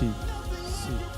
Sì, sì.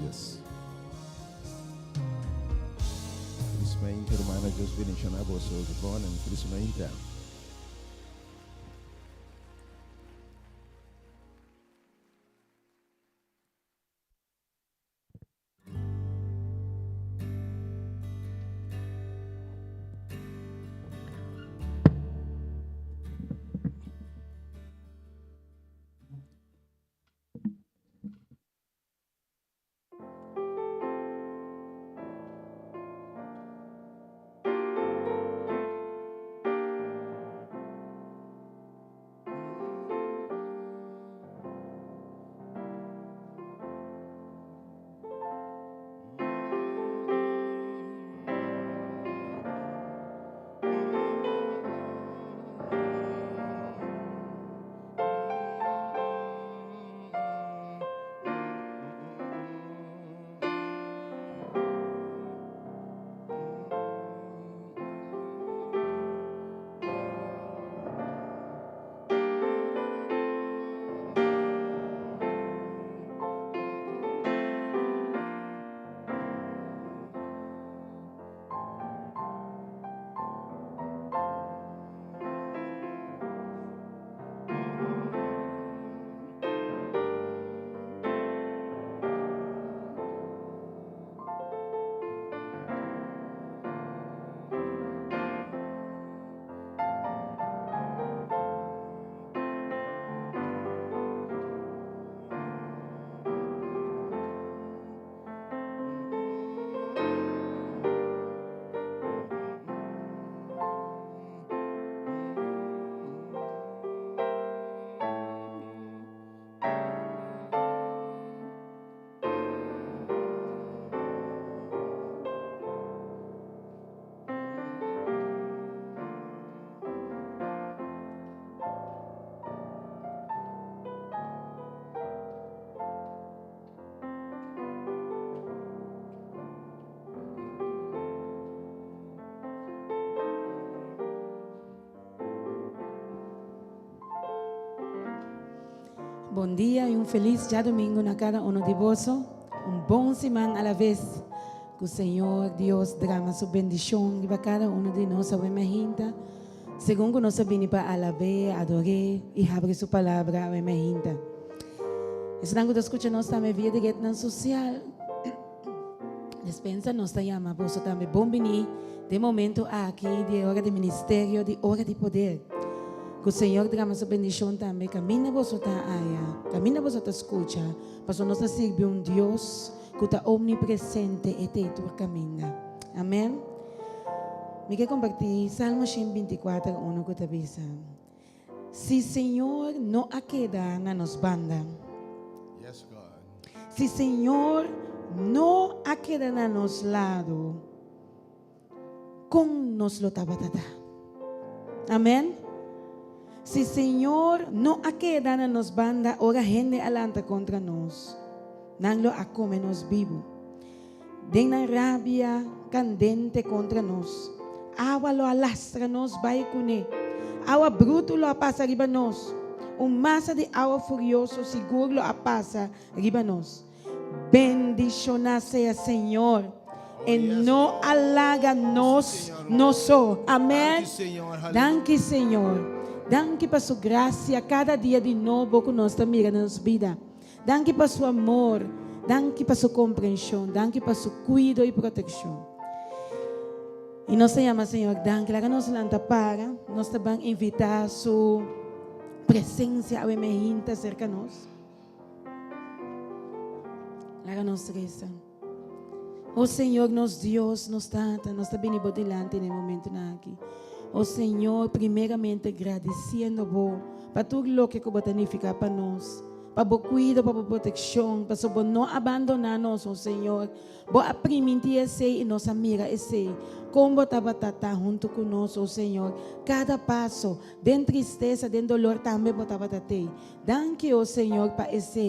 Yes. Felizmente, hermana, Deus bendiga a você hoje, bom, e felizmente. Bom dia e feliz Djadumingu na cada de vós. Bom semana à la vez. Que o Senhor Deus derrama sua bendição para cada de nós, gente. Segundo nós vinimos para alabar, adorar e abrir sua palavra a gente. Estão que escuta nós também via de rede social. Dispensa nós chama você também bom venir de momento aqui de hora de Ministério de Ora di Poder. Que o Senhor traga sua bendição também. Camina você tá aí, camina você tá escuta, para nós servir Deus que está omnipresente e te tu caminha. Amém. Me quer compartilhar Salmo 24, 1 que avisa. Se Senhor não aqueda na nos banda. Yes, God. Se Senhor não aqueda na nos lado, com nos lo tabatata. Amém. Se Senhor não aqueda na nos banda, ora gente alanta contra nós. Não lo acome nos vivo. Den na rabia candente contra nós. Awa lo alastra nos vai cune. Awa bruto lo apasa riba nós. Massa de awa furioso seguro lo apasa riba nós. Bendicionar seja Senhor. E não alaga nós, nosso. Amém. Danke, Senhor. Danke para sua graça cada dia de novo que nós estamos mirando nas vidas. Danke para seu amor. Danke para sua compreensão. Danke para seu cuidado e proteção. E nós chamamos, Senhor, danke. Lá nós lanta para, nós também invitar sua presença ao emergente cerca de nós. Lá nós reza. Oh Senhor, nos Deus, nos tata, nós também vamos delante no momento aqui. Oh Senhor, primeiramente agradecendo vos para tudo o que você significa para nós. Para o cuidado, para a proteção, para não abandonar-nos, oh Senhor. Para permitir esse e nossa amiga esse. Como estava junto conosco, oh Senhor. Cada passo, dentro de tristeza, dentro de dolor, também estava tatei. Danke, oh Senhor, para esse.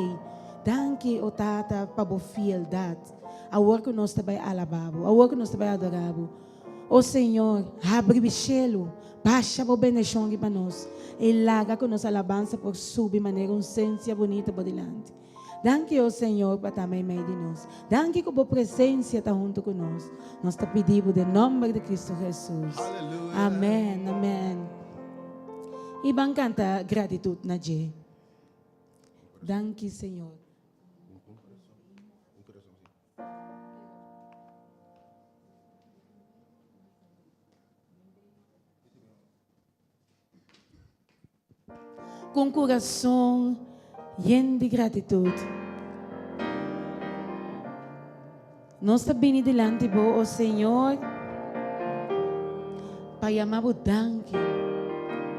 Danke, oh Tata, para a fieldade. A hora que nós estamos alabado, a hora que nós estamos adorado. Oh Senhor, abre o cielo, baixa a bendição para nós. E laga com nossa alabança por subir maneira uma essência bonita por delante. Danke, oh Senhor, para também meio de nós. Danke que a presença está junto com nós. Nós te pedimos em nome de Cristo Jesus. Aleluia. Amém, amém. E vamos cantar gratitude na G. Danke, Senhor. Com coração lleno de gratitude. Nós estamos delante de vós, Senhor, para chamar o danke.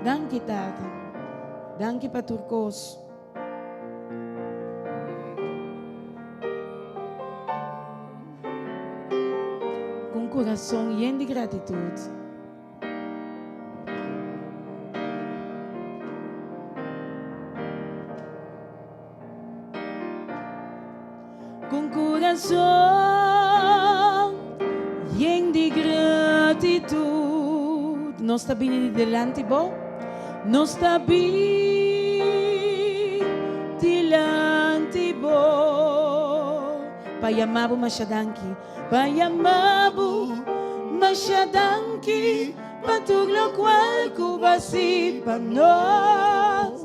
Danke, Tata. Danke para turcos. Com coração lleno de gratitude. Com coração lleno de gratitude. Nós estamos delante de vós. Nós estamos delante de vós. Para chamar o Machadanki. Para chamar o Machadanki. Para tudo o qual cubasi para nós.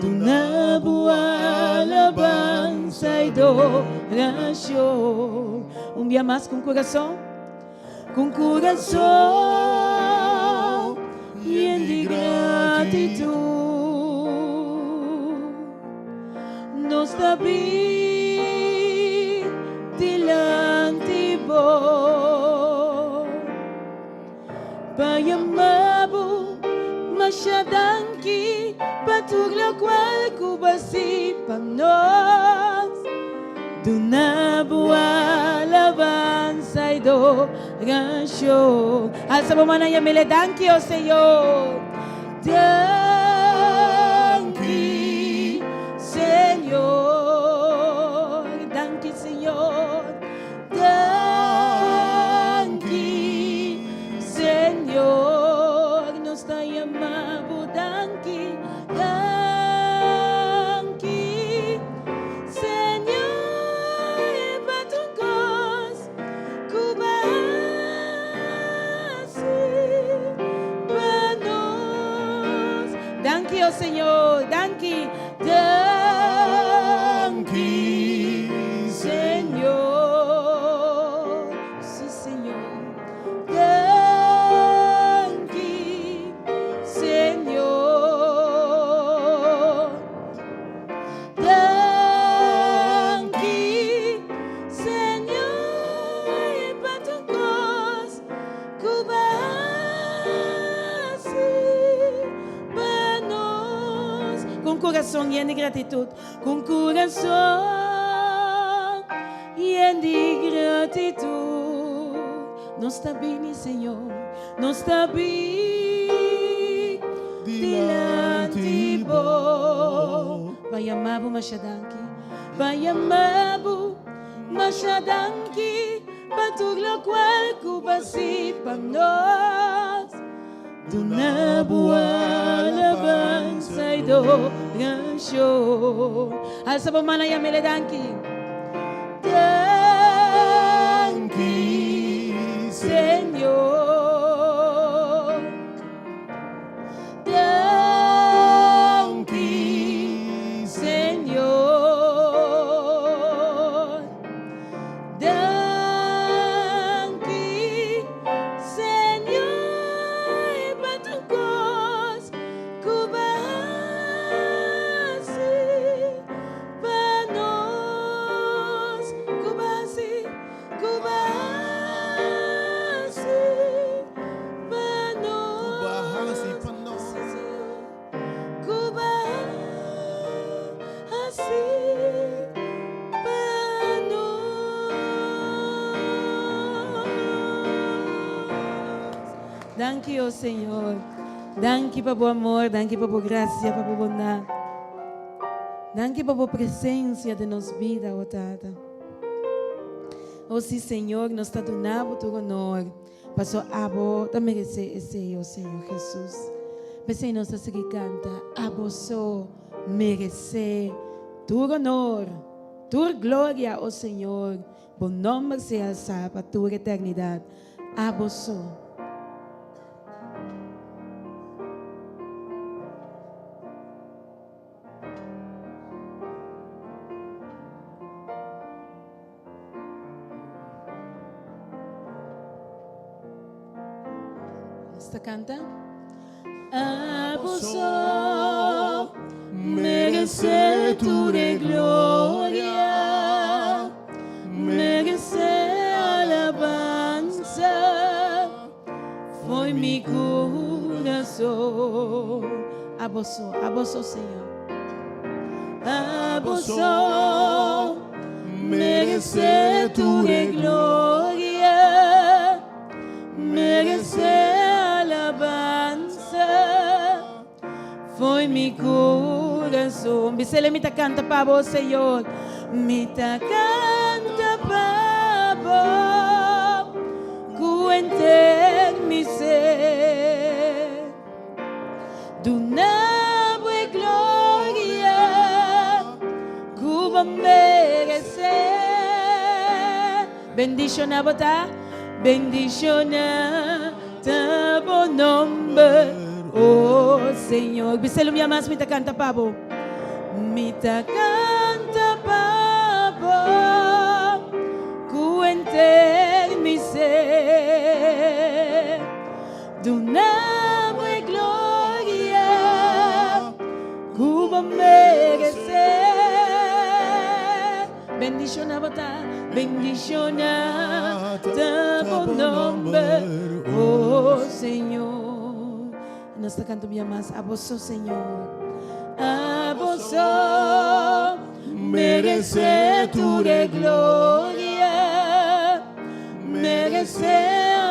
Una boa alabanza e adoração. Dia mais com coração e de gratitude. Nós estamos delante de vós. Para chamar o Machadanki. Para tudo o qual cubasi para nós. Una boa alabanza e adoração. Alça a mão e me danke, ó Senhor. Danke, Senhor. Danke, Senhor. Danke, Senhor. Nos está chamando, danke. Danke, Senhor, e para tu cos, cubasi para nós. Danke, ó Senhor, danke, danke. Señor. Sí, Señor. Danki, Señor. Danki, Señor. E para tu cos, cubasi, para nós. Com coração lleno de gratitud. Com coração lleno de gratitud. Nós está bem, Senhor. Nós está bem diante bo. Vai amabo mashadanki. Vai amabo mashadanki. Patug lo qual cubasi para nós. Do na boa alabança e do rancho. Alça para manaya meledanki. Danki, Señor. Danki, Señor. Danki, Señor. E para tu cos, cubasi, para nós, cubasi, cubasi, para nós, cubasi, para nós. Danke, oh Senhor. Danke para o amor, danke para a graça, para a bondade. Danke para a presença de nossa vida, oh Tata. Oh sim, Senhor, nós está donando tu honor. Passou abou, da merecer esse, oh Senhor Jesus. Pensei nós a seguir canta, abou só merecer tu honor, tu glória, oh Senhor. Bom nome seja alçado para tua eternidade. Abou só. Esta canta. Abusó, merece tu de gloria, merece alabanza, foi mi corazón. Abusó, Señor. Abusó, merece tu de gloria, merece alabanza, foi mi corazón. Bisele mita canta para vos, Señor. Mita canta para vos, cuenter mi ser. Do nabo e gloria, Cuba merecer. Bendición a botar, bendición a tu nombre, oh Señor. Biselo mi amas, mita canta pavo. Mita canta pavo, cuenter mi ser. Do nabo e gloria, Cuba merecer. Bendición a botar, bendición a tu nombre, oh Señor. Nós cantamos minha mais, abosó, Senhor. Abosó, merece tu de gloria, merece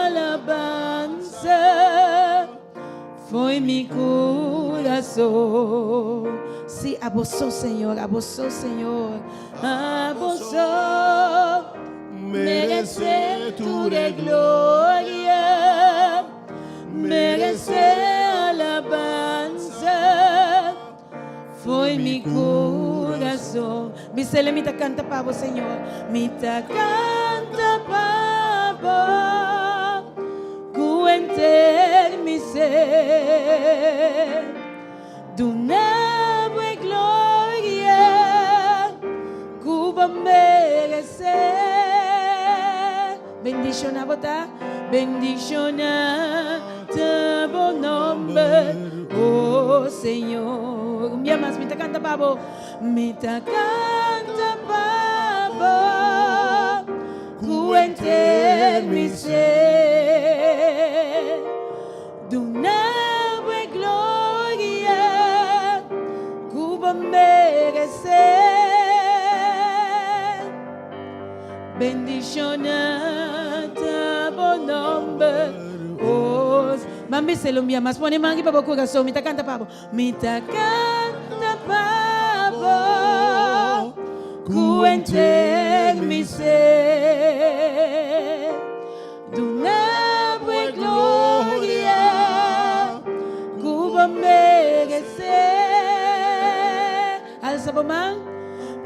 alabanza, foi mi corazón. Sí, abosó, Senhor, abosó, Senhor. Abosó, merece tu de gloria, merece alabanza, foi mi corazón. Bisele mita canta para vos, Señor. Mita canta para vos, cuenter mi ser. Do nabo e gloria, bendicionamos, bendicionate por nombre, oh Señor. Un día más, me te canta, pavo, me te canta, pavo, cuente mi ser, de una buena gloria, cuba merecer. Bendicionate por nombre, oh. Mami se lo envía más, pone mangi para el corazón, mita canta pavo, mita canta pavo, cuente mi ser, de una buena gloria, cuba merecer. Alza por man,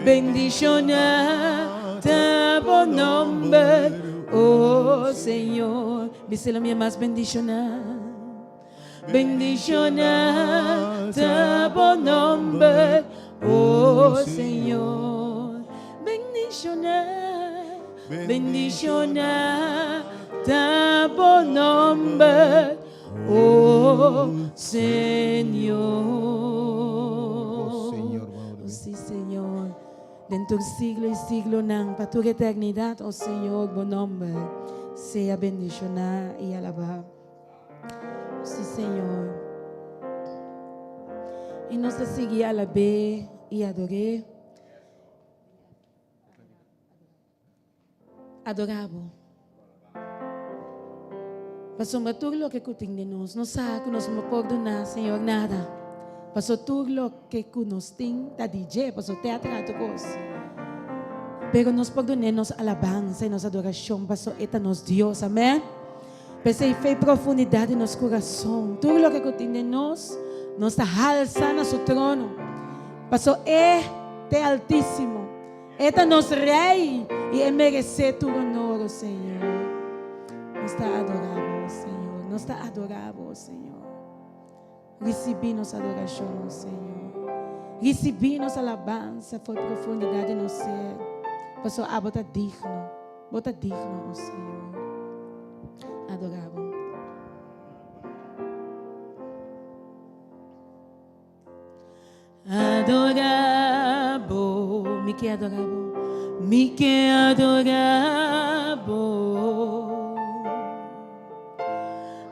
bendicionate por nombre, oh Señor. Díselo mi más, bendicionate. Bendicionate por nombre, oh Señor. Bendicionate, bendicionate por nombre, oh Señor. Oh, Señor, Oh, sí, Señor. Dentro siglo y siglo, para tu eternidad, oh Señor, buen nombre, sea bendicionado y alabado. Sí, Señor. Y nos sigue a la B y adoré. Adoramos. Pasó todo lo que de nos. No sabe que nos perdonar, Señor, nada. Pasó todo lo que nos tiene, da DJ, pasó teatro, cosa. Pero nos perdone, nos alabanza y nos adoración, pasó eta nos Dios, amén. Pensei fe profundidade em nosso coração. Tudo o que contém nós, nossa alça no seu trono. Passou te altíssimo. Eta nosso rei e merece tu honor, Senhor. Nós está adorável, Senhor. Nós está adorável, Senhor. Recebi nossa adoração, Senhor. Recebi nossa alabança, foi profundidade no ser. Passou a bota digno, Senhor. Adoravo. Adoravo, mi que adoravo, mi que adoravo.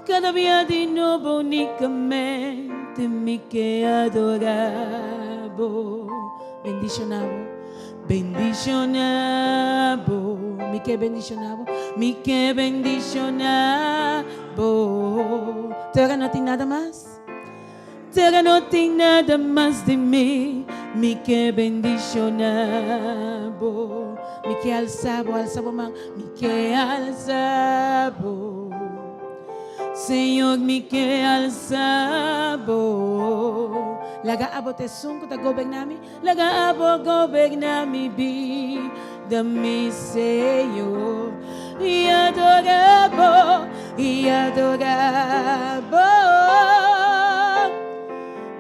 Cada día de nuevo únicamente mi que adoravo. Bendicionavo, bendicionavo, mi que bendicionavo. Mi que bendicionavo. Tierra no tiene nada más. Tierra no tiene nada más de mí. Mi que bendicionavo. Mi que alzavo, man. Mi que alzavo. Señor, mi que alzavo. Laga abo te sunko ta gobernami. Laga abo gobernami vida, mi Señor. Y adorabo, y adorabo,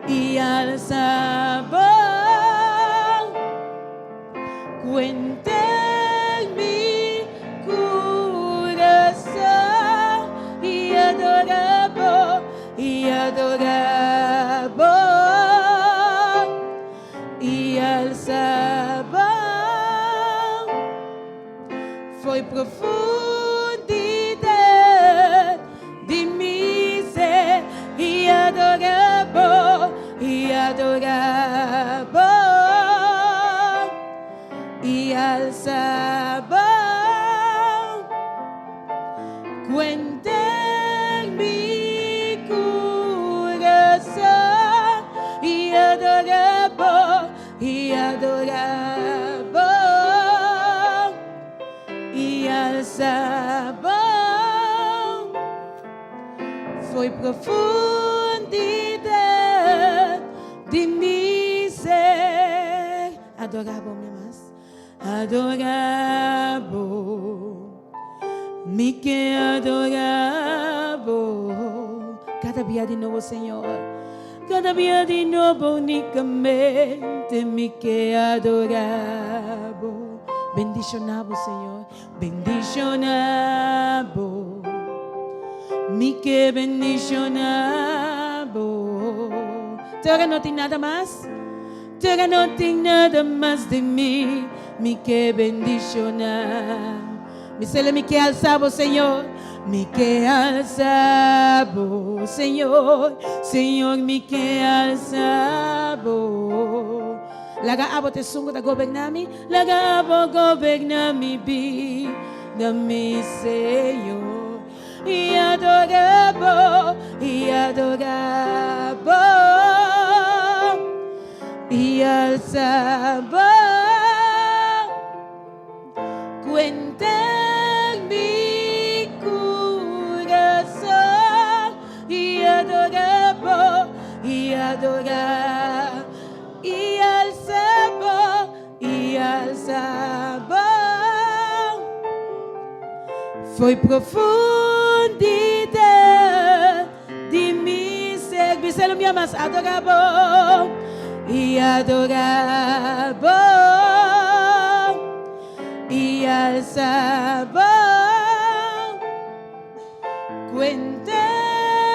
y alzabo. Cuente mi corazón, y adorabo, y adorabo, y alzabo. Foi profundidade de mim ser e adorabo, e adorabo, e alçabo. Cuente mi coração e adorabo, e adorabo. Alçava, foi profundidade de mim ser. Adorava, minha mais, adorava, me que adorava. Cada dia de novo, Senhor, cada dia de novo, unicamente me que adorava. Bendicionabo, Señor. Bendicionabo. Mi que bendicionabo. Ahora no tiene nada más. Ahora no tiene nada más de mí. Mi que bendicionar. Mi cele mi que alzabo, Señor. Mi que alzabo, Señor. Señor, mi que alzabo. Laga abo te sungo da gobernami. Laga abo gobernami bi. Da mi Señor. Y adorabo. Y adorabo. Y alzabo. Cuenta mi corazón y adorabo y adorar y alzabo y alzabo. Foi profundidade de mi ser, se lo me amas, adorabo y adorabo. Y alzabo, cuenta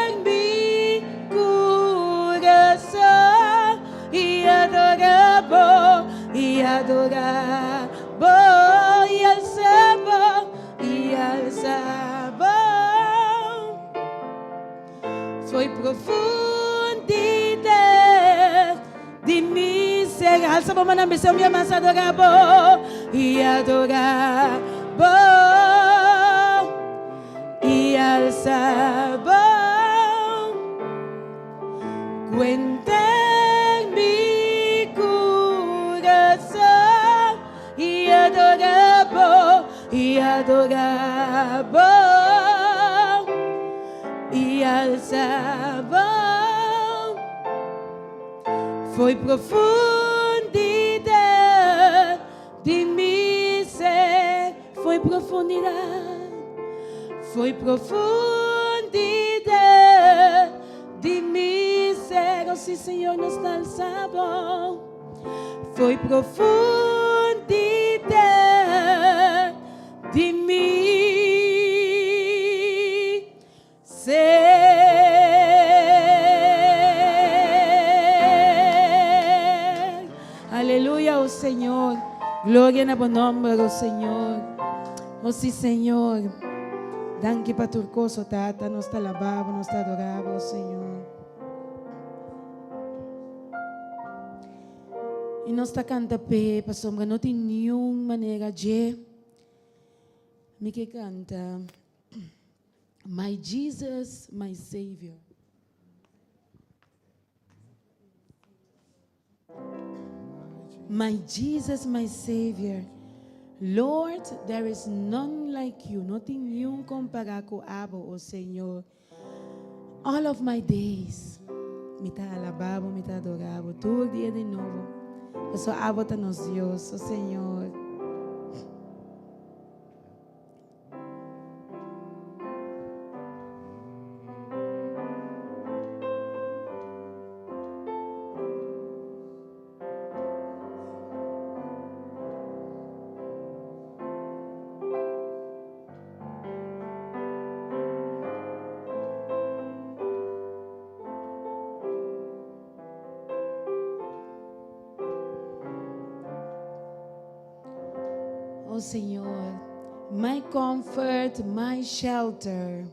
en mi corazón y adorabo, y adorabo, y alzabo, y alzabo. Foi profundidade de mi ser, alzabo mana missão minha massa adorabo e adorabo e alzabo. Cuenta en mi corazón y adorabo y adorabo e alzabo. Foi profundidade de mi ser, foi profundidade, foi profundidade de mi ser. Oh, sim, Senhor, nos alçamos. Foi profundidade de mi ser. Aleluya, oh Señor. Gloria en buen nombre, oh Señor. Oh sí, Señor. Danke para tu coso, tata. Nos está alabado, nos está adorado, oh Señor. Y nos está cantando, para sombra, no tiene ninguna manera de. Me que canta. My Jesus, my Savior. My Jesus, my Savior. Lord, there is none like you. Nothing new comparar com Abba, oh Senhor. All of my days, me tá alabado, me tá adorado. Todo dia de novo. Eu sou Abba, tá nos Deus, oh Senhor. Oh Senhor, my comfort, my shelter,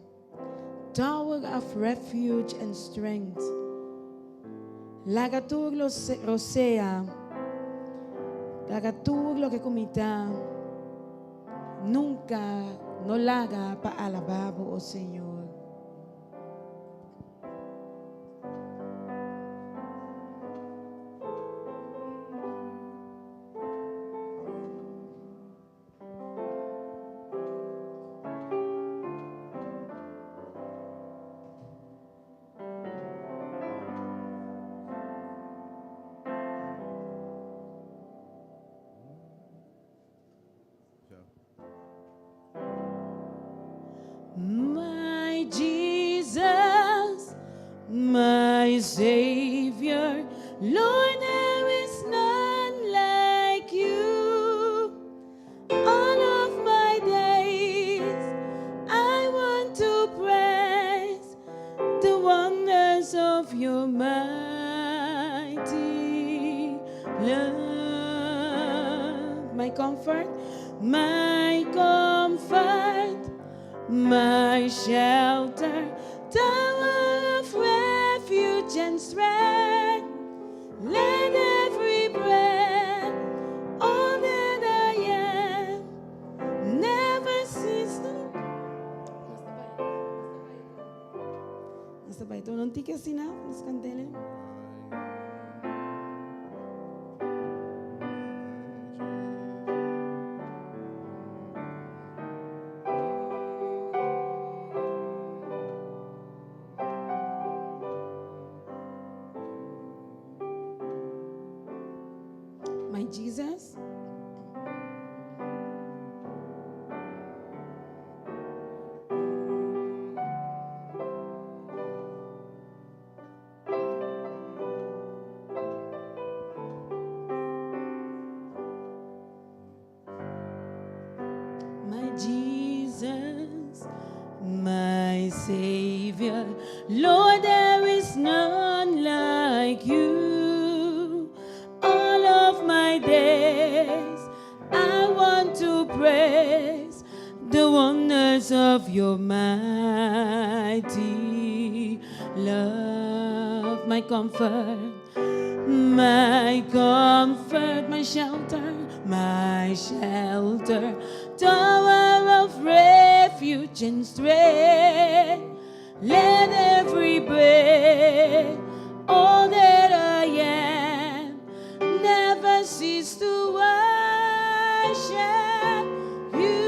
tower of refuge and strength. Lagatur lo rosea, lagatur lo que comita, nunca no laga pa alababo, oh Senhor. My Jesus, my Savior, Lord, there is none like you. my comfort, my shelter, tower of refuge and strength. Let every breath, all that I am, never cease to. Basta ba ito? Nung tikas na, mas kantele. My Jesus, my Jesus, my Savior, Lord, there is none like you. All of my days, I want to praise the wonders of your mighty love. My comfort, my shelter, tower of refuge and strength. Let every breath, all that I am, never cease to worship you.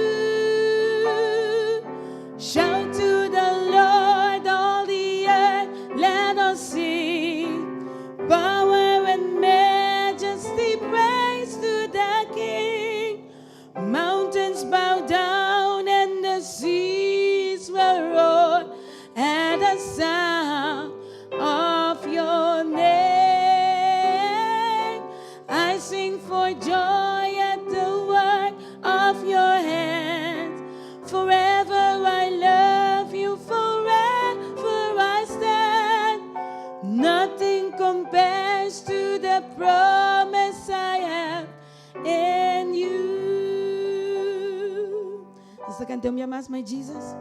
Shout to the Lord, all the earth, let us sing. Power and majesty, praise to the King. Mountains bow down and the seas will roar at the sound of your name. I sing for joy at the work of your hands. Forever I love you, forever I stand. Nothing compares to the promise I have in you. Esta canción ya más, my Jesus.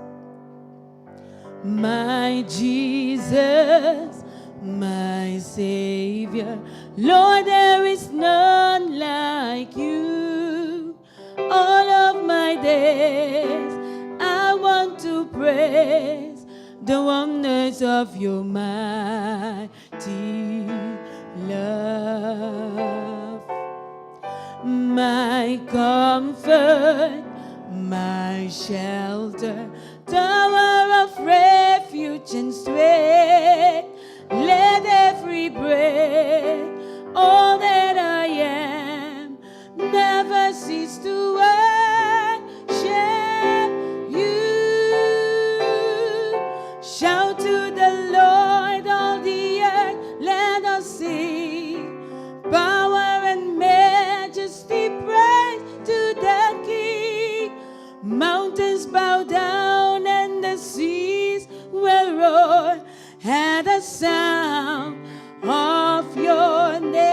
My Jesus, my Savior, Lord, there is none like you. All of my days, I want to praise the wonders of your mighty love. My comfort, my shelter, tower of refuge and strength. Let every breath, all that I am, never cease to worship you. Shout to the Lord, all the earth, let us sing. Power and majesty, praise to the King. Mountains bow down and the seas will roar at the sound of your name.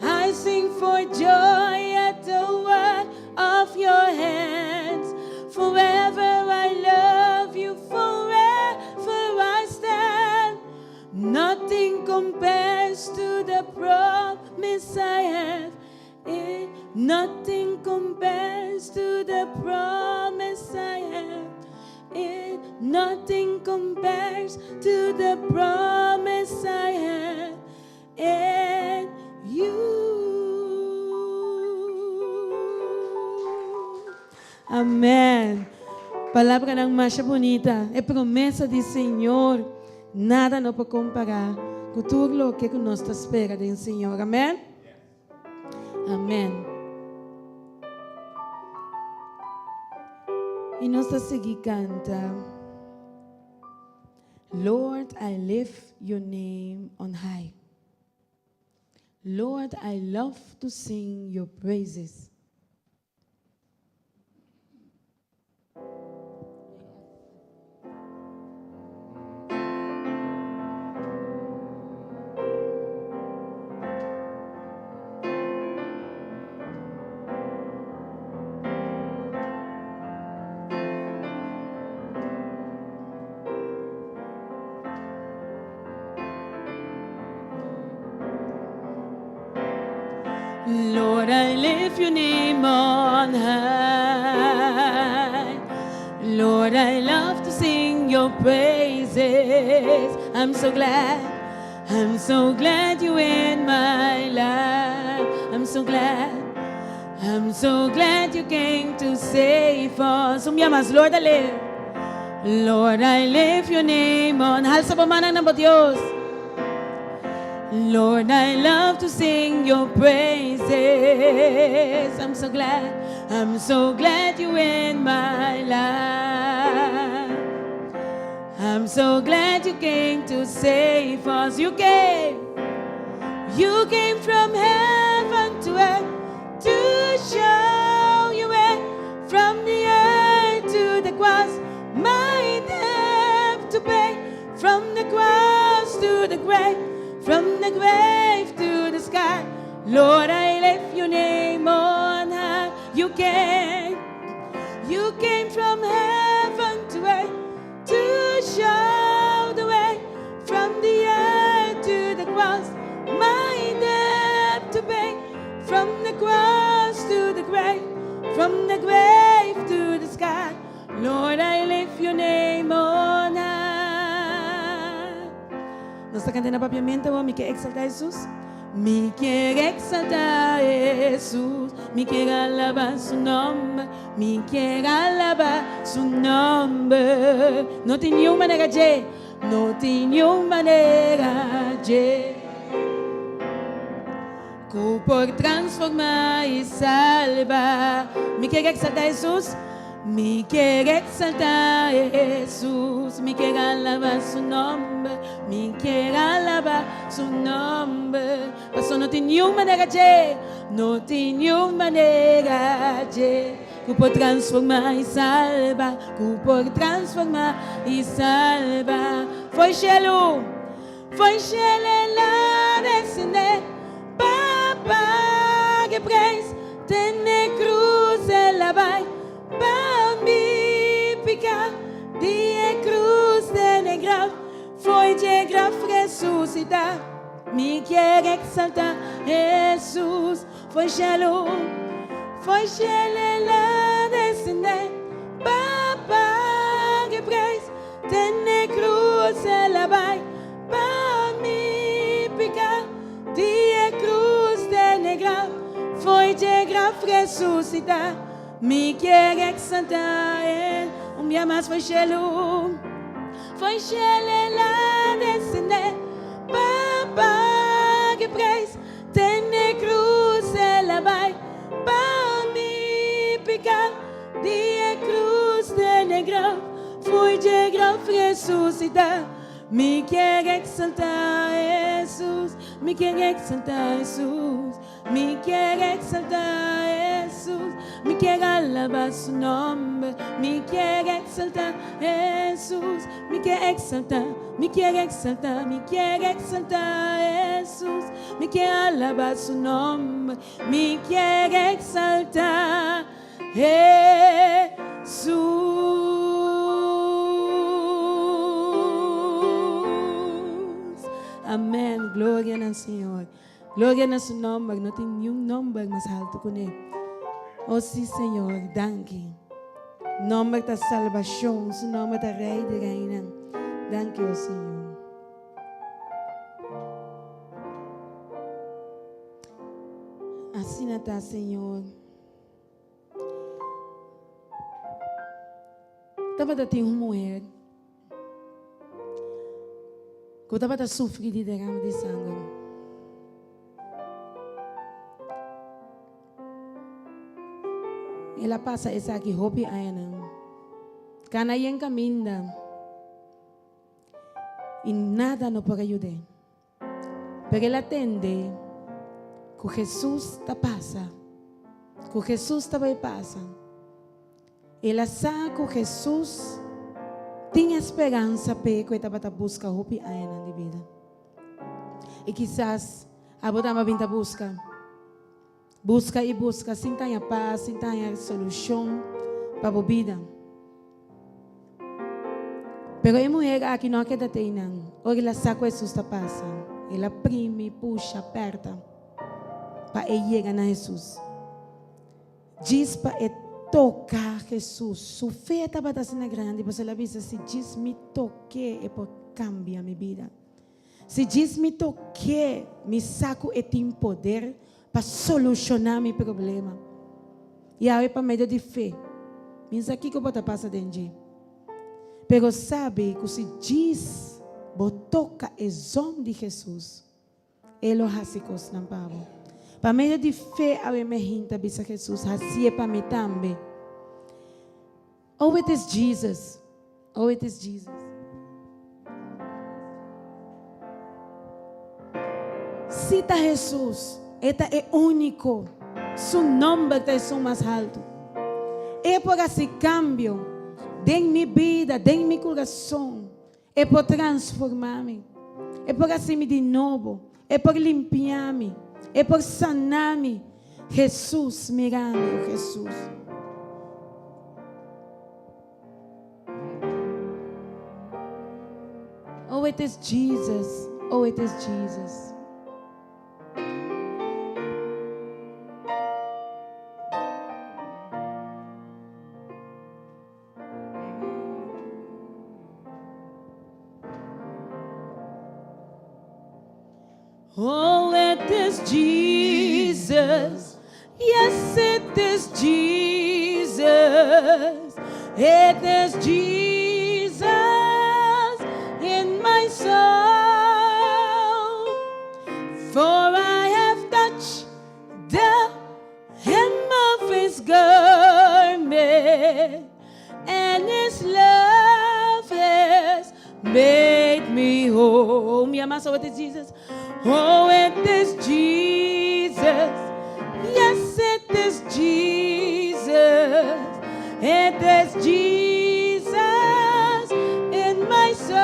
I sing for joy at the work of your hands. Forever I love you, forever I stand. Nothing compares to the promise I have. Nothing compares to the promise I have. Nothing compares to the promise I have in you. Amém. Palavra ng Masha bonita. É promessa do Senhor. Nada não pode comparar com tudo o que nós espera do Senhor. Amém? Amém. E nós seguimos canta. Lord, I lift your name on high. Lord, I love to sing your praises. Lord, I lift your name on high. Lord, I love to sing your praises. I'm so glad you're in my life. I'm so glad you came to save us. Llamas, Lord, I lift your name on high. Alza pa mana ng Diyos. Lord, I love to sing your praises. I'm so glad you're in my life. I'm so glad you came to save us. You came from heaven to earth to show your way, from the earth to the cross, my debt to pay, from the cross to the grave, from the grave to the sky. Lord, I lift your name on high. You came from heaven to earth to show the way, from the earth to the cross, my debt to pay, from the cross to the grave, from the grave to the sky. Lord, I lift your name on high. Nuestra cadena papiamento, mi que exalta a Jesús. Mi quiere exaltar a Jesús, mi quiere alabar su nombre, mi quiere alabar su nombre. No tiene una manera, no tiene una manera, que por transformar y salvar. Mi quiere exaltar a Jesús, mi quiere exaltar a Jesús, mi quiere alabar su nombre, mi quiere alabar su nombre. Pastor, no tiene una manera, no tiene una manera, que por transformar y salvar, que por transformar y salvar. Foi Shelu lá descender, Papa que preis, tene cruz ela vai. Para me picar, de cruz de negra, foi de grave ressuscitar. Me quer exaltar, Jesus, foi Shelu lá descender. Papa que preis, tene cruz ela vai. Para me picar, de cruz de negra, foi de grave ressuscitar. Me quer exaltar Él. Dia mais foi Shelu lá descender. Papa que preis, tene cruz ela vai. Para me picar, de cruz de negra, foi de grave ressuscitar. Me quer exaltar Jesus, me quer exaltar Jesus, me quer exaltar Jesus, me quer alabar su nombre, me quer exaltar Jesus, me quer exaltar, me quer exaltar, me quer exaltar Jesus, me quer alabar su nombre, me quer exaltar Jesus. Amén, gloria al Señor, gloria a su nombre, no tiene ni un nombre más alto que Él. Oh sí, Señor, danke. Nombre de salvación, su nombre de Rey de Reina. Danke, oh Señor. Así está, Señor. Estava a ter uma mulher que estava a sofrer de derrame de sangue. Ela passa essa aqui, roupa ainda. Cana em caminho. E nada não pode ajudar. Porque ela entende que Jesus está passa. Que Jesus também passa. Ela sabe que Jesus tem esperança para que ela vai buscar roupa ainda de vida. E quizás a botar uma vinda busca. Busca e busca, sem ter paz, sem ter solução para a vida. Pero a mulher aqui não quer ter não. Ora ela sabe que Jesus está passando. Ela prime, puxa, aperta. para llegar a Jesús. Diz para tocar Jesus. Su fe estava sendo grande, você ela diz, se diz me toque, é por cambiar minha vida. Se diz me toque, me saco e tem poder para solucionar meu problema. E aí para meio de fé, mas aqui que eu vou passar dentro. Pero sabe que se diz, vou tocar o nome de Jesus, ele o hace coisas na pavo. Para meio de fé, a minha gente bisa Jesus, assim é para mim também. Oh, it is Jesus. Oh, it is Jesus. Cita Jesus, este é único. Su nome é o mais alto. É por esse cambio em minha vida, em meu coração. É por transformar-me. É por assim de novo. É por limpar-me. É por sanar-me. Jesus, mirando Jesus. Oh, it is Jesus. Oh, it is Jesus. Oh, it is Jesus. Yes, it is Jesus. It is Jesus in my soul. For I have touched the hem of his garment, and his love has made me whole. Me ama, so it is Jesus. Oh, it is Jesus. Yes, it is Jesus. It is Jesus in my soul.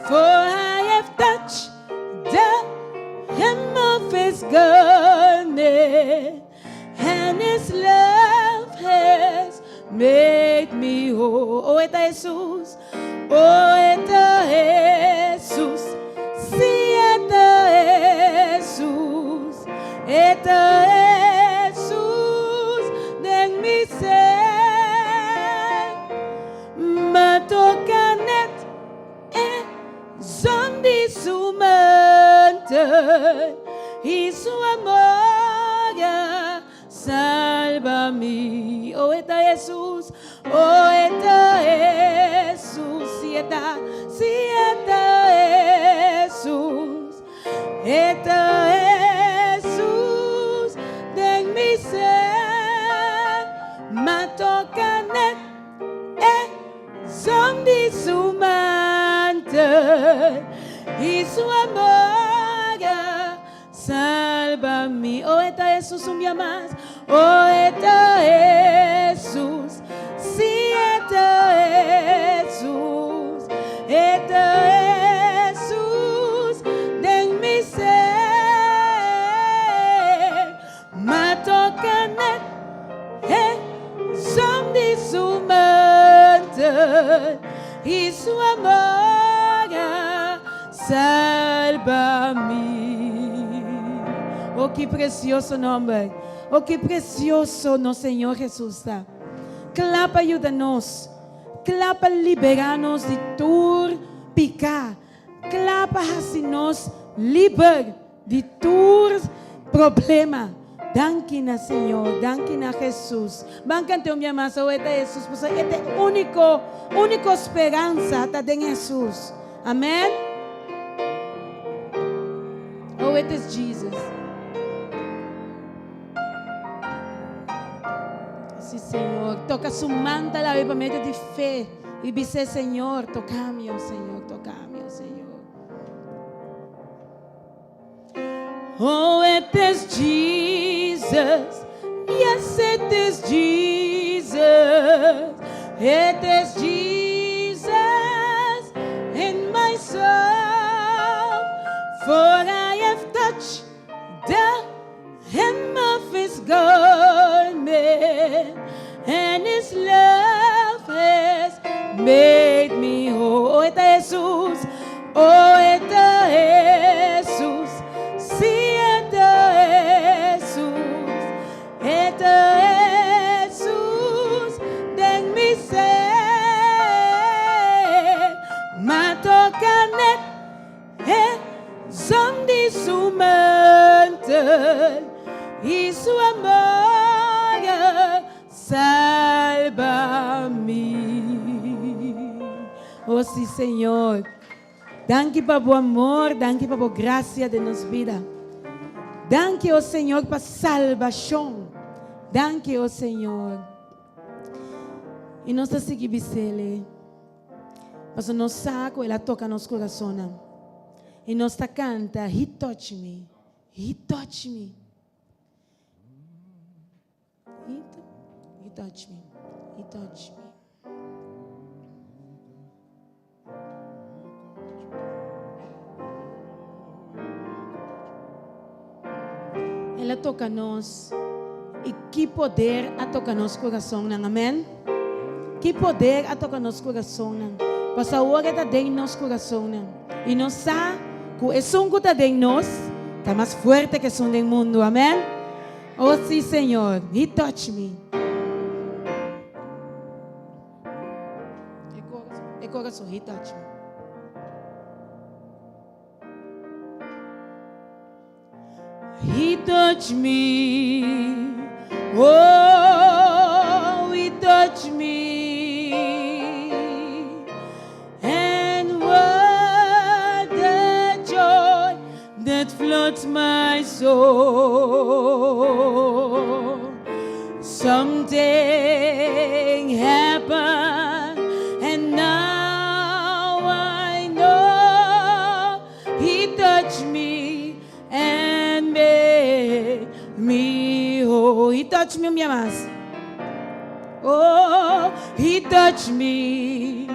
For I have touched the hem of his garment, and his love has made me whole. Oh, it is Jesus. Oh, it is Jesus. Eta Jesus, den mi ser, ma toca net e zondi su mente, e su amor salva-me. Oh, eta Jesus, oh, eta Jesus, si eta Jesus, eta Matokanet e zondi sumante e sua amor salva-me. Oh, eta Jesus me amas. Oh, eta Jesus. Si eta Jesus. Eta Jesus. Den mi ser. Matokanet zondi sumante e sua amor salva-me. Oh, que precioso nome. Oh, que precioso no Senhor Jesus está. Clapa, ajuda-nos. Clapa, libera-nos de tur picar. Clapa, assim-nos liber de tur problema. Danke na Senhor, danke na Jesus. Bancante minha massa, o eta Jesus, porque é único esperança está em Jesus. Amém? Oh, it is Jesus. Sim, Senhor, toca sua manta lá para meio de fé e dizer, Senhor, toca-me, oh Senhor, toca-me, oh Senhor. Oh, it is Jesus. Yes, it is Jesus. It is Jesus in my soul. For I have touched the hem of his garment, and his love has made me whole. Oh, eta Jesus. Oh, eta Jesus. Si eta Zang de su mantel y su amor salva-me. Oh sí, Señor. Danke para o amor, danke para a graça de nos vida. Danke, oh Senhor, para salvação. Danke, oh Senhor. E nós estamos seguindo ele. Mas nós saco, ela toca nosso coração. E nós está canta, He touched me. He touched me. He touched me. He touched me. Ela toca nós. E que poder a tocar nosso coração, não? Amém? Que poder a tocar nosso coração, não? Mas a hora está dentro do nosso coração, não? E nós sabemos que o som que está dentro de nós está mais forte que o som do mundo. Amém? Oh, sim, Senhor. He touched me. E coração, He touched me. He touched me, oh, He touched me, and what the joy that floods my soul. Something happened, and now I know He touched me and made me whole. He touched me, minha mas. Oh, He touched me.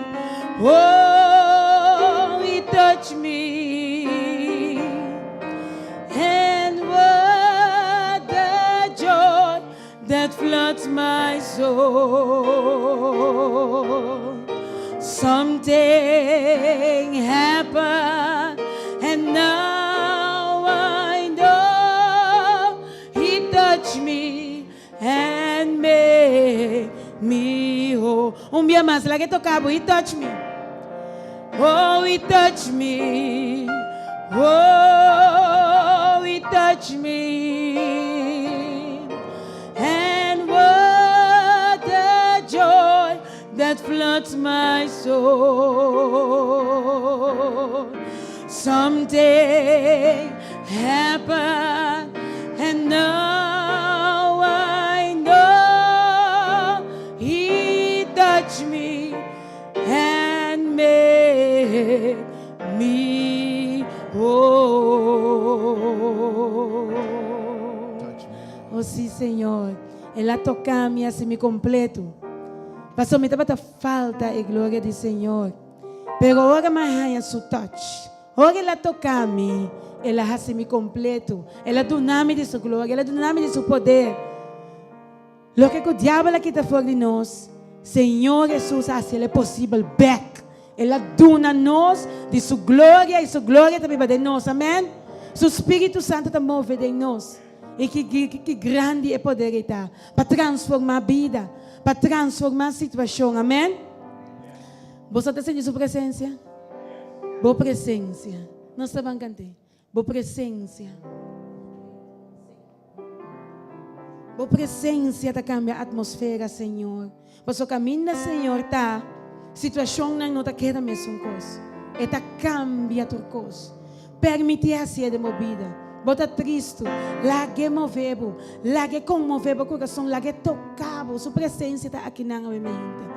Oh, He touched me. And what the joy that floods my soul. Something happened, and now I know He touched me and made me whole. Dia mais, lá que tocava, He touched me. Oh, He touched me. Oh, He touched me. And what the joy that floods my soul. Something happened, and now I know He touched me and made me whole. Oh, sim, Senhor. Ela toca-me assim me completo. Pastor, me dá falta a glória do Senhor. Pero agora mais a sua touch. Agora ela toca-me, ela hace me completo. Ela do nome de sua glória, ela do nome de seu poder. Lo que o diabo aqui está fora de nós, Senhor Jesus, hace é possível back. Ela dona nós de sua glória e sua glória também vai de nós. Amém? Seu Espírito Santo está movendo em nós. E que grande é poder está para transformar a vida, para transformar a situação. Amém? Você está sentindo sua presença? Boa presença. Nós estamos cantando. Boa presença. Boa presença está cambiando a atmosfera, Senhor. Você caminha, Senhor, tá? Situação não está querendo a mesma coisa. Está cambia tua coisa. Permite a ser movida. Bota triste, lá que movebo, lá que comovebo o coração, lá que tocava, sua presença está aqui na minha mente.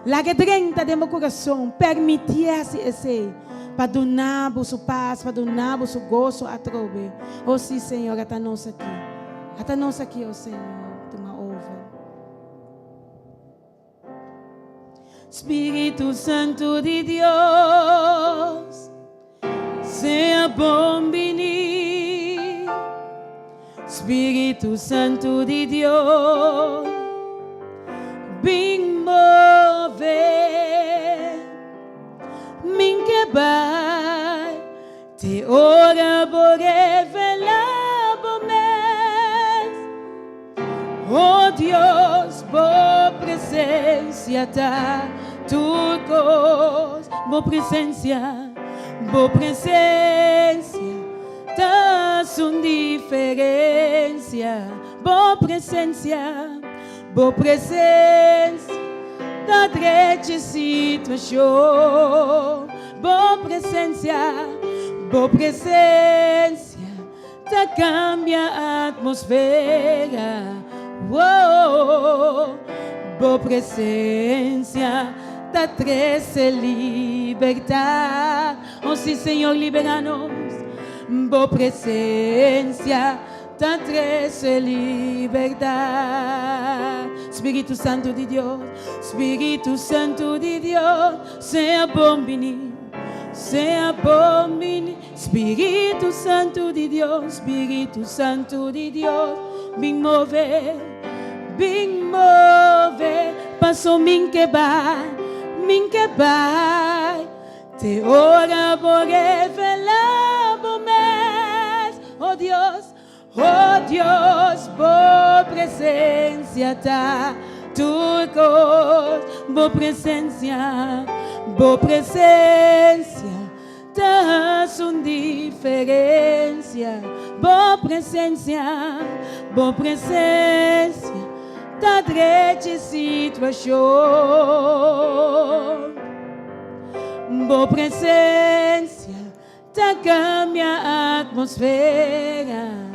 Lá que drenta de meu coração, permitir-se esse, para donar o seu paz, para donar o seu gozo a trobe. Oh sim, Senhor, até nós aqui. Até nós aqui, oh Senhor, toma over. Espírito Santo de Deus, seja bom venir. Espírito Santo de Deus, vem mover, min que vai, te ora por revelar por mês. Oh Deus, boa presença tá, tu cos, boa presença, boa presença. boa presença, da grande situação. Boa presença, da cambia a atmosfera. Boa presença, da trece liberdade. Oh sim, Senhor, libera-nos. Boa presença, da trece liberdade. Espírito Santo de Deus, seja bom-vindo, seja bom-vindo. Espírito Santo de Deus, vem mover, passou mim que vai, te ora por revelar por mês, oh Deus, boa presença tá, boa presença, tá sua diferença, boa presença, tá grande situação. Boa presença, tá cambia a atmosfera.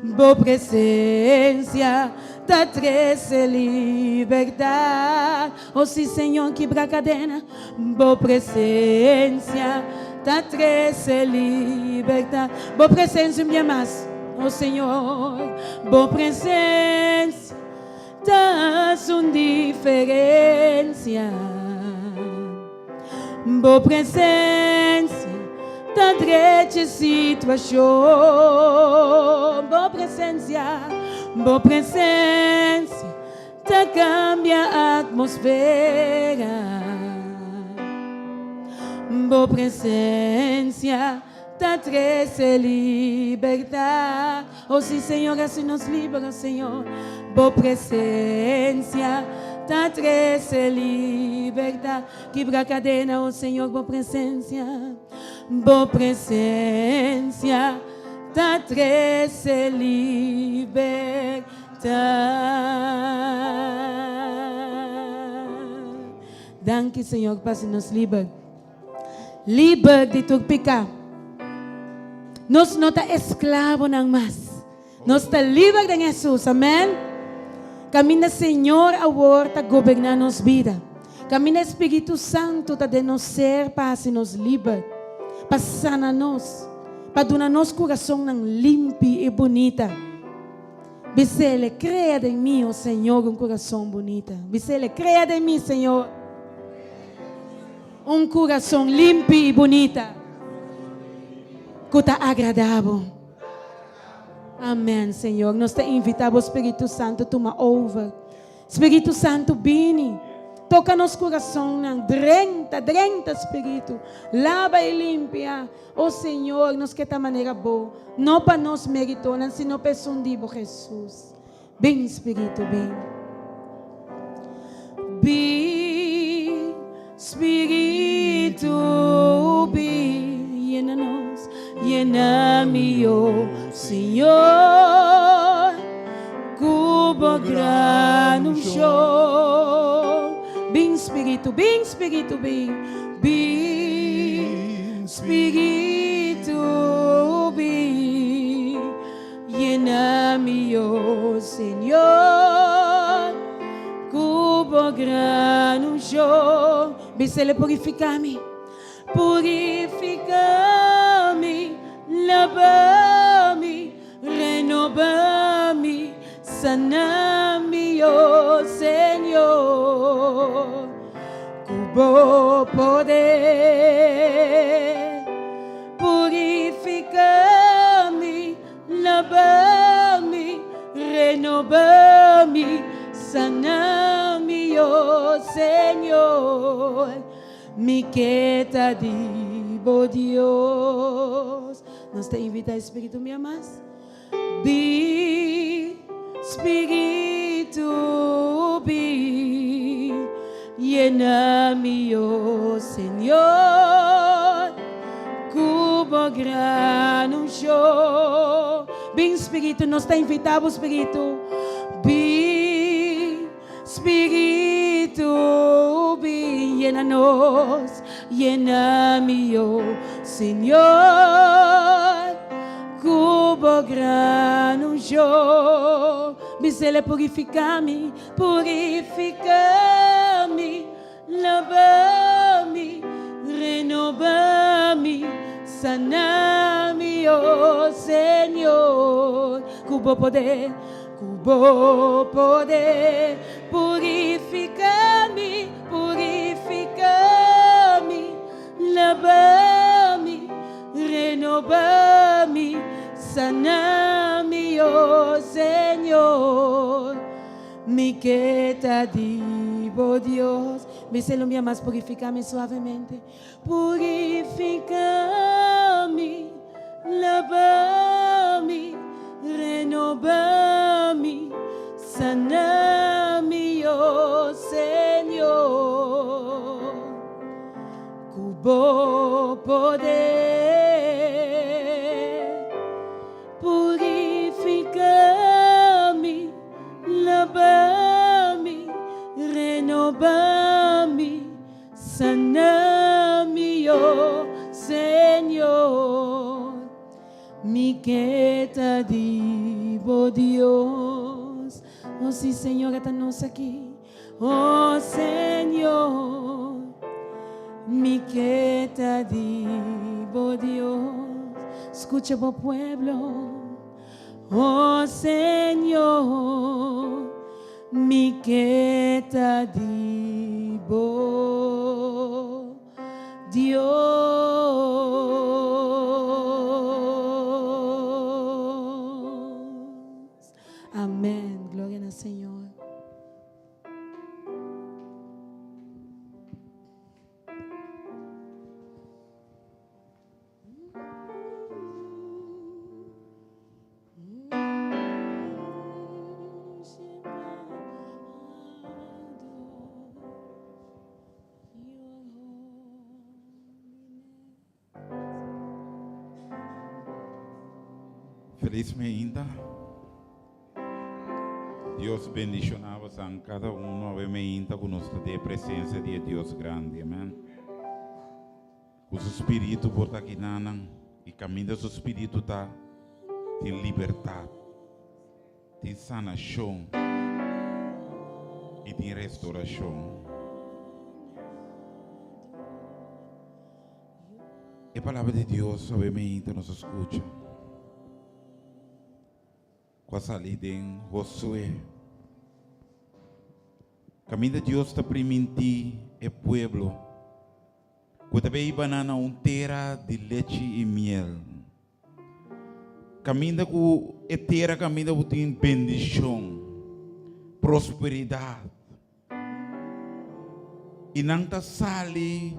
Boa presença, tá trece liberdade. Oh sim, Senhor, quebra a cadena. Boa presença, tá trece liberdade. Boa presença, minha mais. Oh Senhor, boa presença, tá sua diferença. Boa presença, tá grande situação. Boa presença, tá cambia a atmosfera. Boa presença, da trece liberdade. Oh sim, Senhor, assim nos libera, Senhor. Boa presença, da trece liberdade. Quebra a cadena, oh Senhor, boa presença, da trece liberdade. Danke, Senhor, para nos liberar. Liber de tu pecado. Nós não estamos escravos não mais. Nós estamos livres de Jesus. Amém? Camina Senhor agora está governando nossa vida. Camina Espírito Santo está de nos ser paz e nos livre. Para sanar nós. Para dar nosso coração limpo e bonito. Bisele, crea em mim, oh Senhor, coração bonito. Bisele, crea em mim, Senhor, coração limpo e bonito. Que está agradável. Amém, Senhor. Nós te invitamos, Espírito Santo, toma over. Espírito Santo, vem. Toca nosso coração, drenta, Espírito. Lava e limpia. Oh Senhor, nós queremos maneira boa. Não para nós meritos, sino para sundivo Jesus. Vem, Espírito, vem. Vem, Espírito, vem. Llena-nos, llena-me, oh Senhor. Cubo grano show. Vem, Espírito, vem. Vem, Espírito, vem. Llena-me, oh Senhor. Cubo grano show. Vem, se ele purifica-me. Purifica-me, lava-me, renova-me, sana-me, oh Senhor, com poder. Purifica-me, lava-me, renova-me, sana-me, oh Senhor. Me queda digo Dios. Nos te invita Espíritu, me amas. Be Espíritu, be. Llena-me, oh Senhor. Cubo grano show. Vem Espírito, nós está invitado Espírito. Vem Espírito, vem, llena-nos, llena-me, oh Senhor. Cubo grano yo, bisele purifica-me, purifica-me, lava-me, renova-me, sana-me, oh Senhor. Cubo poder, purifica-me, purifica-me, lava-me, renova-me, sana-me, oh Senhor. Mi quieta digo Dios, me se lo mía más, purifica-me suavemente, purifica-me, lava-me, renova-me, sana-me, oh Senhor. Cubo poder, purifica-me, lava-me, renova-me, sana-me, oh Senhor. Mi quieta digo Dios, oh sí Señor, estamos aquí, oh Señor. Mi quieta digo Dios, escucha vos pueblo, oh Señor. Mi quieta digo Dios. Amén, gloria al Señor. Feliz meinta. Deus bendicionava a cada um a meinta com nossa presença de Deus grande, amém. O seu espírito porta aqui nanang e caminho do seu espírito tá tem liberdade, tem sanação e tem restauração. E a palavra de Deus sobre meinta nos escuta. Com a salida em Josué. Caminho de Deus está permitir o pueblo. Que também banana terra de leite e miel. Caminho que é terra, caminho que tem bendição, prosperidade. E não está sali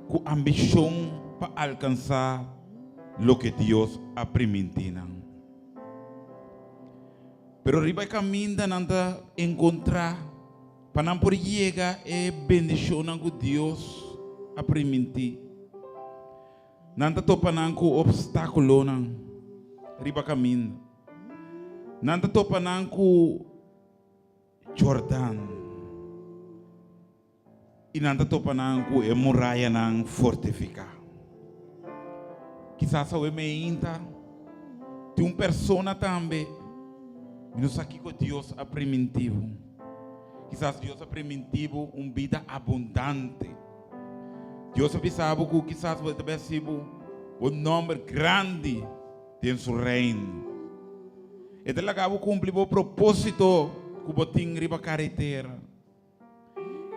com ambição para alcançar o que Deus ha permitido. Pero riba caminda nanda encontrar para não por llegar é bendição que Deus a permitir. Nanda topa não com obstáculo não riba caminda. Nanda topa não com Jordan. E nanda topa não com muraya não fortificar. Quizás o meinta tem persona também. Nós aqui com Deus é primitivo. Quizás Deus é primitivo uma vida abundante. Deus sabe que quizás vai ter sido número grande em seu reino. E ele acaba cumprir o propósito que você tem riba carretera.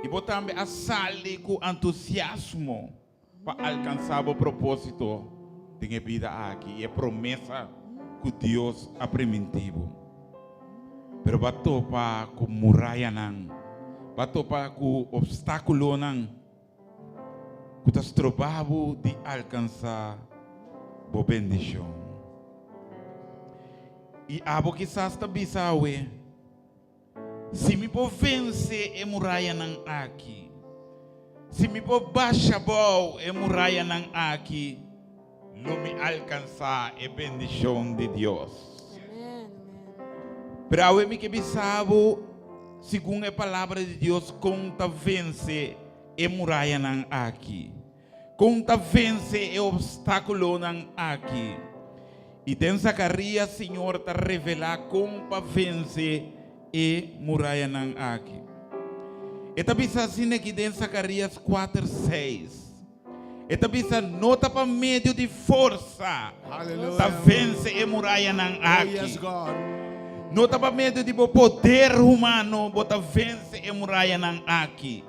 E você também assale com entusiasmo para alcançar o propósito de vida aqui. E a promessa que Deus é primitivo. Pero bato pa ku muraya nang, bato pa ku obstáculo nang, ku tas trabalho de alcançar bo bendição. E abo quizás tabisawe, se me po vence e muraya nang aqui, se me po Basha bo e muraya nang aqui, lo me alcanzar a bendición de Dios. Amén. Pero a mí que bisabo, segundo a palavra de Deus, conta vence e muraya nan aqui. Conta vence e obstáculo nan aqui. E tem Zacarias, Senhor, está revelar como vence e muraya nan aqui. E está pensando assim aqui em Zacarias 4:6. E está pensando, nota para meio de força. Está vence e muraya nan aqui. Yes, God. Não estava medo de poder humano, bota vence e muraya nan aqui.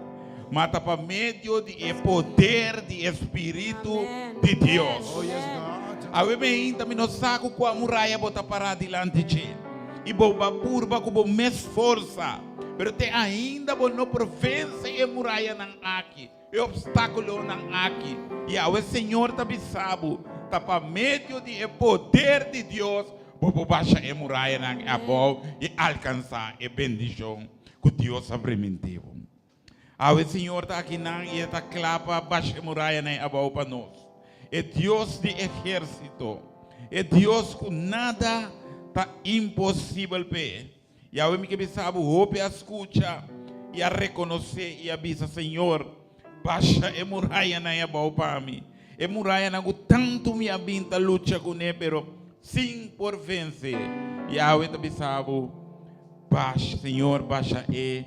Mas estava medo de poder de Espírito de Deus. Oh, yes, God. A mim também não saco com a muraya bota parar diante de e boba purba com mais força. Pero te ainda não vence e muraya nan aqui. E obstáculo nan aqui. E o Senhor também sabe, estava medo de poder de Deus. Bobo Basha e muraya nang abou e alcançar a bendição que Deus é preventivo. O Senhor está aqui nang e está clapa Basha e muraya nang abou para nós. É Deus de exército. É Deus que nada está impossível para. E a mim que sabe hope a escuta e a reconhecer e avisa Senhor Basha e muraya nang abou para mim. E muraya nang tanto me abinta luta com ele, pero sim por vencer. E a outra bisabo, Basha, Senhor, Basha e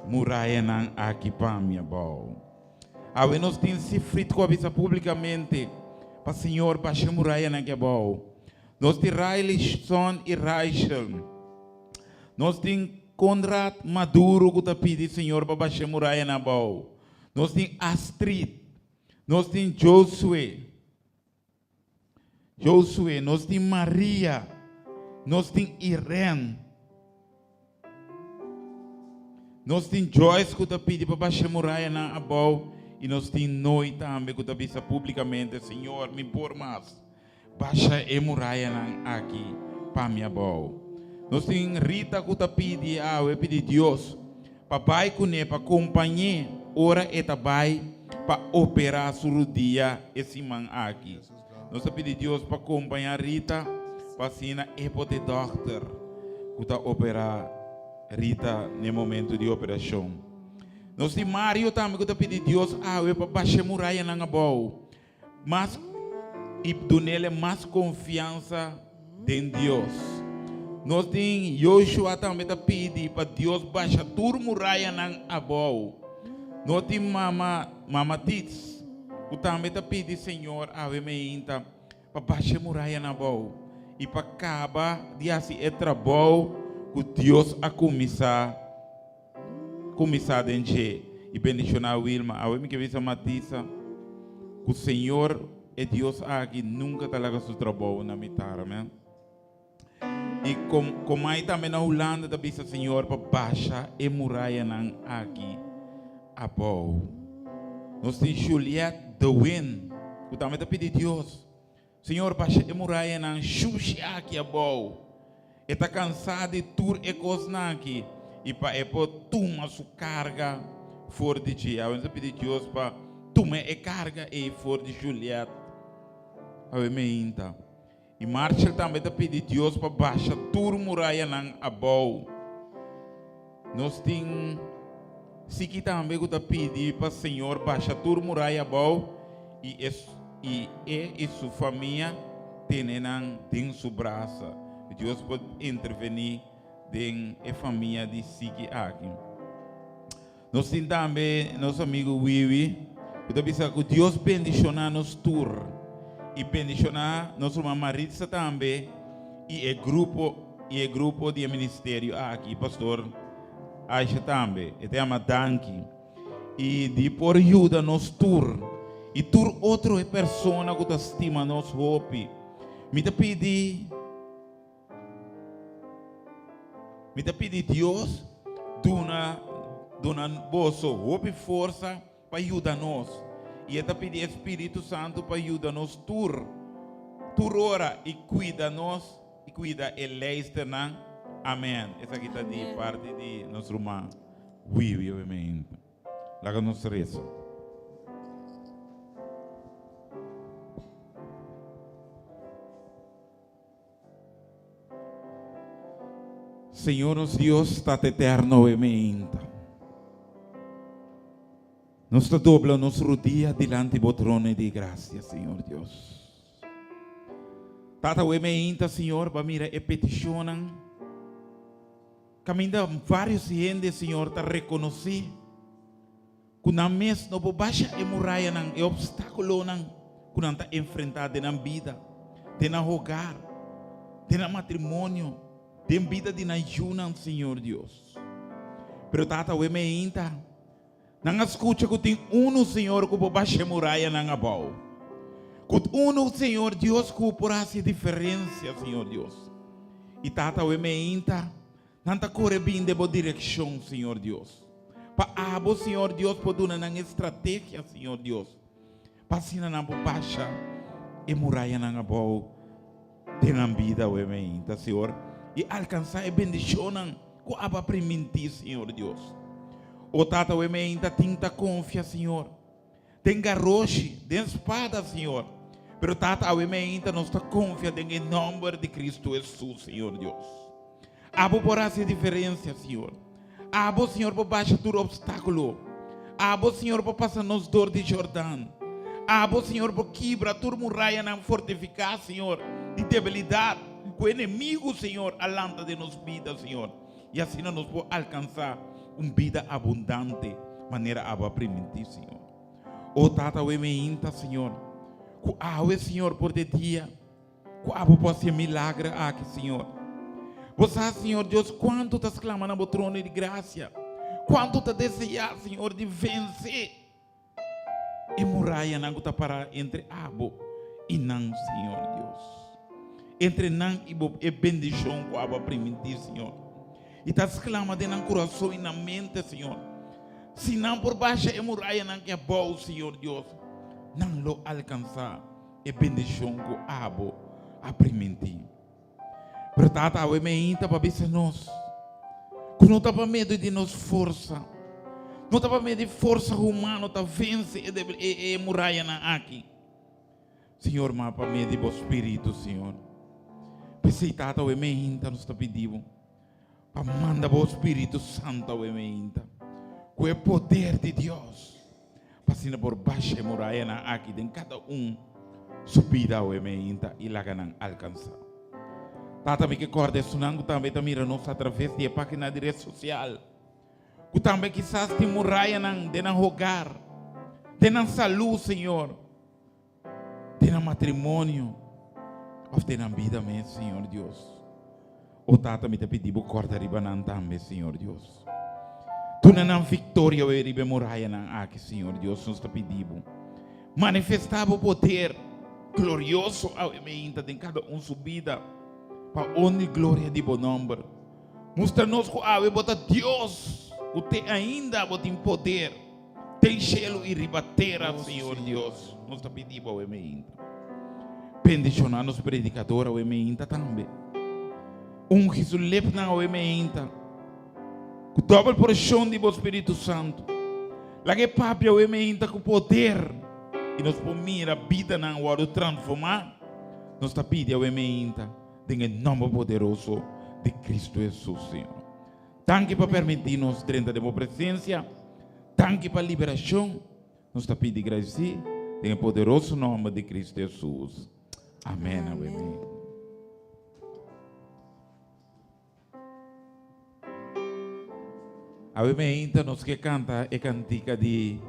muraya nan aqui para minha boa. A outra nós temos se frito com a visa publicamente para Senhor, Basha muraya nan que boa. Nós temos Riley, Son e Aishel. Nós temos Conrad Maduro que está pedindo Senhor para Basha muraya nan boa. Nós temos Astrid. Nós temos Josué, nós temos Maria, nós temos Irene, nós temos Joyce que está pedindo para baixar muraya na abou e nós temos Noi também que está pedindo publicamente, Senhor, me por mais, baixa e muraya na aqui para minha abou. Nós temos Rita que está pedindo, pedir Deus, para vai com ele, para acompanhar, ora e trabalho, para operar sobre o dia esse man aqui. Nós pedimos a Deus para acompanhar Rita, para assinar e poder doctor, que está operar Rita no momento de operação. Nós temos Mário também, que está pedindo a Deus, para baixar muraya na abou, mas e do nele mais confiança em Deus. Nós temos Joshua também, está pedindo para Deus baixar tudo muraya na abou. Nós temos Mama Tits, que também está pedindo, Senhor, para baixar muraya na boa e para acabar de assim é trabalho que Deus a começar em dia e bendicionar a Wilma. A Wilma que vê a Matissa, que o Senhor é Deus aqui, nunca está lá com seu trabalho na mitad, amém? E como aí também na Holanda, está vendo o Senhor para baixar e muraya aqui a boa. Nós temos Juliette Dwayne, que também está pedindo a Deus, Senhor, baixa a muraya na xuxi aqui a boa. Está cansado de tur e coisa aqui e para tomar sua carga fora de dia. Eu estou pedindo a Deus para tomar a carga e fora de Juliette. Amém. E Marshall também está pedindo a Deus para baixar tur muraya na a boa. Nós temos Siki também que está pedindo para o Senhor baixar tur muraya boa e sua família tem sua braça. Deus pode intervenir na família de Siki aqui. Nós temos também nosso amigo Wiwi, que está pensando que Deus bendicionar nos tour e bendicionar nossa irmã Maritza também e o grupo de ministério aqui, pastor Aisha também, e tem a Danki e de por ajuda nos tour. E tur outra pessoa que estima nos hope. Me te pedi Deus dona bolso hope força para ajudar nós. E te pedi Espírito Santo para ajudar nós tur ora e cuida nós e cuida ele externa. Amém. Essa aqui está de parte de nosso irmão. Oui, amém. Lá nos reza. Senhor, nosso Deus está eterno e meinta. Nós está dobla nosso rodilha diante do trono de graça, Senhor Deus. Tata o meinta, Senhor, para mira e peticionam. Caminha vários gente, Senhor, para reconhecer que na mês no Basha e muraya nang e obstáculo nang que não está enfrentado na vida, na hogar, na matrimônio, na vida de najunan, Senhor Deus. Pero tata o meinta, não escuta que tem Senhor, que o Basha muraya nang abou. Que Senhor Deus, que por essa diferença, Senhor Deus. E tata o meinta, não está correndo bem de boa direção, Senhor Deus. Para abou, Senhor Deus, por dar uma estratégia, Senhor Deus. Para ensinar na Basha e muraya na abou, ter na vida o meinta, Senhor. E alcançar a bendição que aba permitir, Senhor Deus. O tata o meinta tinta confia, Senhor. Tem garroche, tem espada, Senhor. Pero tata o meinta não está confia em nome de Cristo Jesus, Senhor Deus. Abo por essa diferença, Senhor. Abo, Senhor, por baixar todo obstáculo. Abo, Senhor, por passar nos dor de Jordão. Abo, Senhor, por quebrar toda muralha não fortificar, Senhor, de debilidade. Com o inimigo, Senhor, alanta de nos vidas, Senhor. E assim nós podemos alcançar uma vida abundante, maneira a permitir, Senhor. O tata o meinta, Senhor. Que a Senhor, por de dia, que a pode ser milagre aqui, Senhor. Você, Senhor Deus, quanto estás clamando no trono de graça, quanto estás desejando, Senhor, de vencer. E muraya não está para entre abo e não, Senhor Deus. Entre não e bendição que aba permitir, Senhor. E estás clamando no coração e na mente, Senhor. Se não por baixo e muraya não que é bom, Senhor Deus, não lo alcançar e bendição que abo a permitir. Pero tata o meinta para ver nós, que não está para medo de nos força, não está para medo de força humana, está vence e muraya na aqui, Senhor, mas para medo do Espírito, Senhor. Pensei tata o meinta nos está pedindo, para mandar o Espírito Santo o meinta, com o poder de Deus, para ser por baixo e muraya na aqui, de cada subida o meinta e lá não alcançar. Tata me que corda sunango também mira nós através da página de rede social. Que também quizás te muraya de não rogar, de não saúde, Senhor, de não matrimônio, ou de não vida mesmo, Senhor Deus. O tata me te pediu corda ribanan também, Senhor Deus. Tu não vitória o ribe muraya aqui, Senhor Deus, nos te pediu. Manifestava o poder glorioso ao meinta de cada subida. Para onde glória de bom nome. Mostra-nos que a bota Deus, que tem ainda tem poder, tem gelo e ribatera, Senhor Deus. Nós está pedindo ao meinta. Bendicionar nos predicadores ao meinta também. Jesus lepna ao meinta. Com double porção de bom Espírito Santo. Lá que papi ao meinta com poder. E nos pomira a vida na hora de transformar. Nós está pedindo ao meinta. Em nome poderoso de Cristo Jesus, Senhor. Tanque para permitir-nos dentro de sua presença. Tanque para liberação. Nos está pedindo graça. Em poderoso nome de Cristo Jesus. Amém. Amém. A meinta nos que canta é cantica de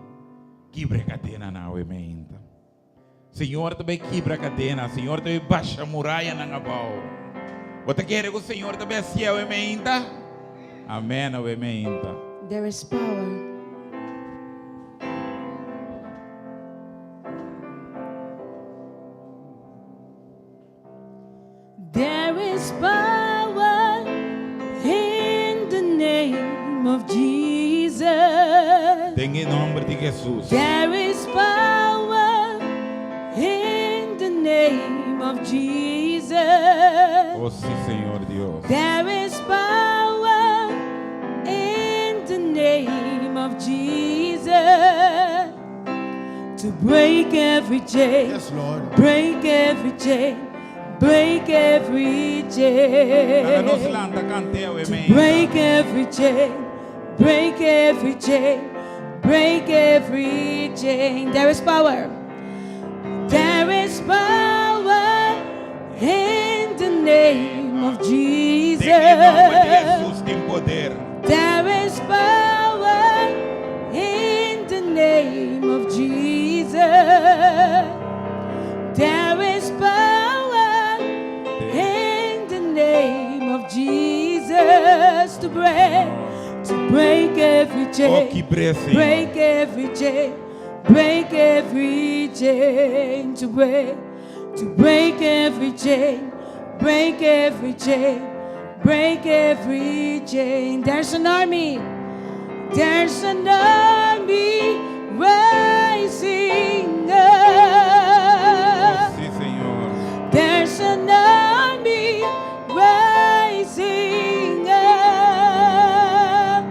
quebra cadena na meinta. Senhor também quebra cadena, Senhor também baixa muralha na abou. Você quer que o Senhor também assim o meinta? Amém, o meinta. There is power. There is power in the name of Jesus. Tem em nome de Jesus. There is power in the name of Jesus. Oh, sim, Senhor Deus. There is power in the name of Jesus to break every chain, Yes, Lord. break every chain, break every chain, Nos landa cante a to break every chain, break every chain, break every chain. There is power. There is power in the name of Jesus. Jesus tem poder. There is power in the name of Jesus. There is power in the name of Jesus to break every chain, Oh, que pressa, break every chain, break every chain, to break every chain, break every chain, break every chain. There's an army rising up. Sim, Senhor. There's an army rising up.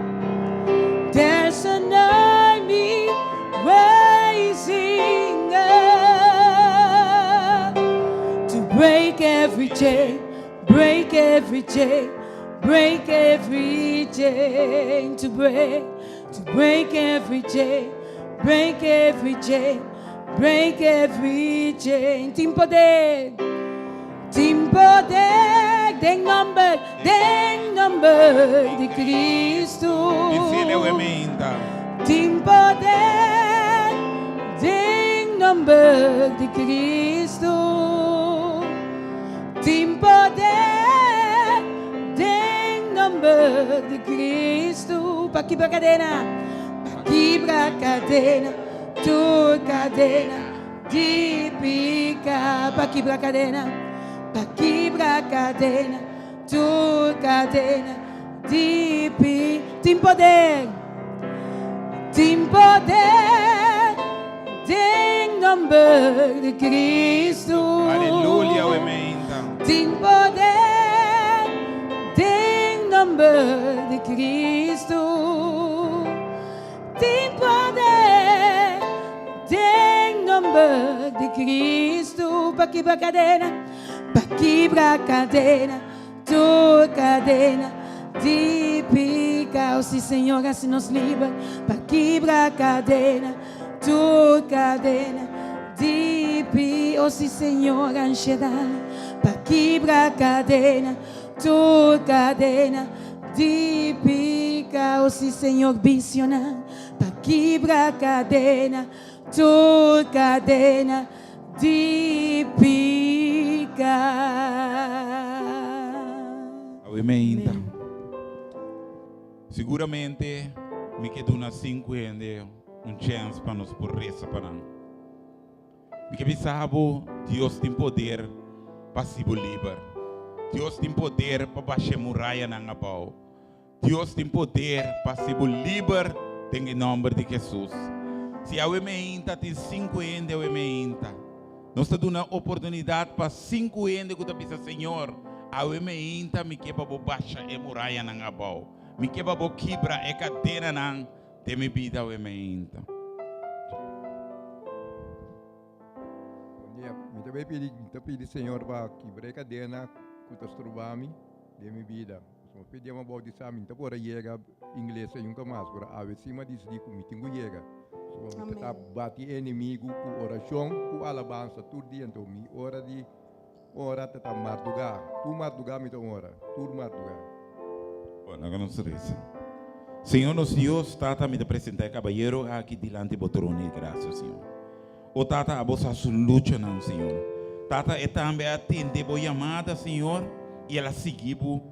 There's an army rising up to break every chain, break every chain, break every chain, to break every chain, break every chain, break every chain. Team poder, den number de Cristo. Dizele o emenda. Team poder, den number de Cristo. Team poder, den number de Cristo. Pa quebrar cadena, tua cadena de pica. Pa quebrar cadena, tua cadena de pica. Tem poder, tem nome de Cristo. Aleluia, o emenda. Tem poder, tem nome de Cristo. Tem poder, tem nome de Cristo. Para quebrar cadena, tua cadena de pica. Oh, sim, Senhor, assim nos livra. Para quebrar cadena, tua cadena de pica. Oh, sim, Senhor, ansiedade. Para quebrar cadena, tua cadena de pica. Oh, sim, Senhor, visionar. Para quebrar cadena, tua cadena de pica. O emenda. Seguramente me quedo unas 5 anos chance para nos por reza para nós. Me que pensava Deus tem poder para se livrar. Deus tem poder para baixar muraya na abou. Deus tem poder para se livrar em nome de Jesus. Se a emenda tem 5 anos a emenda, nós estamos dando uma oportunidade para 5 anos que você Senhor, a emenda me que para baixar muraya na abou. Me que para quebrar a cadena na de minha vida a emenda. Eu também pedi Senhor para quebrar a cadena que nós trobamos de minha vida. Nós pedimos uma de samin, então por aí chega inglês e nunca mais, por aí cima disso de como tinha chega. Nós tentar bater inimigo com oração, com alabança, tudo dia então mi hora tentar madrugar, tu madrugar me então hora, tudo madrugar. Bueno, hagamos reza. Senhor, nosso Deus, Tata, me apresentar caballero aqui diante do trono de graça, Senhor. O Tata, a vossa luta, não, Senhor. Tata, é também atende a chamada, Senhor, e ela seguiu,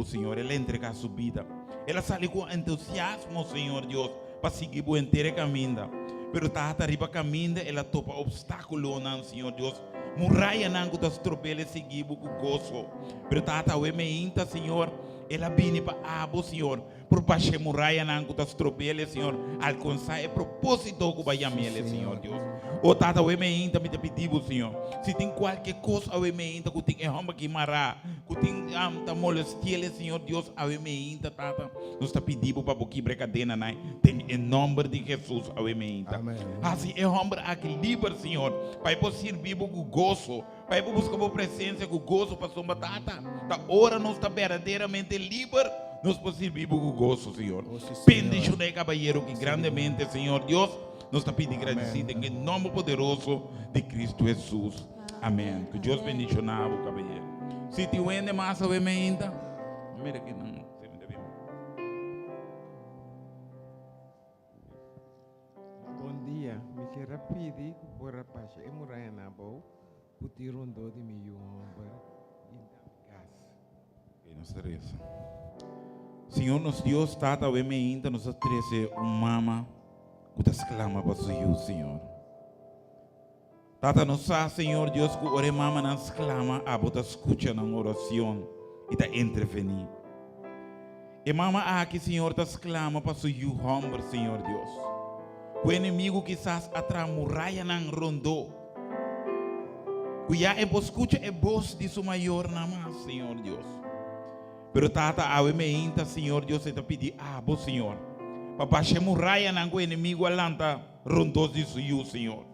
Senhor, ela entrega a sua vida. Ela saiu com entusiasmo, Senhor Deus, para seguir o inteiro caminho. Pero Tata, arriba caminho, ela topa obstáculo, não, Senhor Deus. Muraya não, que as tropelas seguiu com gozo. Pero Tata, o emenda, Senhor, ela vem para abou, Senhor, por baixar muraya nan que tas tropele, Senhor, alcançar o propósito que vai amele, Senhor Deus. O tata we me inta me te pedivo, Senhor. Se tem qualquer coisa we me inta que tem erroma que mará, que tem ta molestiele, Senhor Deus, we me inta tata, nós ta pedivo para boqui brecadena, né? Tem em nome de Jesus we me inta. Assim erroma aqui livre, Senhor, para eu servir com gozo, para eu buscar a presença com gozo para sua tata. Da hora nós está verdadeiramente livre. Nós podemos servir com gozo, Senhor. Bendicionei, né, caballero, que grandemente, Senhor Deus, nós está pedindo agradecido em nome poderoso de Cristo Jesus. Amém. Que Deus bendicionava o caballero. Se te vende mais, eu me ainda. Mira que não. Bom dia. Me quero pedir por a Basha e muraya na abou, putir rondo de milhão para Senhor, nos Deus, tata, we me ainda nos atrece mama que te exclama para o Senhor. Tata, nos sabe, Senhor Deus, que ore mama não exclama, a bota escuta na oração e te intervenir. E mama aqui, Senhor, te exclama para o homem, Senhor Deus. O inimigo quizás atrás muraya não rondou. Que já escuta a voz de seu maior namaz, Senhor Deus. Pero tata, awe me inta, Senhor Deus, te pedi, bo Senhor. Para che muraya não o inimigo alanta rondou de seu, Senhor.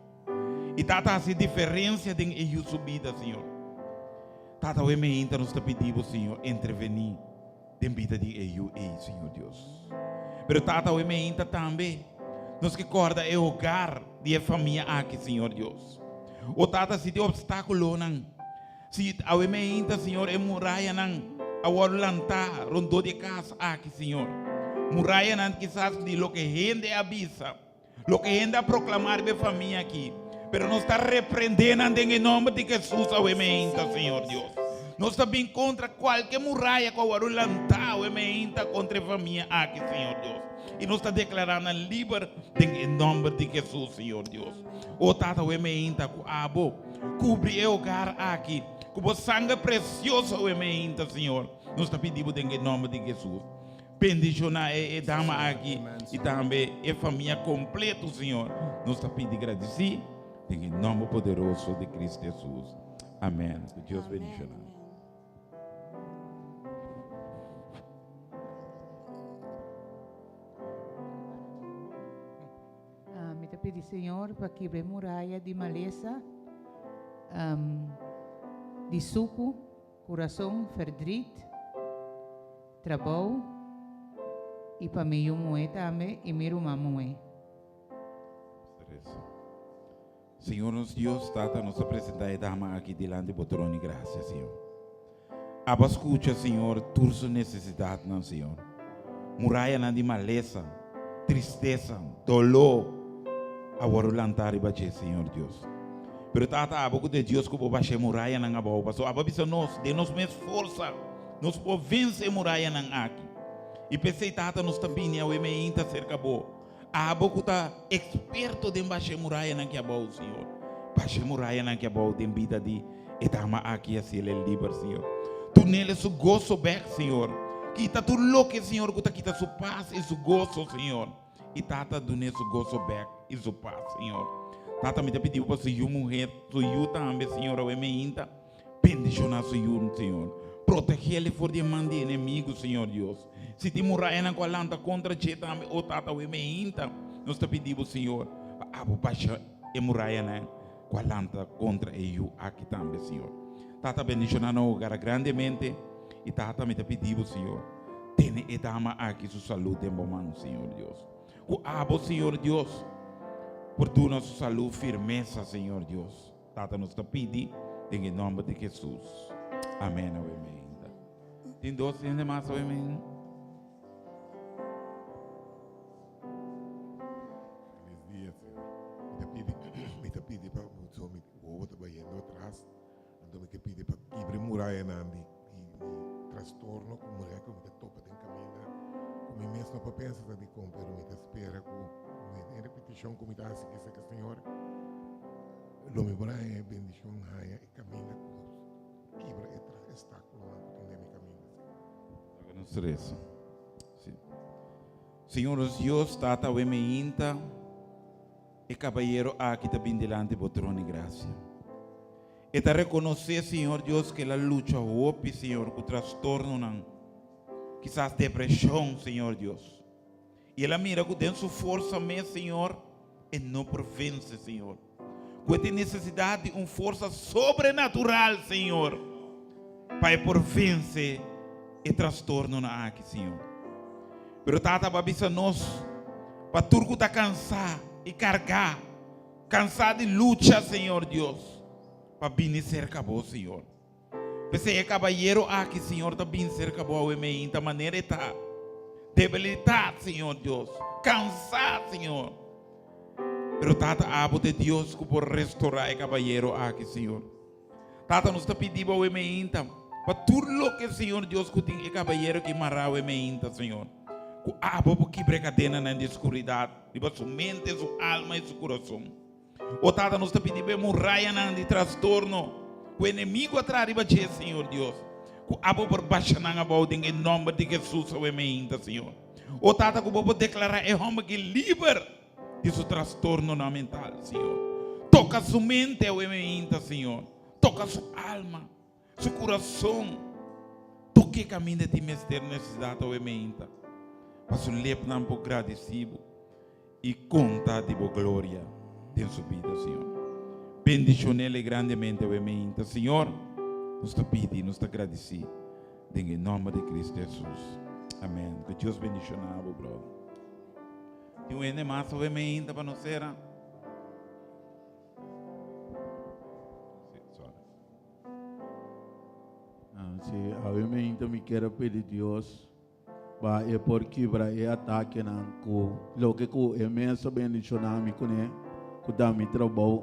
E tata, se diferença tem em sua vida, Senhor. Tata, awe me inta, nos te pedimos, Senhor, intervenir em vida de eu, Senhor Deus. Pero tata, awe me inta também, nos que corda é o hogar de família aqui, Senhor Deus. O tata, se tem obstáculo, não. Se awe me inta, Senhor, é muraya não. Awal lantar rondo de casa aqui, Senhor. Muraya não quizás de lo que gente avisa, lo que gente a proclamar de família aqui. Pero não está repreendendo em nome de Jesus ao ementa, Senhor Deus. Não está bem contra qualquer muraya que awal lantar o ementa contra a família aqui, Senhor Deus. E não está declarando livre em nome de Jesus, Senhor Deus. O tata o ementa com abou, cobre o hogar aqui. Com o sangue precioso o ementa, Senhor. Nós te pedimos em nome de Jesus. Bendicionar a dama aqui e também a família completa, Senhor. Nós te pedimos agradecer em nome poderoso de Cristo Jesus. Amém. Que Deus bendicionar. Me te pedi, Senhor, para quebrar muralha de maleza, de suco, coração, verdriet, trabalho, e para mim eu moe também, e meu irmão moe. Senhor, nos Deus, tata, nos apresentar a dama aqui diante do trono de graça, Senhor. Aba escuta, Senhor, tua necessidade, não, Senhor. Muralha não de maleza, tristeza, dolor, agora o lantar e bater, Senhor Deus. Pero tata, aba que de Deus que vou baixar muralha não aba, passo aba bisa nós, de nós mais força, nós podemos vencer muralha não aqui. E pensei tata, nós também é o emeinta cerca boa. Aba que tá experto de baixar muralha não que aba, Senhor. Baixar muralha não que aba, de vida de etama aqui assim ele é livre, Senhor. Tu nele su gozo back, Senhor. Quita tu louco, Senhor, que quita su paz e su gozo, Senhor. E tata do nele su gozo back e su paz, Senhor. Tata me pediu para sua mulher, sua também, Senhor, eu me inta, bendicionar sua, Senhor. Proteger ele por demanda de inimigo, Senhor Deus. Se te morar na colanta contra ti também, o tata eu me inta, nós te pedimos, Senhor, abo Basha e morar na colanta contra eu aqui também, Senhor. Tata bendicionar no lugar grandemente e tata me pedimos, Senhor, tenha e dama aqui sua saúde em bom Senhor Deus. O abo, Senhor Deus. Por tu nossa saúde, firmeza, Senhor Deus. Tata nos pedi em nome de Jesus. Amém. Amém. Tem dois ainda mais, amém. Feliz dia, Senhor. Me te pedi para o outro banheiro atrás. Então me te pedi para quebrar muralha na de transtorno, como mulher que me topa tem caminho. Como mesmo para pensar de como, pero me te espera com em repetição como está assim que Senhor lo me brae bendição haya e caminha quebra e obstáculo na minha caminho. Não será isso. Sim. Senhor Deus, tata o emeinta e caballero aqui também delante do trono de graça. E te reconhecer, Senhor Deus, que a luta hoje, Senhor, com o transtorno, não, quizás depressão, Senhor Deus. E ela mira que tem sua força, meu Senhor, e não por vence, Senhor. Que tem necessidade de uma força sobrenatural, Senhor, para por vencer e transtorno na aqui, Senhor. Pero tata babisa nós, para tudo que está cansado e carregar, cansado de luta, Senhor Deus, para vir cerca de você, Senhor. Você é caballero aqui, Senhor, está vir cerca de você, da maneira que está. Debilidade, Senhor Deus, cansado, Senhor. Pero tata abo de Deus que por restaurar o caballero aqui, Senhor. Tata nos está pedindo ao emeinta, para tudo o que, Senhor Deus, que tem o caballero que mará o emeinta, Senhor. Que abo por quebrar cadena na escuridão, riba sua mente, sua alma e seu coração. O tata nos está pedindo a muraya de transtorno, que o inimigo atrás riba de Senhor Deus. Que abo por Basha na abou em nome de Jesus o emeinta, Senhor. O tata que vou declarar é homem que livre de seu transtorno mental, Senhor. Toca sua mente o emeinta, Senhor. Toca sua alma, seu coração. Toque o caminho de ti, mestre, necessidade o emeinta. Para seu lepo não por agradecido e conta de boa glória em sua vida, Senhor. Bendicionele grandemente o emeinta, Senhor. Nos te pedi, nos te agradeci. Em nome de Cristo Jesus. Amém. Que Deus bendicionar, brother. E o ene mais o emeinta para nós ser. Se a emeinta me quer pedir Deus, é porque para é ataque não com lo que o imenso bendicionar me conhe, que dá me trabalho,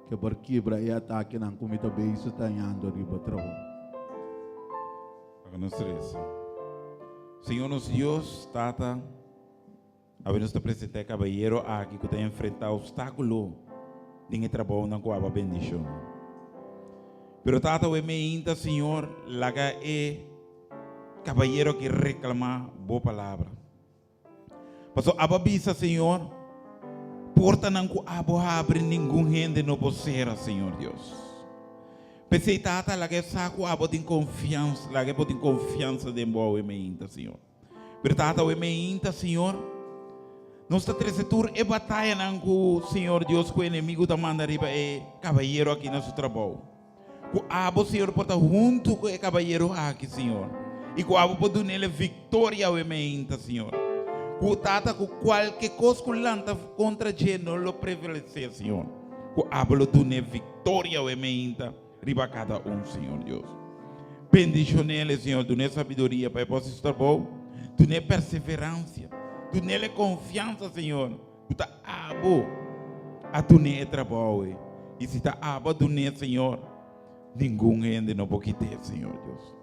que porque para é ataque não com me também está indo riba trabalho. Para nós isso. Senhor nosso Deus, tata, a nos apresentar caballero aqui que está enfrentar obstáculo de trabalho na qual a bendição. Pero tata o emeinta, Senhor, laga é caballero que reclama boa palavra. Pastor, ababisa, Senhor, porta não que abo abre nenhum rende no vocera, Senhor Deus. Pensei, tata, laga é saco abo tem confiança, laga tem confiança de boa emeinta, Senhor. Pero tata o emeinta, Senhor, nossa tresetur é batalha não que Senhor Deus, que o inimigo da manda riba é caballero aqui no nosso trabalho. Que abo, Senhor, porta junto com o caballero aqui, Senhor. E que abo pode dar vitória ao emeinta, Senhor. Que tata que qualquer coisa que lanta contra ele não lo prevalecer, Senhor. Que abo lo dá vitória ao emeinta, riba cada Senhor Deus. Bendicionele, Senhor, dá sabedoria para poder estar bom, dá perseverança, dá confiança, Senhor. Que tá abo a dar trabalho. E se tá abo a dar, Senhor, nenhum rende não pode ter, Senhor Deus.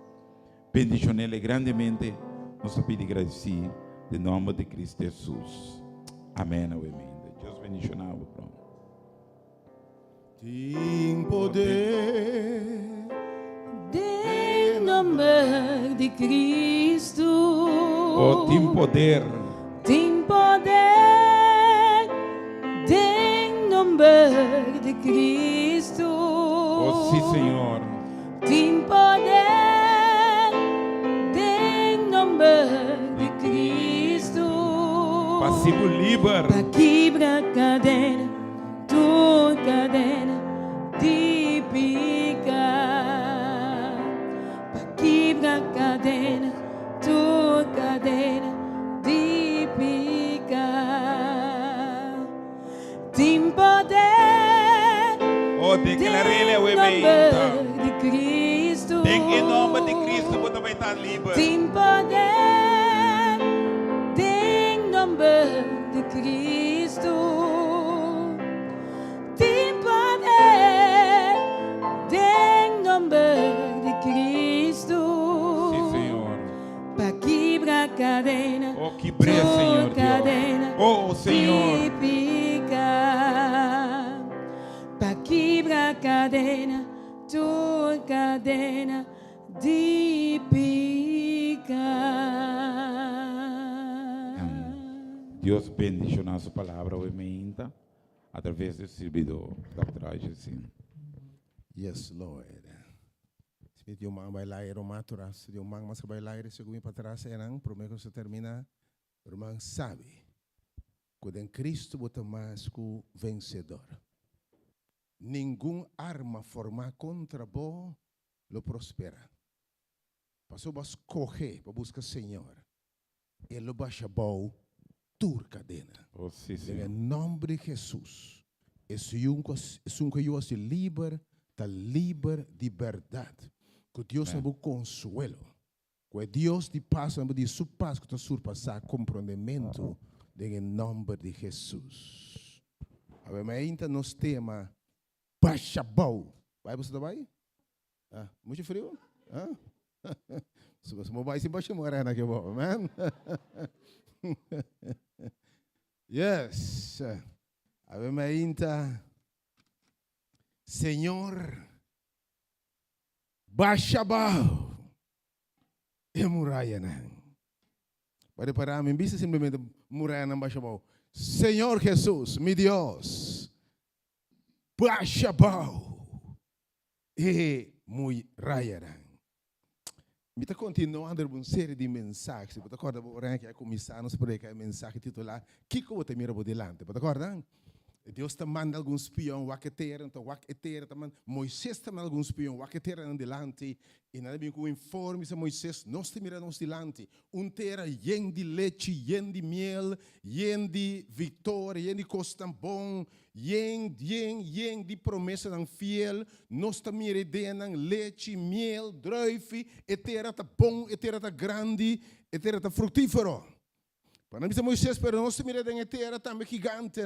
Bendicionele grandemente, nos pedi agradecido, em nome de Cristo Jesus. Amém. Amém. Deus bendicionar o pronto. Tem poder Em nome de Cristo. Oh, tem poder. Tem poder. Em nome de Cristo. Oh, sim, Senhor. Tem poder. Em nome de Cristo. Passivo livre. Para quebrar cadena, tua cadena de picar. Para quebrar cadena, tua cadena de picar. Tem poder. Oh, declarei o Em emeinta. nome de Cristo. Em nome de Cristo, você também está livre. Tem poder. Em nome de Cristo. Tem poder. Em nome de Cristo. Sim, Senhor. Para quebrar cadena. Oh, quebrei, Senhor cadena. Deus. Oh, Senhor. De picar. Para quebrar cadena. Tua cadena de picar. Deus bendicionar a sua palavra, obviamente, através do servidor, Dr. Aishel Isenia. Yes, Lord. Se eu mang bailar o maturas, se eu mang mas bailar segundo para trás eram, prometo que se termina, o mang sabe, que em Cristo bota mais que vencedor. Nenhum arma formada contra vós lo prospera. Passou a escolher para buscar o Senhor. Ele baixa bom tur cadena. Oh, sim, Em sim. nome de Jesus. É um que eu se livre, está livre de verdade. Que Deus nos consuelo. Que Deus de paz, nos de sua paz, que está surpassar compreendimento. Em nome de Jesus. Obviamente, nos tema baixa bom. Vai você também? Ah, muito frio? Ah? Se você não vai, se baixa morena que bom, amém? Yes. Obviamente, Senhor, baixa bom. É muraya não. Pode parar, me vista simplesmente muraya não baixa bom. Senhor Jesus, meu Deus, baixa bom. E muraya não. Me está continuando uma série de mensagens. Você acorda que é começar a pregar mensagem titular que você mira por delante. Você acorda? Deus está mandando alguns espiões, Moisés está mandando alguns espiões, delante, e nada bem com o informe de Moisés, nós estamos mirando delante, terra yen de leite, yen de miel, yen de vitória, yen de costa bom, yen de promessa não fiel, nós estamos mirando leite, miel, druive, e terra está bom, e terra está grande, e terra está frutífero. Para nós Moisés, pero nós miramos em terra também gigante,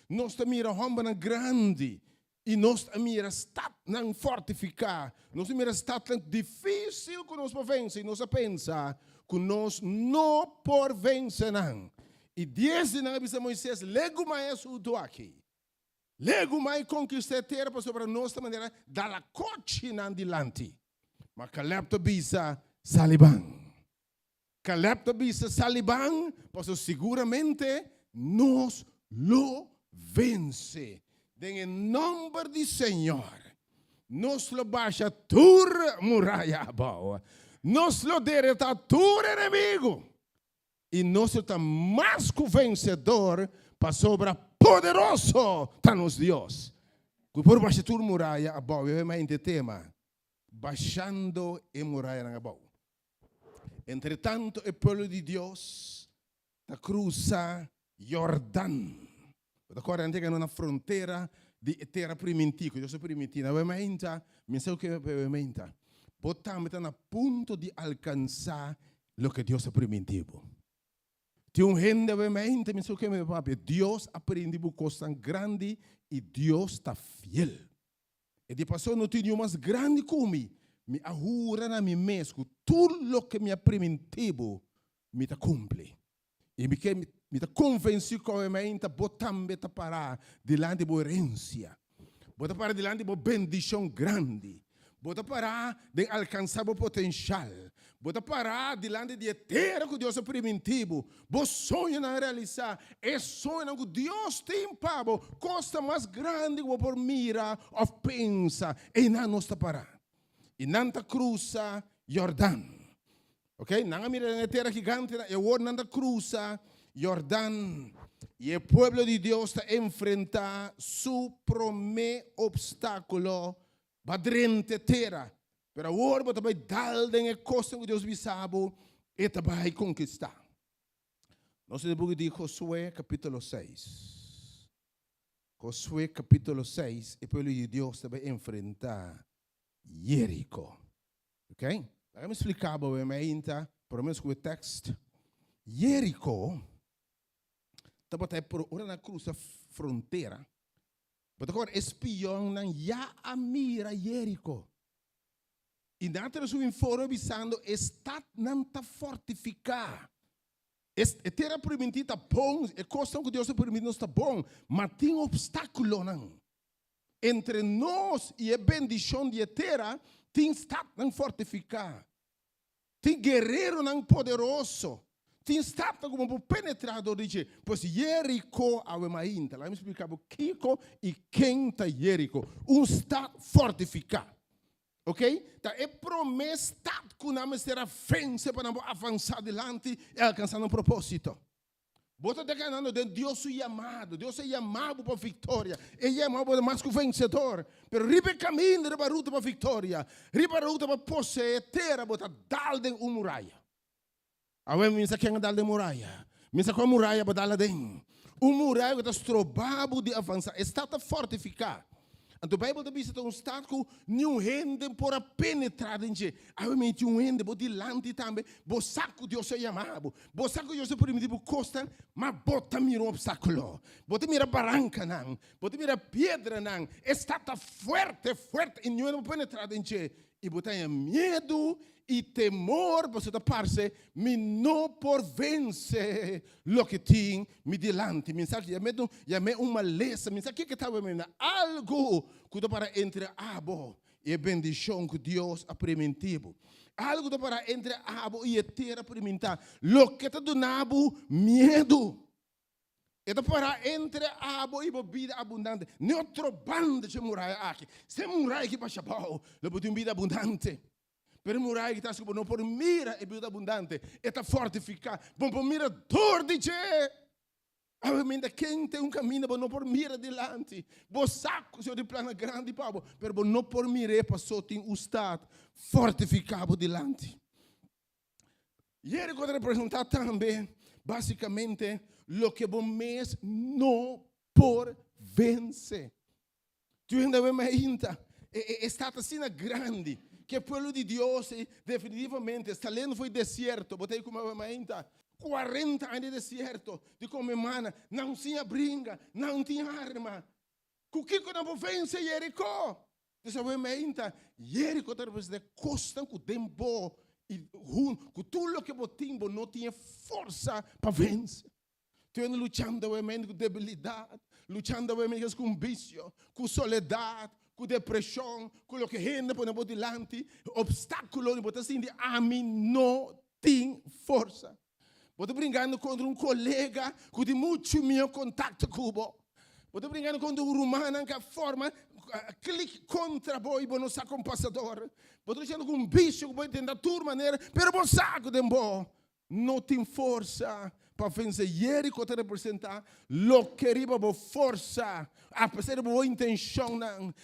nós miramos romba grande, e nós miramos estado não fortificar, nós miramos estado difícil que nós vencer, e nós pensa que nós não por vencer não. E 10 anos Moisés, lego mais o aqui, lego mais conquistar a terra para sobre nós de maneira dar a coche não dilante, mas Caleb to bisa Saliban. Caleb também se saliban, pois seguramente nos lo vence. Em nome do Senhor, nos lo baixa tur muraya abou, nos lo derrota tur inimigo, e nós está mais que vencedor para sobre poderoso está nos Deus. Por baixa tur muraya abou, eu mais tema, baixando e muraya abou. Entretanto, o povo de Deus está cruzando Jordão. Agora, a gente está na fronteira de terra primitiva. Deus é primitiva. Obviamente, mensahe que obviamente, botamos a ponto de alcançar o que Deus é primitivo. Tem gente, obviamente, mensahe que papi, Deus é primitivo, coisa grande, e Deus está fiel. E de passou, não tem mais grande como me ahura na mi mesco, tudo o que me é primitivo, me ta cumpre. E me ta convencido que eu me botambe ta parar delante de herência. Bota parar delante de bendição grande. Bota parar de alcançar o potencial. Bota parar delante de terra que Deus é primitivo. Você sonha na realizar. É sonho que Deus tem para costa mais grande que por mira ou pensa. E não nos ta parar. E nanta cruza Jordão. Ok? Não mira na terra gigante, e o nanta cruza Jordão. E o povo de Deus está enfrentar seu primeiro obstáculo badrente terra. Pero o orbo também dal den costa que Deus sabe e também conquistar. Nós temos de Josué capítulo 6. Josué capítulo 6, o povo de Deus também enfrentar Jerico. Ok? Vamos explicar brevemente, pelo menos com o texto. Jerico estava por uma cruz fronteira. Mas agora, espião não já mira Jerico. E dentro do informe avisando, está não está fortificado. A terra primitiva está bom, a coisa que Deus permite está bom, mas tem obstáculo não. Entre nós e a bendição de terra, tem estado não fortificado. Tem guerreiro não poderoso. Tem estado como penetrado, dice, pois Jerico ave mainta. Lá me explicava Kiko e quem está Jerico. Estado fortificado. Ok? Tá, é promessa que nós será vence para avançar adiante e alcançar um propósito. Você está ganhando de Deus é chamado. Deus é chamado para a vitória. É chamado para mais que vencedor. Mas riba caminho, riba ruta para a vitória. Riba ruta para possuir terra, para dar de muraya. Agora, minha quem dá de muraya. Minha com muraya para dar de. Muraya que está trobado de avançar. Está fortificado. Então, a Bíblia diz que estado que nenhum rende por penetrar em você. Obviamente, rende por dilante também. Você saco Deus é chamado. Você saco Deus é primitivo costa, mas bota mira um obstáculo. Bota mira barranca não. Bota mira pedra não. Está forte e não penetrar em você. E bota medo e temor, você está parce, me não por vencer lo que tem me dilante. Mensagem, já me uma lesa, mensagem que estava me algo que dá para entre abou e bendição que Deus é preventivo. Algo dá para entre abou e terra experimentar. Lo que está donado medo. É para entre abou e bebida abundante. Não trobando de muraya aqui. Se muraya que baixa pau, lo botem vida abundante. Per muraya que está sobre não por mira e vida abundante. Está fortificado. Bom por mira dor de che. Obviamente quem tem caminho para não por mira delante. Bo saco se de plano grande pau, per não por mira passou tem o estado fortificado delante. E ele pode representar também basicamente lo que bom mês não por vencer. Tu ainda vê mais ainda está assim grande que o povo de Deus definitivamente está lendo foi deserto, botei como ainda 40 anos de deserto, de como mana, não tinha brinca, não tinha arma. O que não vence Jericó? Você vê ainda Jericó talvez de costa com tempo e com tudo que botimbo não tinha força para vencer. Tu anda lutando com debilidade, lutando com vício, com soledade, com depressão, com o que rende por delante, obstáculos, você sente a mim não tem força. Você brincando contra colega que tem muito meu contato com você. Você brincando contra humano que forma clique contra você e não sabe como passador. Você brincando com bicho que pode tentar de toda maneira, mas você sabe de você. Não tem força para vencer. Jerico te representa lo que riba boa força, apesar de boa intenção,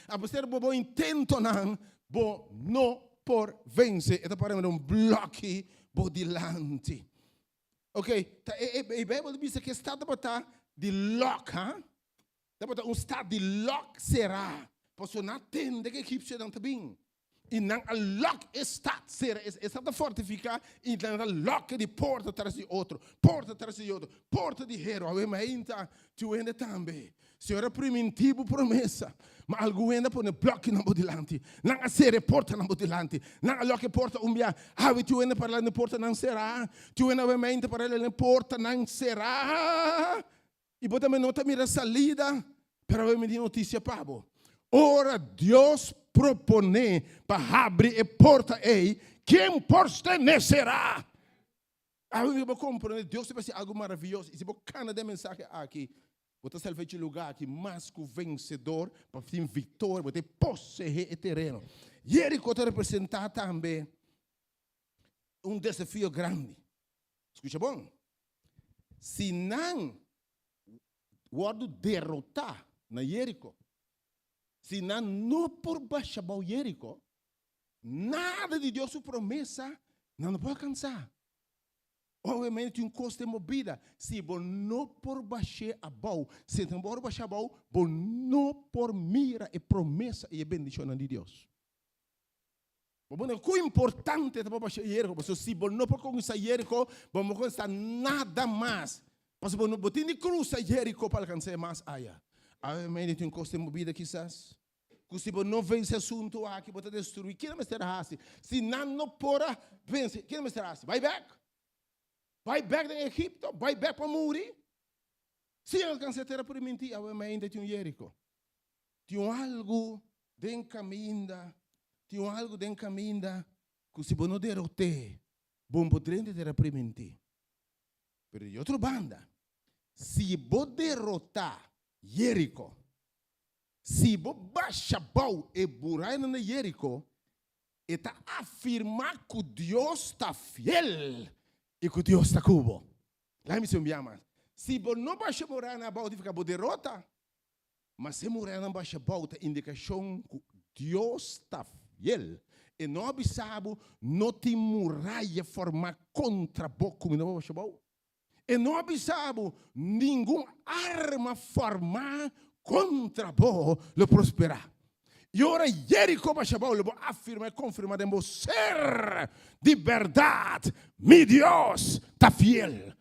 apesar de boa intento, não por vencer. É para um bloque por delante. Ok? A Bíblia diz que está de lock, está estado de lock será. Posso não atender que a equipe não está bem. E não a lock está fortificado e não a lock de porta atrás de outro, porta atrás de outro, porta de hero. Ainda tu ainda também. Senhora primitivo promessa, mas algo ainda põe bloco na bodilante. Não a série porta na bodilante. Não a lock porta umbia. Tu ainda para na porta não será. Tu ainda ainda para na porta não será. E bota me nota mira salida, para ver me notícia pabo. Ora Deus propone para abrir a porta aí, quem pertenecerá? Eu vou compreender, Deus vai ser algo maravilhoso. E se você cana de mensagem aqui, você está em lugar aqui, mais que o vencedor, para ter vitória, para ter possuir o terreno. Jerico te representar também desafio grande. Escuta bom? Se não o derrotar na Jerico, se não por baixar o Jerico, nada de Deus sua promessa não pode alcançar. Obviamente tem custo de movida. Se você não por baixar a bau, se não por baixar a bau, você não por mira e promessa e bendição de Deus. O que é importante é para baixar Jerico, porque se você não por conquistar Jerico, você não conquistar nada mais. Porque você não tem de cruzar Jerico para alcançar mais área. Obviamente tem custo de movida quizás. Se você não vence assunto aqui, você destruir. Quem não será assim? Se não pora vencer, quem não será assim? Vai back. Vai back da Egipto, vai back para Muri. Se alcançar terra por mentir, ainda tem Jerico. Tem algo de caminho, tem algo de caminho que se você não derrotar, bom poder terra por mentir. Pero de outra banda, se você derrotar Jerico, se você baixar e muralha na Jerico, está afirmar que Deus está fiel e que Deus está cubo. Lá me chama. Se você não baixa muralha na bau, fica boa derrota. Mas se muralha na baixa bau, é indicação que Deus está fiel. E não sabe, não tem muralha formar contra você como não baixa bau. E não sabe, nenhuma arma formar contra você lo prosperar. E ora Jerico baixa bau, lo afirma e confirma de ser de verdade, meu Deus está fiel.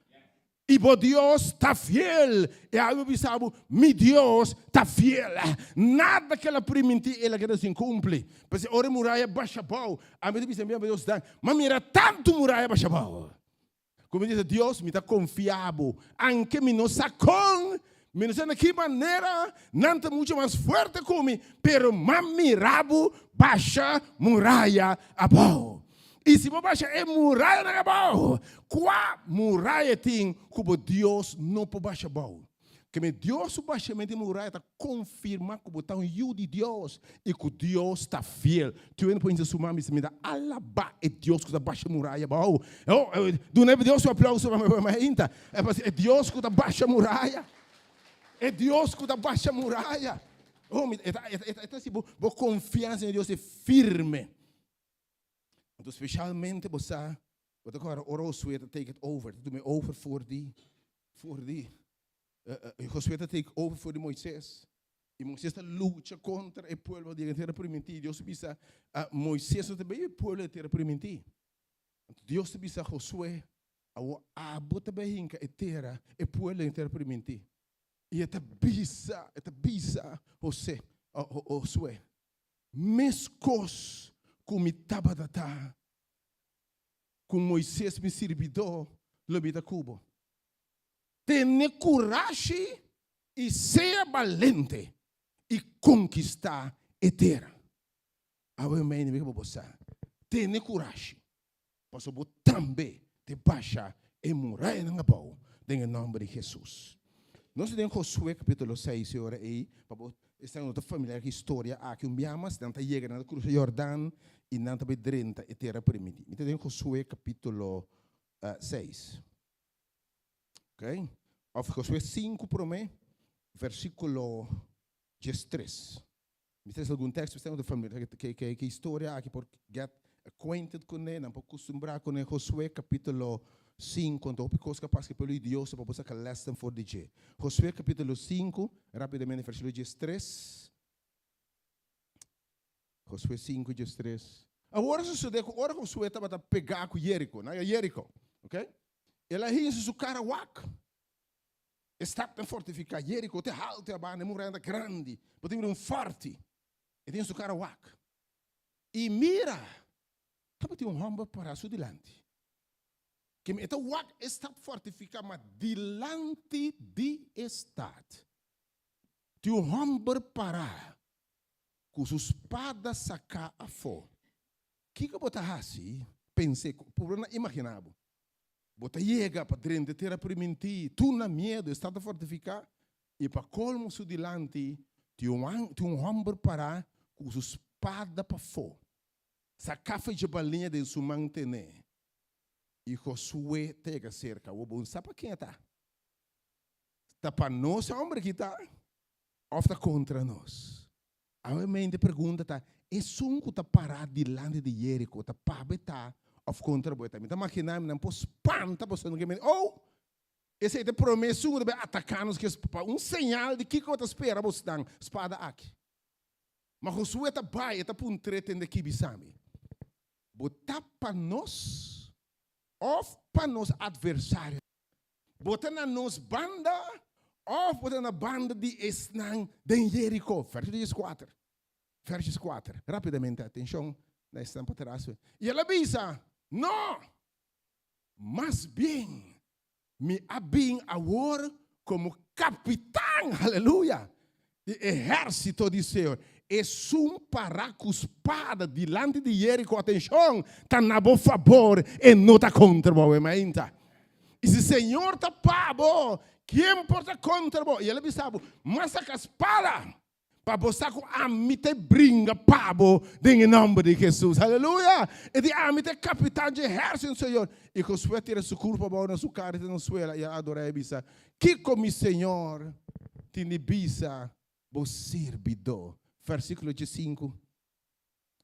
E bo Deus está fiel. E aí sabe, meu Deus está fiel. Nada que ela permitir, ela quer se cumpre. Porque ora muralha baixa bau, a mim diz meu Deus dá, mas mira tanto muralha baixa bau. Como diz Deus, me está confiável. Anche me não sacou, me não sei de que maneira, não está muito mais forte como, pero mamirabo baixa muralha abau. E se você baixa é muralha na abau, qual muralha tem que Deus não pode baixar abau? Que Deus o baixamento de muralha está confirma que você é um filho de Deus e que Deus está fiel. Tu não pode dizer me se me dá alaba é Deus que está baixa muralha abau. Do neve Deus o aplauso para mim ainda. É Deus que está baixa muralha. É Deus que está baixa muralha. Então se você confiança em Deus é firme. Então, especialmente você agora orou sueta take it over, do me over voor die Josué take over voor die Moisés. E Moisés está luta contra o povo de terra prometida. Deus pisa Moisés também o povo de terra prometida. Deus pisa Josué a bota bem a terra o povo de terra prometida. E eta bisa Josué. Mescos como tabadata, com Moisés me servidor, lobita cubo. Tenha coragem e seja valente e conquistar a terra. Agora me diga para você, tenha coragem, para você também te baixar e morar na abau, em nome de Jesus. Nós temos Josué capítulo 6, senhora aí, para esta é uma familiar história aqui um biamas, tanta chega na cruz de Jordão e não também drenta e terra permitida. Então tem Josué capítulo 6. Ok? Of Josué 5 para mim, versículo 13. Me tem algum texto, tem uma família que história aqui por get acquainted com ele, não por costumbrar com ele. Josué capítulo 5, quando o coisa capaz que pelo Deus para você que lesson for DJ. Josué capítulo 5, rapidamente versículo 13. Josué 5, 13. Agora Josué estava a pegar com Jerico, não é Jerico, ok? Ele aí se cara wak. Está a fortificar Jerico, te halte a banda, muralha grande, porque tem forte. E tem su cara wak. E mira, acaba de homem para su dilante. Que me wak está fortificado, mas dilante de estado. Tem homem para com sua espada sacar a fogo. O que você assim? Pensei, por não imaginável. Você chega para dentro de terra primitiva, tu na medo, está fortificado, e para colmo su dilante, tem homem para com sua espada para fogo. Sacar a balinha de sua mantener. E Josué tega cerca, o bom sabe quem está? Está para nós, homem que está, ou está contra nós? A minha pergunta está, é um que está parado diante de Jerico, está para betar, ou contra você? Está imaginando, não pode espantar, esse é o promessa de atacar-nos, que é sinal de que você espera, você dá espada aqui. Mas Josué está bem, está para treta de que bisame. Botar para nós, ou para nós adversários. Botar na nos banda, ou botar na banda de Esnan de Jerico. Versos 4. Rapidamente, atenção, na estampa atrás. E ela diz, não, mas bem, me abim agora como capitão, aleluia, do exército de Senhor. É para com espada diante de Jerico, atenção, está na bom favor e não está contra o movimento. E se o Senhor está pabo, quem importa contra bo? E ele pensava, mas a espada, para você com a mite brinca pabo, em nome de Jesus. Aleluia! E de a mite capitão de exército, Senhor. E com sua tira sua culpa, na sua cara, na sua, e adora a bisa. Que como Senhor, tem bisa, bo servidor. Versículo 5.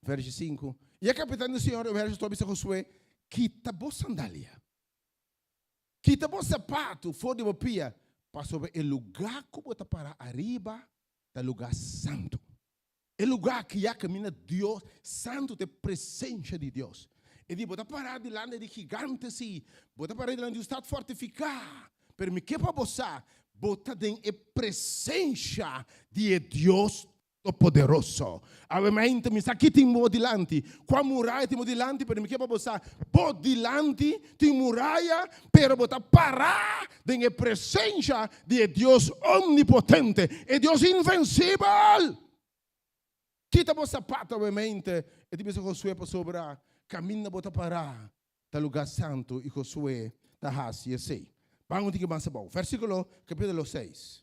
Verso 5. E a capitã do Senhor, o verso 2, Josué, quita a sandália. Quita o sapato, fora de pia, para sobre o lugar que você para arriba, do lugar santo. O lugar que já caminha Deus, santo de presença de Deus. E de você parar de lá de gigante, sim. Você parar de lá de estado fortificar. Pero me que para você, você tem a presença de Deus poderoso. Avamente mi sa chi ti muove dilante, qua muraya ti muove dilante per mi che possa po dilante ti muraya per botar parar dentro presença de Deus omnipotente e Deus invencível. Quita o sapato ovviamente e ti pensa Josué para sobra cammina botar parar da lugar santo e Josué da hasi e sei. Vamos que mais bom. Versículo capítulo 6.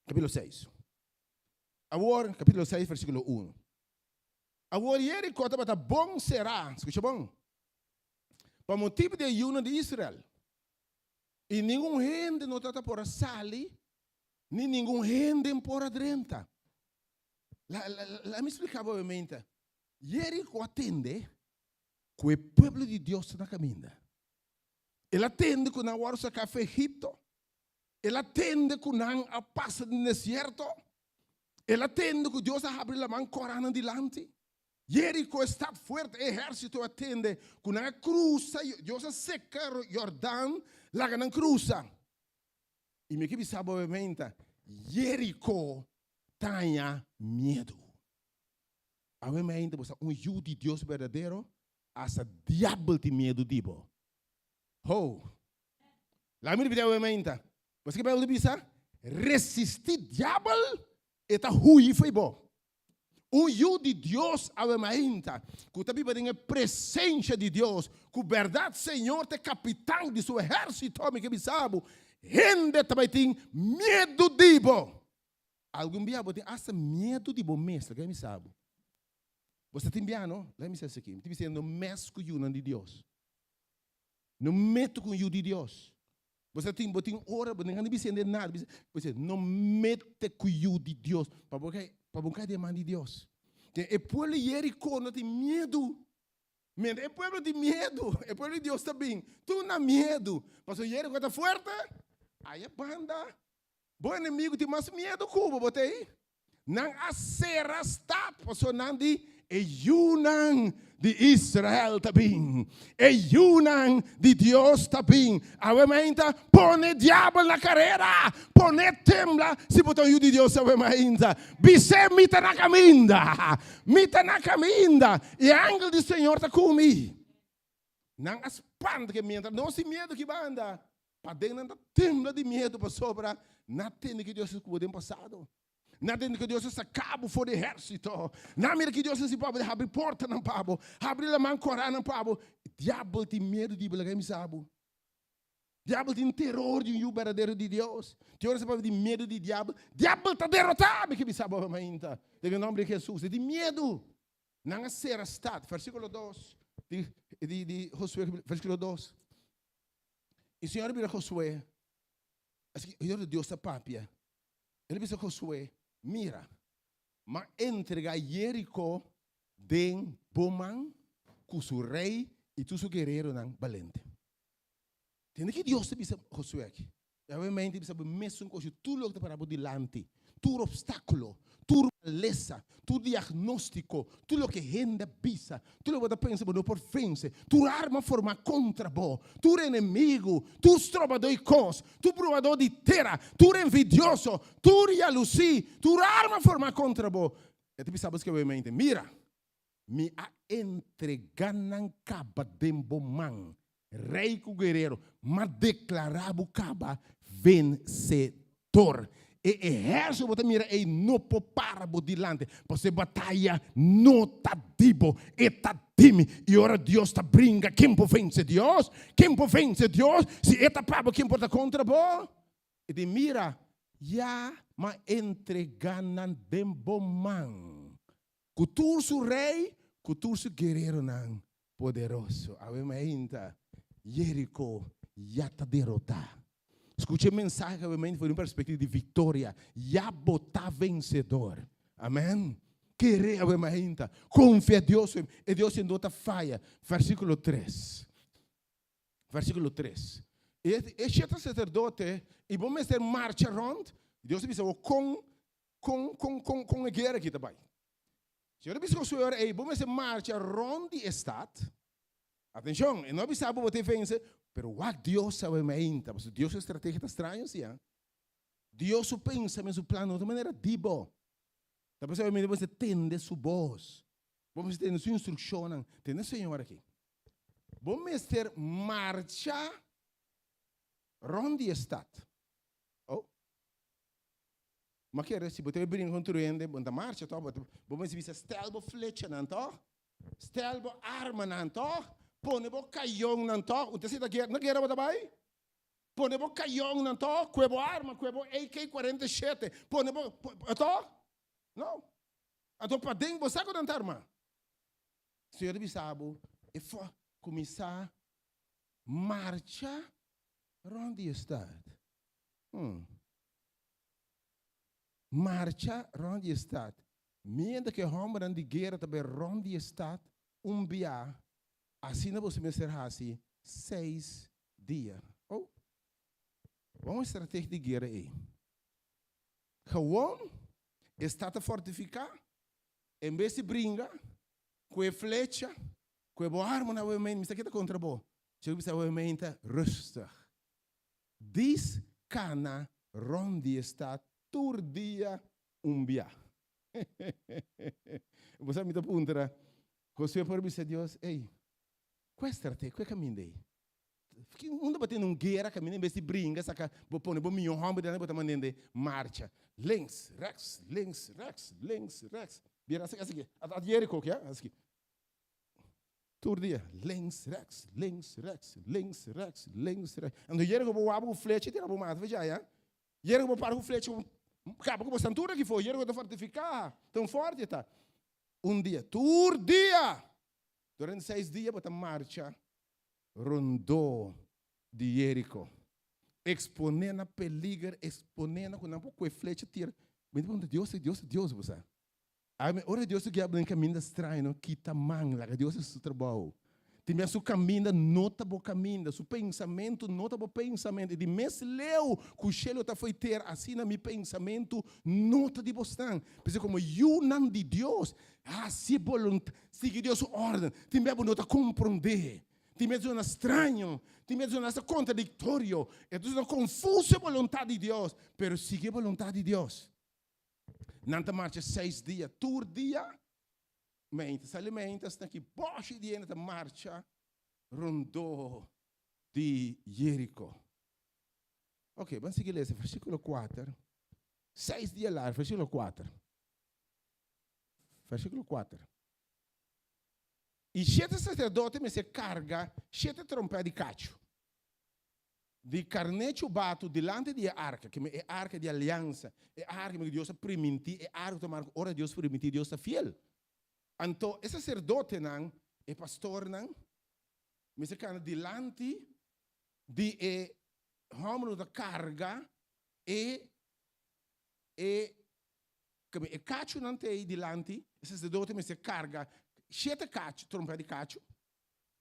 Capítulo 6. Agora, capítulo 6, versículo 1. Agora, ele conta para bom será, escuta bom, para o motivo de ayuno de Israel. E nenhum gente não trata por sali, nem nenhum gente por adrenta. Lá me explicava obviamente. Ele atende que o povo de Deus está na caminha. Ele atende que não vai sacar para Egipto. Ele atende que não passa no deserto. Ele atende que Deus abre a mão corana dilante. Jerico está forte, exército atende que na cruza, Deus seca o Jordão, lá na cruza. E me que sabe obviamente, Jerico tenha medo. Obviamente, judeu de Deus verdadeiro, asa diabo tem medo dibo. Oh, lá me diz obviamente, você que vai dizer, resistir diabo eta hui foi bom. Judeu de Deus, obviamente, que também tem a presença de Deus, que verdade, Senhor, é capitão de seu exército, que me sabe, gente também tem medo de bo. Algum dia você tem medo de bo mesmo, que me sabe. Você tem bem, não? Let me say isso aqui. Você não mexe com o de Deus. Não mete com o de Deus. Você tem hora, você não precisa nada. Você não mete com o de Deus. Para buscar a demanda de Deus. E povo de Jericó não tem medo. E povo tem medo. E povo de Deus também. Tu não medo. Mas o Jericó está forte. Aí é banda. Bom inimigo tem mais medo que o botei. Não há ser arrastado. Pastor Nandi. E Yunan de Israel também. E Yunan de Deus também. Obviamente, põe diabo na carreira. Põe tembla. Se botar o de Deus, obviamente. Bise mita na caminda. Mita na caminda. E a ángel do Senhor está comigo. Não espanta que mientras. Não se medo que banda. Para dentro da tembla de medo para sobra. Não tem que Deus escuta no passado. Nada que Deus se cabo for de exército. Nada que Deus se pode abrir porta não pabo, abrir a mão corana não pabo. Diabo tem medo de belagar me sabe. Diabo tem terror de um verdadeiro de Deus. Deus pode ter medo de diabo. Diabo está derrotado que me sabe ainda. Em nome de Jesus, tem medo. Não será estado. Versículo 2 de Josué, versículo 2. E o Senhor vira Josué. O Senhor de Deus está papia. Ele disse a Josué. Mira, mas entrega Jericó den Boman, com seu rei e tu seu guerreiro não valente. Tem que Deus te disse Josué aqui. Obviamente, você mesmo com tudo o que para dilante, tudo obstáculo, tudo maleza, tudo diagnóstico, tudo o que gente pisa, tudo o que pensa por frente, tu arma forma contra vos, tu inimigo, tu trovador de cos, tu provador de terra, tu envidioso, tu jalusi, tu arma forma contra vos. E tu sabes que obviamente, mira, me a entreganan caba dembo man, rei com guerreiro, mas declarava caba vencedor. E exército você mira e não para dilante, você batalha não tá dibo, e tá time. E ora Deus está brinca. Quem pode vencer Deus? Quem pode vencer Deus? Se é tapado, quem pode contra vós? E de mira, já, mas entreganan bem bom man. Culturso rei, culturso guerreiro não poderoso. A ainda, Jerico já está derrotado. Escute a mensagem, obviamente, foi uma perspectiva de vitória. Já botar vencedor. Amém? Querer, obviamente, confia em Deus, e Deus em outra falha. Versículo 3. Versículo 3. Este sacerdote, e vamos ter marcha rond, Deus disse, com a guerra aqui também. Se eu disse com o senhor, vamos ter marcha rond de estado. Atenção, e não precisava você vencer, pero what Deus sabe mais, porque Deus é estratégia estranha, sim. Deus pensa em seu plano de maneira dibo. Então, você tende sua voz, vamos ter sua instrução, tem senhor aqui. Vamos ter marcha rond de estado. Oh. Mas que se você brinca com o truende, você marcha, vamos ver se stelbo flecha, não stelbo arma, não pone bo caião não to, o tecido na guerra vai daí. Pone bo caião não to, quebo arma, quebo AK-47, pone bo to? Não. Então para dentro você com tanta arma. Senhor bisabo, e for começar marcha onde está. Marcha onde está. Mientras que homem de guerra também onde está, bia. Assim não você me será assim 6 dias. Oh, vamos estratégia de guerra aí. Gewoon está a fortificar, em vez de brincar, com a flecha, com a arma na movimento, mas aqui está contra bo. Se você movimento rustig. Diz cana onde está todo dia bia. Você me dá punta. Você por mim Deus, ei. Qual é a estratégia? Qual é o caminho daí? Não dá para ter uma guerra, caminho, em vez de brincar, saca, vou pôr um milhão de homens, vou mandar marcha. Links, rex, links, rex, links, rex. Vira assim, assim, a Jerico, que é? Assim. Todo dia, links, rex, links, rex, links, rex, links, rex. Quando Jerico vou abrir o flete, tira o mato, veja aí. Jerico vou parar o flete, acaba com a santura que foi, Jerico vai fortificar, tão forte, tá? Dia, todo dia. Durante 6 dias, bota marcha, rondou de Jerico. Exponendo a peligro, exponendo com um pouco de flecha, tira. Mas Deus, você. Ora, Deus que abre um caminho estranho, quita manga, Deus é seu trabalho. Tem seu caminho, nota o caminho, seu pensamento, nota o pensamento. E de mês leu, que o cielo está foi ter, assim na meu pensamento, nota de bostão. Porque como eu não de Deus, se vontade, siga Deus ordem, tem mesmo nota compreender. Tem mesmo estranho, tem mesmo contraditório. Então, não confuso a vontade de Deus, mas siga a vontade de Deus. Nanta marcha 6 dias, todo dia, se alimenta, está aqui, Basha de na marcha, rondou de Jerico. Ok, vamos seguir esse versículo 4. 6 dias lá, versículo 4. Versículo 4. E 7 sacerdotes me se carga 7 trompetas de cacho. De carnete bato delante de arca, que é a arca de aliança, é a arca que Deus permitiu, é a arca que ora Deus permitiu, Deus está fiel. Então, esse sacerdote não, é pastor não, me se carga delante de homem da carga e cacho não tem delante, esse sacerdote me se carga 7 cacho, trompete de cacho,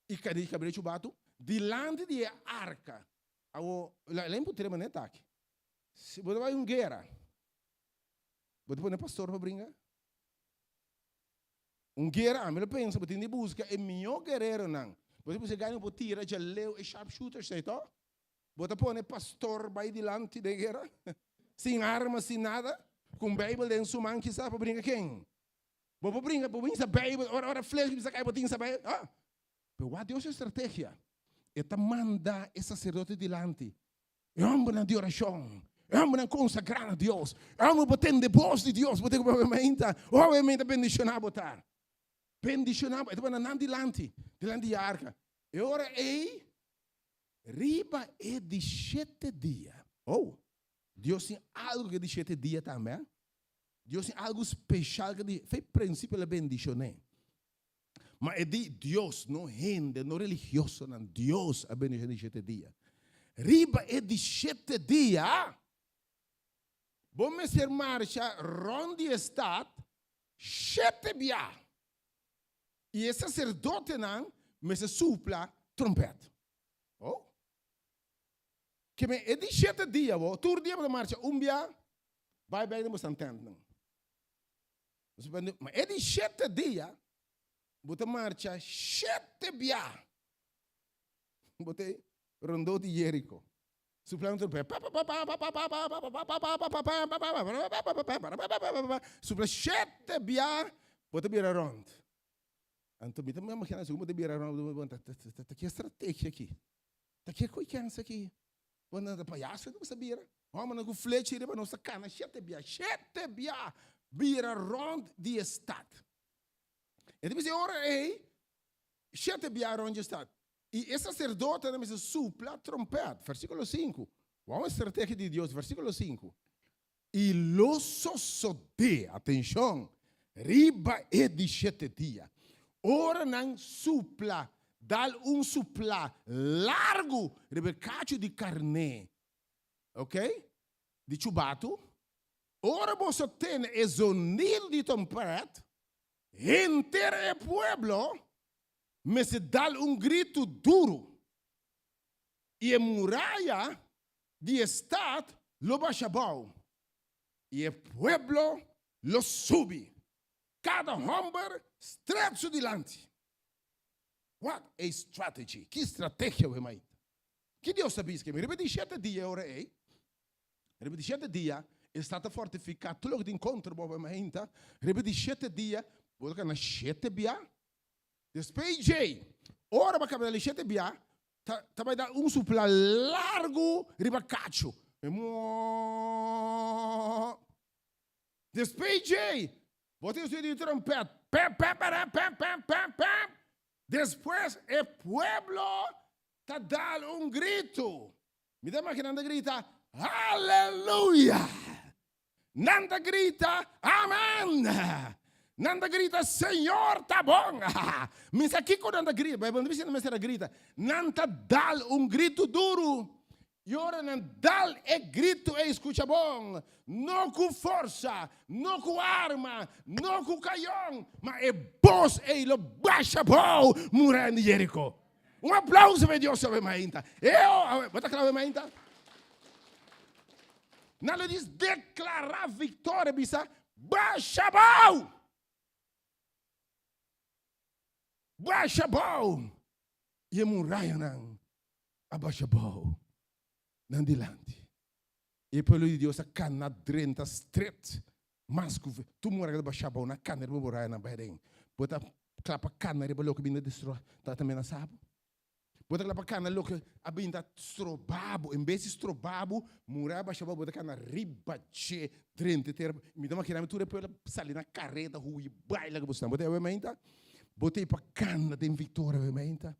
e cabrecho bato, delante de arca. Lembra o termo, né, Taki? Se você vai em guerra, você põe pastor para brincar. Guerra, a melhor pensa, você tem de busca, é melhor guerreiro, não. Você ganha por tira, já leu, e sharpshooter, sei lá. Você põe pastor vai delante da guerra, sem arma, sem nada, com Bíblia dentro do mão, que sabe para brincar quem? Você brinca, você pensa Bíblia, ora flecha, você cai, você sabe. Mas Deus é estratégia. Eta manda esse sacerdote delante. É homem de oração. É homem consagrado a Deus. É homem botando de voz de Deus. Botando obviamente bendicionar a botar. bendicionamos, então não dilante da arca. E ora riba é de 7 dias. Oh, Deus tem algo que de 7 dias também. Deus tem algo especial que foi princípio da bendição. Mas é de Deus, não gente, não religioso, não. Deus a bendição de 7 dias. Riba é de 7 dias. Vamos ser marcha ronde estado 7 dias. E esse sacerdote não me se supla trompete. Oh? Que me é de 7 dias, todo dia para marcha dia, vai bem de você entender. Mas é de 7 dias, você marcha 7 dias. Você rondou de Jerico. Supla um trompete. Supla 7 dias, você vira rondo. Então, me também imagina se você vira rondo, tá aqui a estratégia aqui. Tá aqui a coisa aqui. Quando anda palhaço, não sabia. Vamos com flecha e não sacana. 7 dias, vira rondo de estado. Então, você ora aí, 7 dias rondo de estado. E esse sacerdote não se supla trompete. Versículo 5. Vamos a estratégia de Deus, versículo 5. E lo sosode, atenção, riba é de 7 dias. Ora não supla, dá supla largo, rebecacho de carne, ok? De chubato. Ora você tem o sonido de trompete, inteiro o pueblo, mas se dá grito duro. E a muraya de estado lo baixabou. E o pueblo lo sube. Cada homem estreito dilante. What a strategy. Que estratégia é mais? Que Deus sabia que me repete 7 dias ora é. Repete 7 dias está fortificado tudo que encontra boa mais. Repete 7 dias, vou colocar na 7 dias. Depois ora para acabar de 7 dias, tá vai dar supla largo riba cacho. Depois bote o de trompete. Depois o pueblo está dando grito. Me dá imaginando grita, aleluia. Nanda grita, amém. Nanda grita, Senhor, tá bom. Mas aqui quando Nanda grita, não precisa mais grita. Nanda dá grito duro. E ora não dá grito e escuta bom. Não com força, não com arma, não com canhão, mas é voz e lo baixa bom, muraya de Jerico. Aplauso para Deus sobre mainta. Bota claro mainta. Nada diz declarar vitória, bisa baixa bom. Baixa bom. E a muraya não abaixa bom. Não dilante. E pelo de Deus a cana drenta straight. Mas tu mora que baixar bom na cana de muraya na bairro. Bota clapa cana de bolo que binda destro. Tá também na sabo. Bota clapa cana lo que a binda strobabo. Em vez de strobabo, muraya baixar bom bota cana riba che drenta ter. Me dá uma querida tu depois sair na carreta rui baila que você bota eu menta. Botei para cana de vitória eu menta.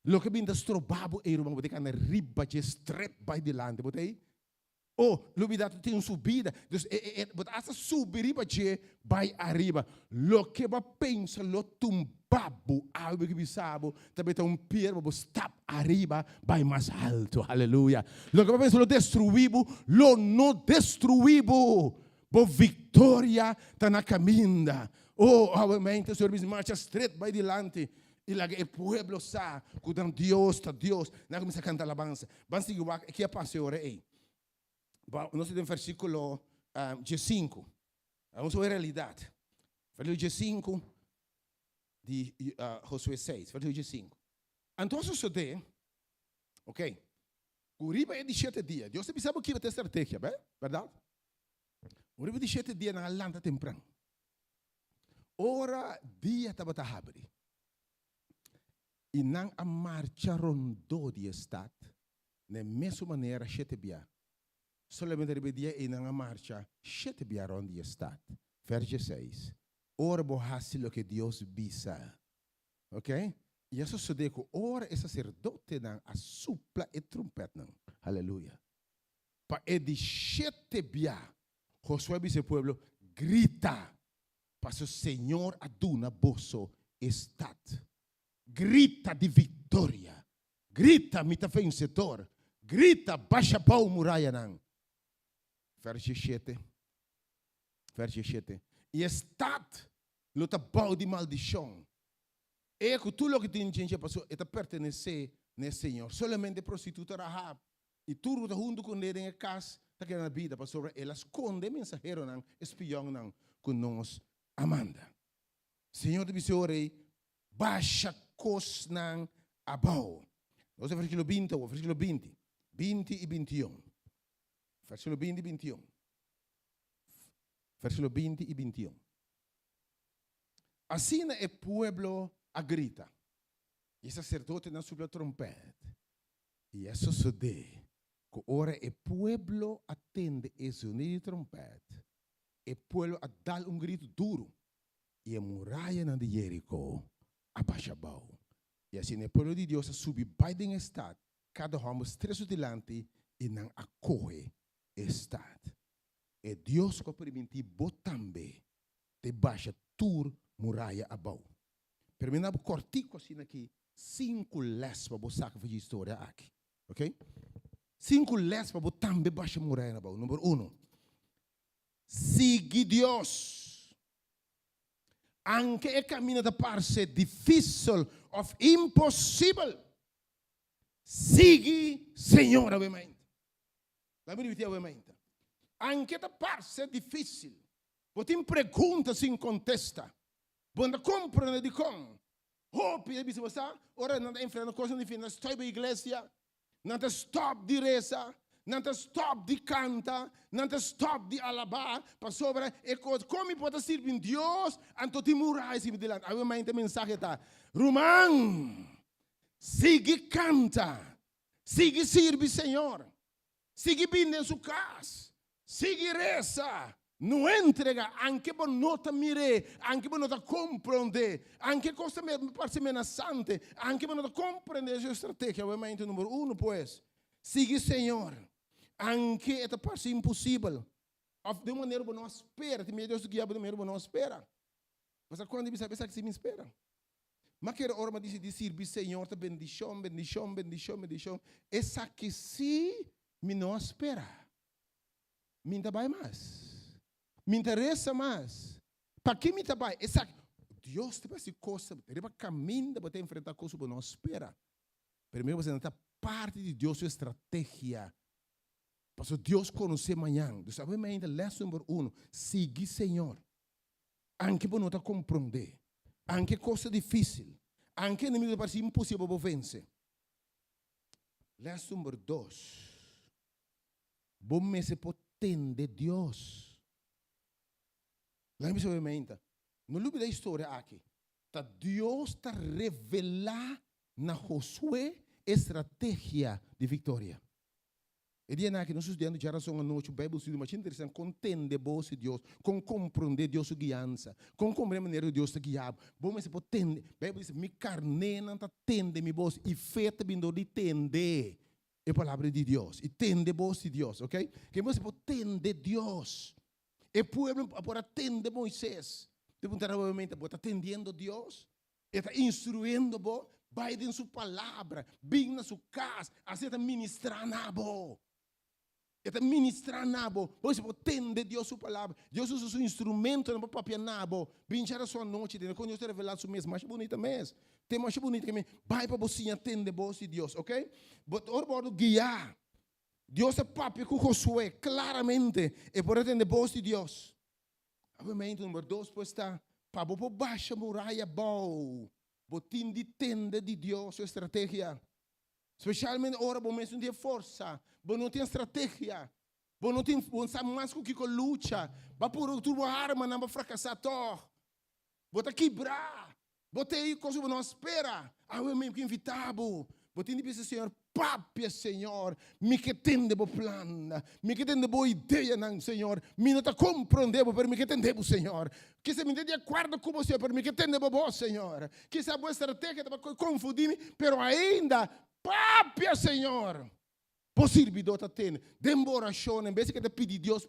Lo que binda strobabo e irmão bota cana riba che straight by dilante botei. Oh, l'ubidato tem subida. Bota essa subir riba che vai arriba. Lo que va pensa lo tumbabo algo que bisabo, também tem pier bo stop arriba vai mais alto. Aleluia. Lo que va pensa lo destruibo, lo no destruibo. Bo vitória tá na caminha. Oh, obviamente o Senhor me marcha straight vai dilante. E lá o pueblo sabe que Deus está Deus. Não começa a cantar alabança. Vamos seguir aqui a passe ora aí. Nós temos versículo 5. Vamos ver a realidade. Versículo 5 de Josué 6. Versículo 5. Então, sucede, ok? O riba é de 7 dias. Deus sabe que vai ter estratégia, verdade? O riba de 7 dias na landa temprano. Ora, dia estava a abrir. E não a marcha rondou de estado. Na mesma maneira, 7 dias. Solamente ribedia e não a marcha, 7 dias ronde estado. Verso 6. ora borrasse lo que Deus bisa. Ok? E isso se digo, ora é sacerdote não, a supla e trompete não. Aleluia. Para edicete bia, Josué disse ao povo, grita, para o Senhor aduna vosso estado. Grita de vitória. Grita, mita vencedor. Grita, baixa pau muraya não. Verso 7. Verso 7. E estado, luta pau de maldição. E que tudo o que tem gente passou, é pertencer ao Senhor. Solamente prostituta Rahab. E tudo junto com ele em casa, está querendo a vida, pastor. Ela esconde mensageiro não, espião não, com nós Amanda. Senhor disse orei, baixa cos não abou. Nós é versículo 20 ou versículo 20. 20 e 21. Versículo 20 e 21. Versículo 20 e 21. Assim é pueblo a grita. E sacerdote na sua trompete. E isso se dê. Que ora é pueblo atende esse sonido de trompete. É pueblo a dar grito duro. E a muraya de Jerico abaixabau. E assim é pueblo de Deus a subir para o estado. Cada homem estressa delante e não acorre estado. É Deus que permite botambe de baixa tur muraya abau. Terminamos cortico assim aqui. 5 lespas para você fazer história aqui. Ok? 5 lespas para botambe baixa muraya abau. Número 1. Sigue Deus. Anche é caminho da parte difícil ou impossível. Sigue Senhor, obviamente. La mia vita obviamente. Anche da parte difícil. Você pergunta sem contesta. Quando compreende de com. Hope, você você ora não enfrenta coisa difícil. Não estou na igreja. Não te stop de reza. Não te stop de canta. Não te stop de alabar. Para sobre e como pode servir Deus. Anto te murai se delante. Obviamente a mensagem está. Romão. Sigue canta. Sigue sirve Senhor. Sigue bem em sua casa. Sigue reza. Não entrega, anche por nota mire, anche por nota compreender, anche costa me parece amenazante, anche por nota compreender a sua estratégia. Obviamente, número 1, pues, sigue Senhor. Anche esta parte impossível. De maneira que não espera, tem Deus que de maneira que não espera. Mas quando você pensa que se me espera. Mas que hora diz de servir Senhor, te bendição, bendição, bendição, bendição. Essa que se me não espera. Me vai mais. Me interessa mais. Para que me trabalha? Deus te passa coisa, deve caminho para enfrentar coisa que não espera. Primeiro você não está parte de Deus, sua estratégia. Para Deus conhecer amanhã. Então, obviamente, lesson número 1, siga Senhor. Anche para não te compreender. Anche coisa difícil. Anche inimigo parece impossível para vencer. Lesson número 2. Bom me se pode entender Deus. Lembra-se obviamente, não lembra da história aqui. Deus está revelando na Josué estratégia de vitória. E dia na que nós estudamos geração à noite, o Bíblia estuda mais interessante, com entender Deus e Deus, com compreender Deus e guiança, com compreender a maneira de Deus te guiar. Bom, mas pode entender. A Bíblia diz, me carne não está entender me voz e feita vindo de entender a palavra de Deus. E entender voz de Deus, ok? Que você pode entender Deus. E o povo pode atender Moisés. Obviamente, pode atendendo Deus. Está instruindo vos. Vai em sua palavra. Vem na sua casa. Assim está ministrando a vos. Está ministrando a vos. Você pode atender Deus sua palavra. Deus usa seu instrumento para papel na vos. Vem já a sua noite. Quando Deus te revelar sua mesa. Mais bonita mesmo. Tem mais bonita que me. Vai para você atender vos e Deus. Ok? Ora pode guiar. Deus é papi com Josué, claramente, e por atender voz de Deus. Obviamente, número 2, pois está, para você baixa muraya bom, você entende de Deus, sua estratégia. Especialmente, ora, você não tem força, você não tem estratégia, você não tem, você sabe mais com que luta, você por tua arma não vai fracassar, você quebrar, você tem coisa que não espera, obviamente, que invitável, você tem que dizer, Senhor, papia, Senhor, me que tende bo plano, me que tende boa ideia, não, Senhor, me não está compreendendo, para me que tende bo, Senhor, que se me de acordo com você, para me que tende bo, Senhor, que se a boa estratégia está confundir-me, pero ainda, papia, Senhor, possível dota tem, dembo oração, em vez de pedir Deus,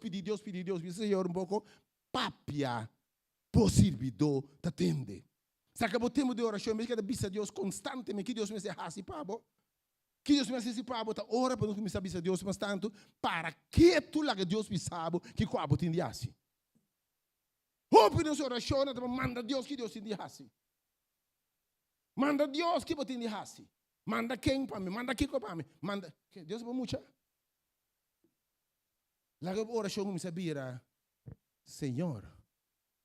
Senhor, um pouco, papia, possível dota tende. Se acabou o tempo de oração, em vez de pedir a Deus constantemente, que Deus me seja assim, pabo, que Deus me seja pabo, tá ora para não me saber a Deus, mas tanto, para que tu lá que Deus me sabe, que quabo tem de assim. Hope Deus oração, manda Deus que Deus tem de assim. Manda Deus que tem de assim. Manda quem para mim, manda quem para mim, manda, Deus para mucha. Lá que oração me sabia, Senhor,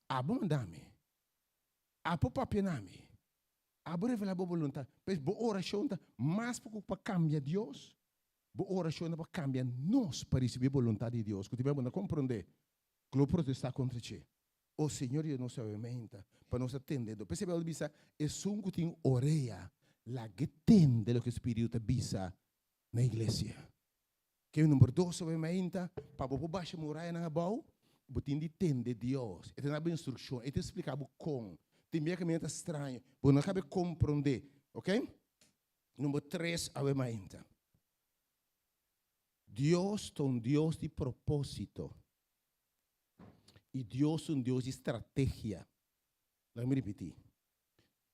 abundame, apopapename, abreve la vontade, pois boa oração tá mais para cambiar Deus, boa oração para cambiar nós para receber a vontade de Deus, que tiver bom compreender, que o protestar contra ti. O Senhor eu não se aumenta para nós atender. Percebe a bisa é som que tem oreia. La que tende lo que o Espírito bisa na igreja. Que o número 2 obviamente, para o Basha muraya na abou, botin de tende Deus. E tem uma instrução, e te explicava com. Tem meio caminho estranho, porque não cabe compreender, ok? Número 3 obviamente. Deus é Deus de propósito. E Deus é Deus de estratégia. Let me repetir.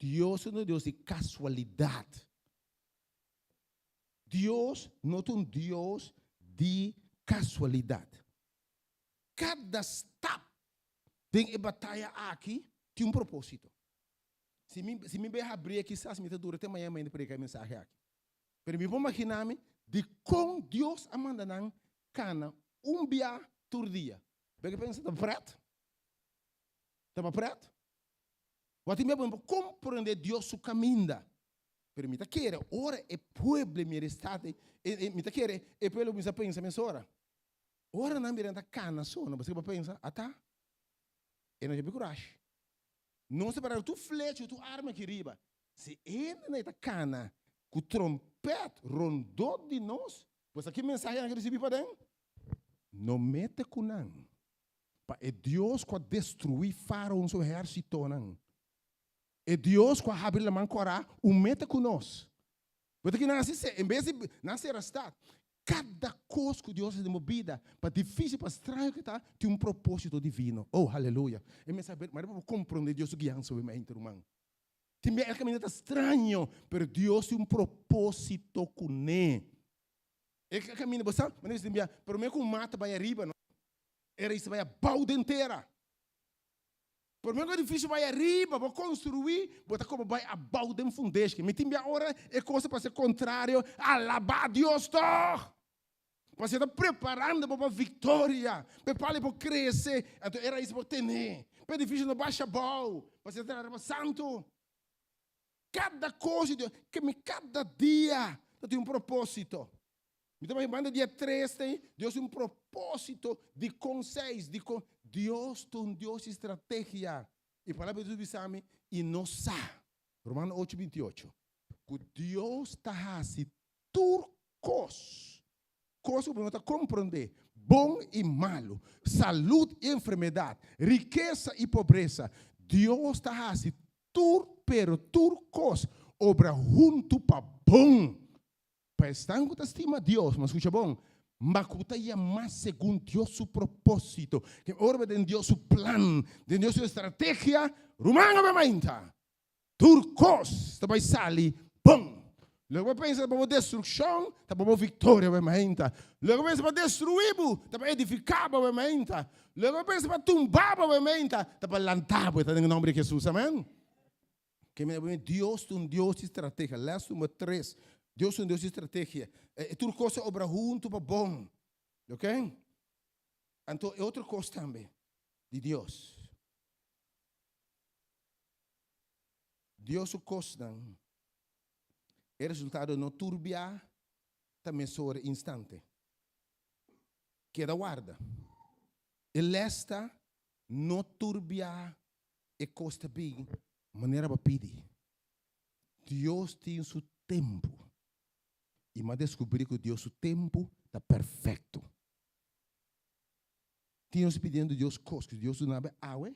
Deus não é Deus de casualidade. Deus não é Deus de casualidade. Cada step tem a batalha aqui tem propósito. Se me vai abrir aqui, se me dura até amanhã para pregar mensagem aqui. Mas me vou imaginar-me de como Deus a manda não cana dia por dia. Porque pensa, está preto? Estava preto? Wat me bom compreender Deus su caminho. Pero me ta querer ora é pueblo me estado me ta querer é pueblo me pensa ora. Ora não me renta cana só, não você pensa, tá? E não é coragem. Não se para tu flecha, tu arma que riba. Se ele não tá cana, com trompete rondou de nós, você que mensagem que recebi para dentro? Não mete com não. É Deus que destruir faraó no seu exército não. É Deus que abre a mão corá, meta conosco. Porque que nasce, em vez de nascer estado, cada coisa que Deus tem movida, para difícil, para estranho que está, tem propósito divino. Oh, aleluia. E me saber, mas eu compreender Deus guiando sobre mim, irmão. Tem meio caminho está estranho, mas Deus tem propósito com ele. É que caminho, você sabe? Mas eu disse, pero me com mata vai arriba, não? Era isso vai a balda inteira. Por mim é difícil vai arriba, vou construir, botar como vai a balda em fundesca. Me tem hora é coisa para ser contrário, alabar Deus todo. Para estar preparando para a vitória, para crescer, então era isso para ter. É difícil não baixa bal, para ser santo. Cada coisa, cada dia tem propósito. Então, manda dia 3, Deus tem propósito de conselhos, Deus tem Deus de estratégia. E a palavra de Deus diz, e não sabe, Romanos 8:28, que Deus está assim, turcos, coisas que não está compreender, bom e malo, saúde e enfermidade, riqueza e pobreza, Deus está assim, turcos, obra junto para bom. Para estar com estima Deus, mas escucha bom, macuta ia mais segundo Deus seu propósito, que ora de Deus seu plano, de Deus sua estratégia, rumanga bementa, turcos, vai sair, bom. Logo pensa para destruição, tá para vitória bementa. Logo pensa para destruir, tá para edificar bementa. Logo pensa para tumbar bementa, tá para lantar, tá em nome de Jesus, amém. Que Deus tem Deus de estratégia. Verso número 3. Deus é um Deus de estratégia. É tudo coisa obra junto para bom. Ok? Então, é outra coisa também de Deus. Deus o costa é resultado não turbia, também sobre instante. Queda guarda. Ele está não turbia e costa bem, maneira para pedir. Deus tem seu tempo. E mas descobri que Deus, o tempo está perfeito. Tínhamos pedindo a Deus coisas, que Deus não abre água.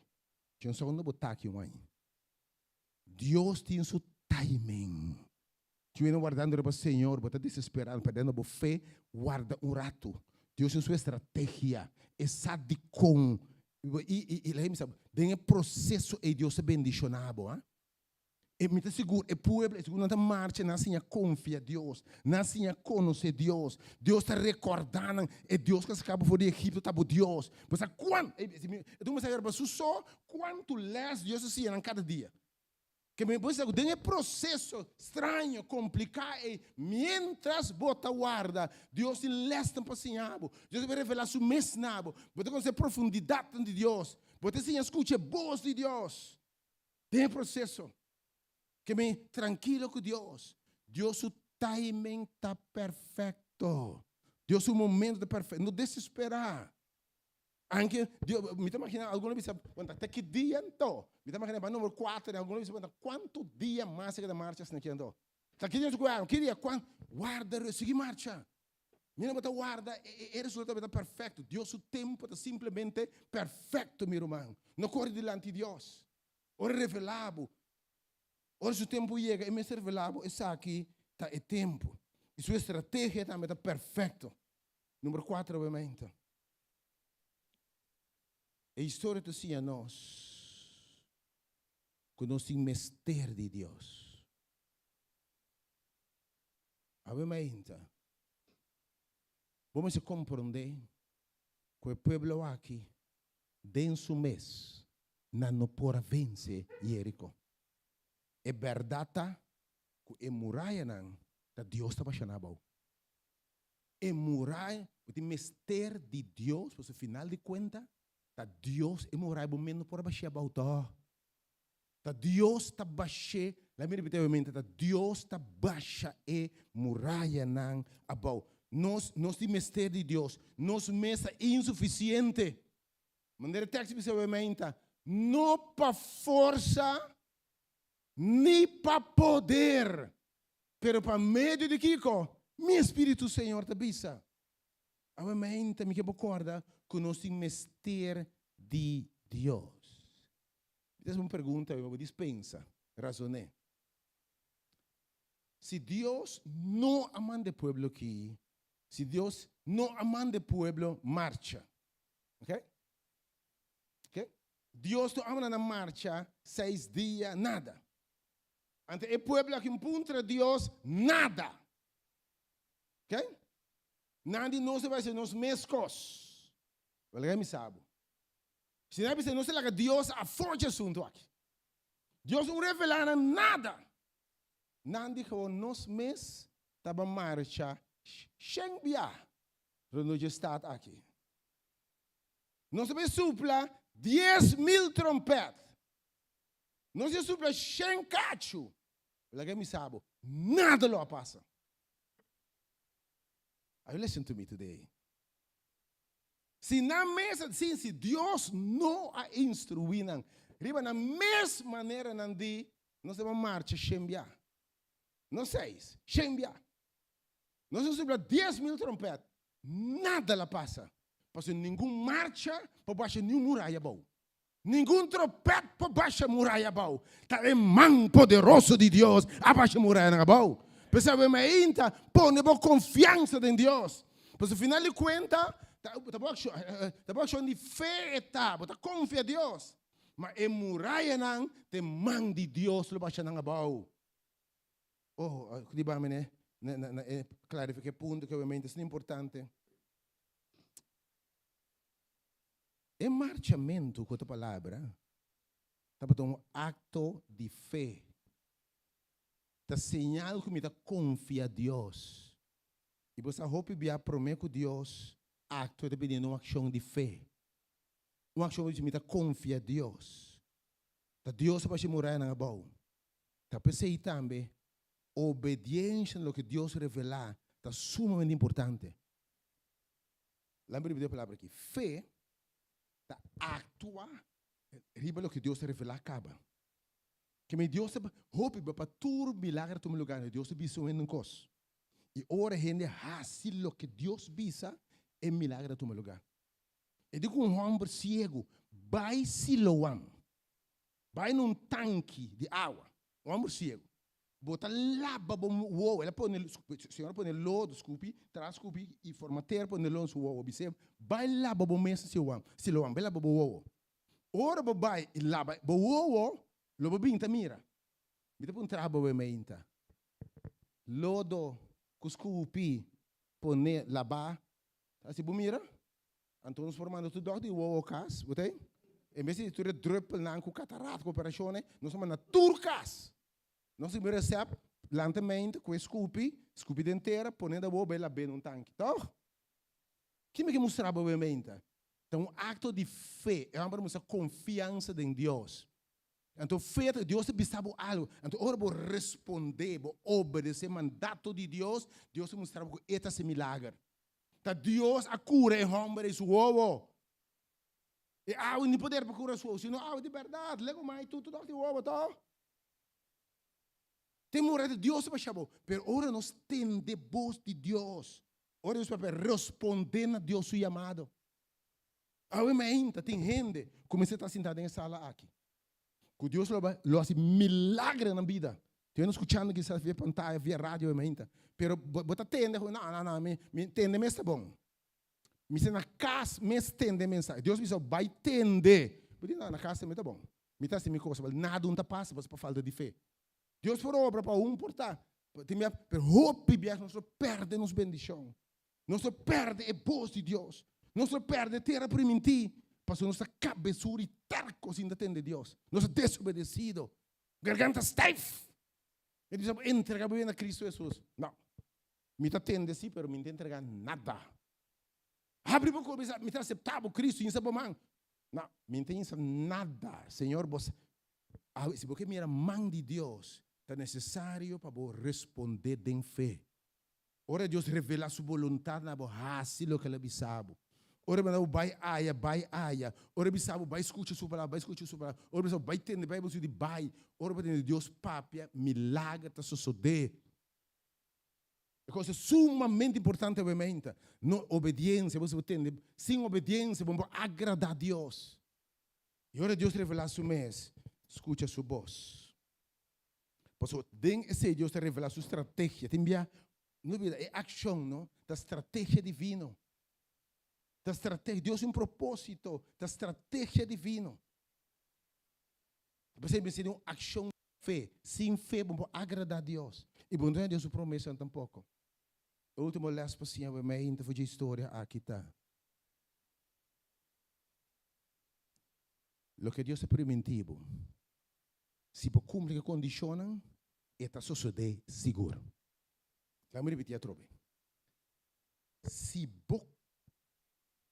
Tinha só um botar aqui, mãe. Deus tem seu timing. Tinha guardando para o Senhor, botar desesperado, perdendo a fé, guarda um rato. Deus tem sua estratégia. É sadicom. E lá, sabe, tem um processo e Deus é bendicionado, hein? E me seguro, o povo, seguro, marcha, nasce a confia em Deus, nasce a conhecer Deus. Deus está recordando, e Deus que acabou fora do Egito, está por Deus. Mas quando, eu saber, só quanto lês Deus assim em cada dia. Que me pode dizer, tem um processo estranho, complicado, e mientras bota guarda, Deus te lesta para sinhabo, Deus vai revelar seu mesnabo, você conhecer a profundidade de Deus, você escuta a voz de Deus. Tem um processo. Que me tranquilo com Deus. Deus, o timing está perfeito. Deus, o momento está perfeito. Não desesperar. Anche, me está imaginando, alguns dizem, até que dia então? Me está imaginando, número 4, alguns dizem, quanto dia mais que da marcha se não está que dia guarda, que dia, guarda, seguir marcha. Minha bota guarda, e o resultado está perfeito. Deus, o tempo está simplesmente perfeito, meu irmão. Não corre diante de Deus. Ora revelado. Ora, se o tempo chega, e me revelado, essa aqui está o tempo. E sua estratégia também está perfeita. Número 4, obviamente. A história te ensina a nós que nós temos mistério de Deus. Obviamente, vamos compreender que o povo aqui, dentro do mês, não pode vencer Jerico. É verdade que a muraya não, que Deus está baixando. A muraya, o mistério de Deus, por final de conta, que Deus é muraya, o menos por baixar a que Deus está baixando, lá me repetidamente, que Deus está baixando a muraya não, abou. Nós temos mistério de Deus, nós mesa insuficiente. Maneira texto, obviamente, não para força, nem para poder, pero para meio de Kiko, meu Espírito Senhor te bisa. Obviamente, me recorda que nós temos mistério de Deus. Essa é uma pergunta, eu vou dispensa, razonar. Se Deus não ama o povo aqui, se Deus não ama o povo, marcha. Ok? Deus não ama na marcha 6 dias, nada. Ante o povo que encontra Deus, nada. Ok? Nada de nós vai ser nos mescos. Alguém me sabe. Se não é não sei lá que Deus a forte assunto aqui. Deus não revela nada. Nada de que nós mes estava marcha Xengbia. Quando já está aqui. Nós se supla 10.000 trompetas. Nós se supla Xencachu. Alguém me sabe. Nada lo passa. Are you listening to me today? Se na mesa, se Deus não a instruína, riba na mesma maneira não de, nós vamos marcha Xembia. Não sei, Xembia. Nós vamos subir 10.000 trompetas. Nada lá passa. Porque nenhum marcha para baixo nenhum muraya bom. Nenhum trompete para baixo muraya bom. Tá é mão poderoso de Deus abaixo muraya não bom. Pessoal, me ainda põe boa confiança em Deus. Porque afinal de contas, tá bom de fé tá, tá confia em Deus. Mas é muraya não tem mão de Deus lo baixo não bom. Oh, que diba né? Clarifique ponto que obviamente é importante. É marchamento com a palavra. Tá um acto de fé. Tá sinal que me dá confia a Deus. E você hope bia prometer com Deus, acto de pedir uma ação de fé. Uma ação de me dá confia a Deus. Tá Deus vai morar na bom. Tá pensei também, obediência no que Deus revelar, tá sumamente importante. Lembre-me da palavra aqui, fé tá atua riba lo que Deus revelar acaba. Que me Deus hope para tudo milagre no lugar, Deus te bisou em um cos. E ora gente assim lo que Deus visa é milagre do meu lugar. E digo homem cego, vai Siloam. Vai num tanque de água. Homem cego. Bota lava bom uou, ela põe, a senhora põe lodo, desculpe, traz desculpe e formateira põe lodo su uou, observe. Vai lava bom mesa Siloam, vai lava bom uou. Ora vai e lava bom uou, lobo binta mira. Mita põe trabo bem meinta. Lodo, cuscupi, põe lava, assim bom mira. Então nos formando tudo de uou cas, botei? Em vez de tu druppel na com catarata cooperazione, nós somos na turcas. Nós temos receber lentamente com Scoopy inteira, ponendo a boa ela bem no tanque, tá? Que me mostrar obviamente? Então, um acto de fé é uma confiança em Deus. Então, fé que Deus te sabe algo. Então, ora vou responder, vou obedecer o mandato de Deus. Deus te mostrar que esta é milagre. Então, Deus a cura é homem e seu ovo. E não tem poder para curar seu ovo. Se não, de verdade, lego mais tudo de ovo, tá? Temor de Deus para chamar, pero ora nós temos voz de Deus. Ora nós para responder a Deus seu chamado. Obviamente tem gente como você está sentado em sala aqui. Que Deus lo faz milagre na vida. Estou escutando que você vê pantalla, via rádio, obviamente. Pero você atende, não, me entende, mas está bom. Me se na casa, me estende mensagem. Deus me diz, vai entender. Eu digo, não, na casa está bom. Me está assim, coisa, nada não passa, por falta de fé. Deus for obra para portar. Pero hope nós perde nos bendição. Nós perde a voz de Deus. Nós perde a terra primitiva. Para nossa cabeçura e terco sem entender Deus. Nós desobedecido. Garganta stiff. E diz, entrega bem a Cristo Jesus. Não. Me está tendo sim, pero me não entrega nada. Abre para começar, me está aceitável Cristo, isso é bom, man. Não, me entende nada. Senhor, você, se você mira a mão de Deus, é necessário para responder em fé. Ora Deus revela sua vontade na voz, o que ele sabe. Ora vai aia. Ora sabe, vai escutar sua palavra, Ora sabe, vai entender, vai você de vai. Ora para Deus papia, milagre está suceder. É coisa sumamente importante, obviamente. Não obediência, você entende? Sem obediência, vamos agradar a Deus. E ora Deus revela sua mês, escuta sua voz. Porque esse Deus te revela sua estratégia. Não é ação, não? Da estratégia divina. Da estratégia. Deus tem um propósito. Da estratégia divina. Você precisa de uma ação de fé. Sem fé, vamos agradar a Deus. E bom, não é Deus promessa tampouco. O último last passinha, eu me foi de história aqui tá. Lo que Deus é preventivo. Se por cumprir a condição, está suceder seguro. Vamos repetir a trobe. Se você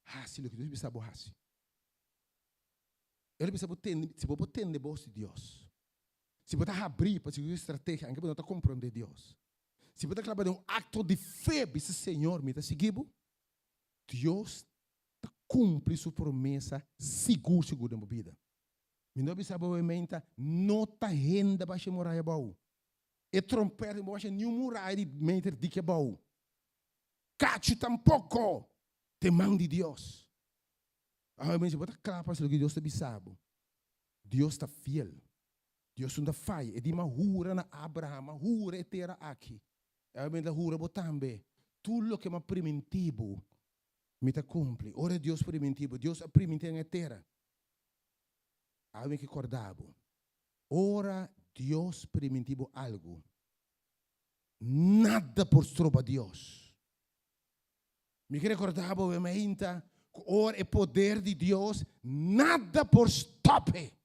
faz o que Deus precisa fazer, ele precisa se você tem voz de Deus, se você abrir para seguir a estratégia, anche você compreender Deus, se você trabalhar um acto de fé, esse Senhor me está seguindo, Deus cumpre sua promessa seguro na vida. Me não precisa obviamente não está renda para a muraya bau. E trompete não acha nenhum muraya de meter de que bau. Cacho tampouco. Tem mão de Deus. Obviamente você está claro para o que Deus te sabe. Deus está fiel. Deus não falha. E de uma hura na Abraham, hura é terra aqui. Obviamente a hura também. Tudo que é primitivo me está cumpre. Ora Deus primitivo. Deus é primitivo na terra. Alguém que acordava. Ora Deus primitivo algo. Nada por tropa Deus. Me recordava obviamente. Ora é poder de Deus. Nada por stop.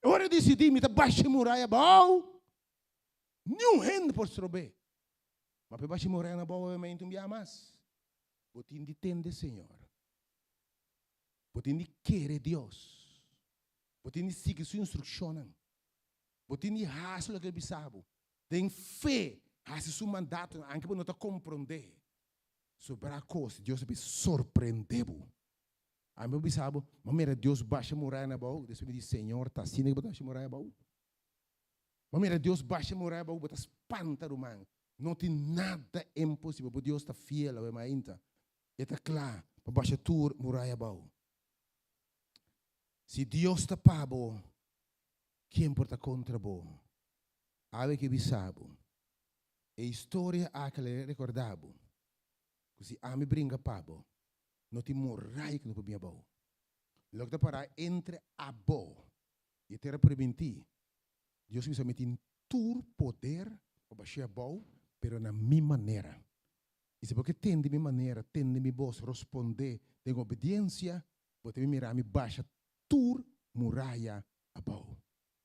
Ora decidi me baixa muraya bom. Nenhum rende por tropa. Mas para baixa muraya na bom obviamente um dia mais. Botin de tende Senhor. Botin de querer Deus. Botin de seguir sua instrução. Botin de fazer o que ele sabe. Tem fé. Fazer seu mandato. Anche para não compreender. Sobre a coisa. Deus vai surpreender. A mim sabe. Mas Deus baixa muraya na boa. Deus me diz, Senhor, está assim que baixa muraya na boa. Mas Deus baixa muraya na boa. Bota espanta do man. Não tem nada impossível. Porque Deus está fiel, é mais ainda. Está claro. Para baixar tur muraya bau. Se Deus está para bo, quem porta contra bo? Ave que bisabo. A história há que recordabo. Se a me brinca para bo, não tem muraya que não pode bo. Logo da para entre abou e terra preventir. Deus me mete em tur poder para baixar bau, pero na minha maneira. E se porque tem de minha maneira, tem de minha voz responder, tem obediência, você me mirar me baixa tur muraya abau.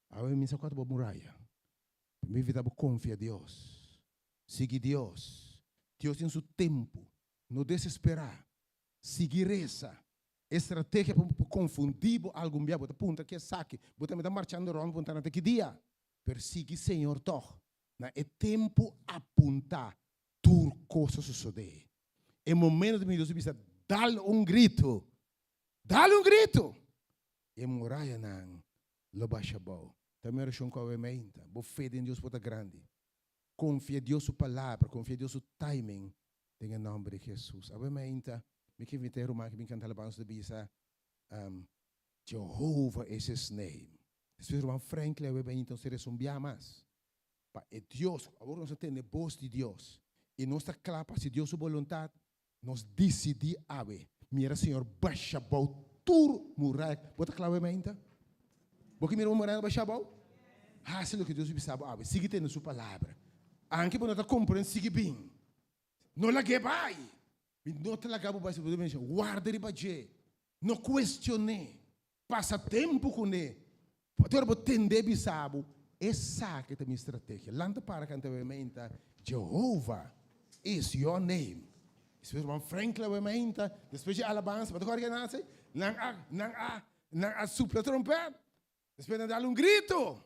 Agora me saco do muraya. Me vida confia em Deus. Siga Deus. Deus tem seu tempo. Não desesperar. Seguir essa estratégia para confundir algum dia, bota punta que saque, bota me está marchando rond, punta até que dia. Persigue Senhor toch. Na é tempo apontar tur coisas suceder. É momento de Deus bisa dá-lhe grito. Dá-lhe grito. E muraya não lo baixa bom. Também eu com a mente, bo fé em Deus bota grande. Confia em Deus sua palavra, confia em Deus seu timing. Em nome de Jesus. A mente me que invitei a que me canta a banda de bisa Jehovah is his name. Espírito man Franklin we bem então ser sombia mais. Pa é Deus, agora nós temos voz de Deus. E nós está claro se Deus sua vontade, nós decidir ave. Mira Senhor baixa bau tur murai. Bota claro bem então. Porque mira murai baixa bau. Ah, se lo que Deus sabe ave. Siga tendo sua palavra. Anche para nós compreender siga bem. Não la que vai. Não te la cabo vai se poder mentir. Guarda de baje. Não questione. Passa tempo com ele. Pode entender bisabo. Essa que é a minha estratégia. Landa para cantar a Jehovah is your name. Depois vamos Franklin a mente. Depois de alabança. Mas agora que nasce. Não a supla trompete. Depois de dar grito.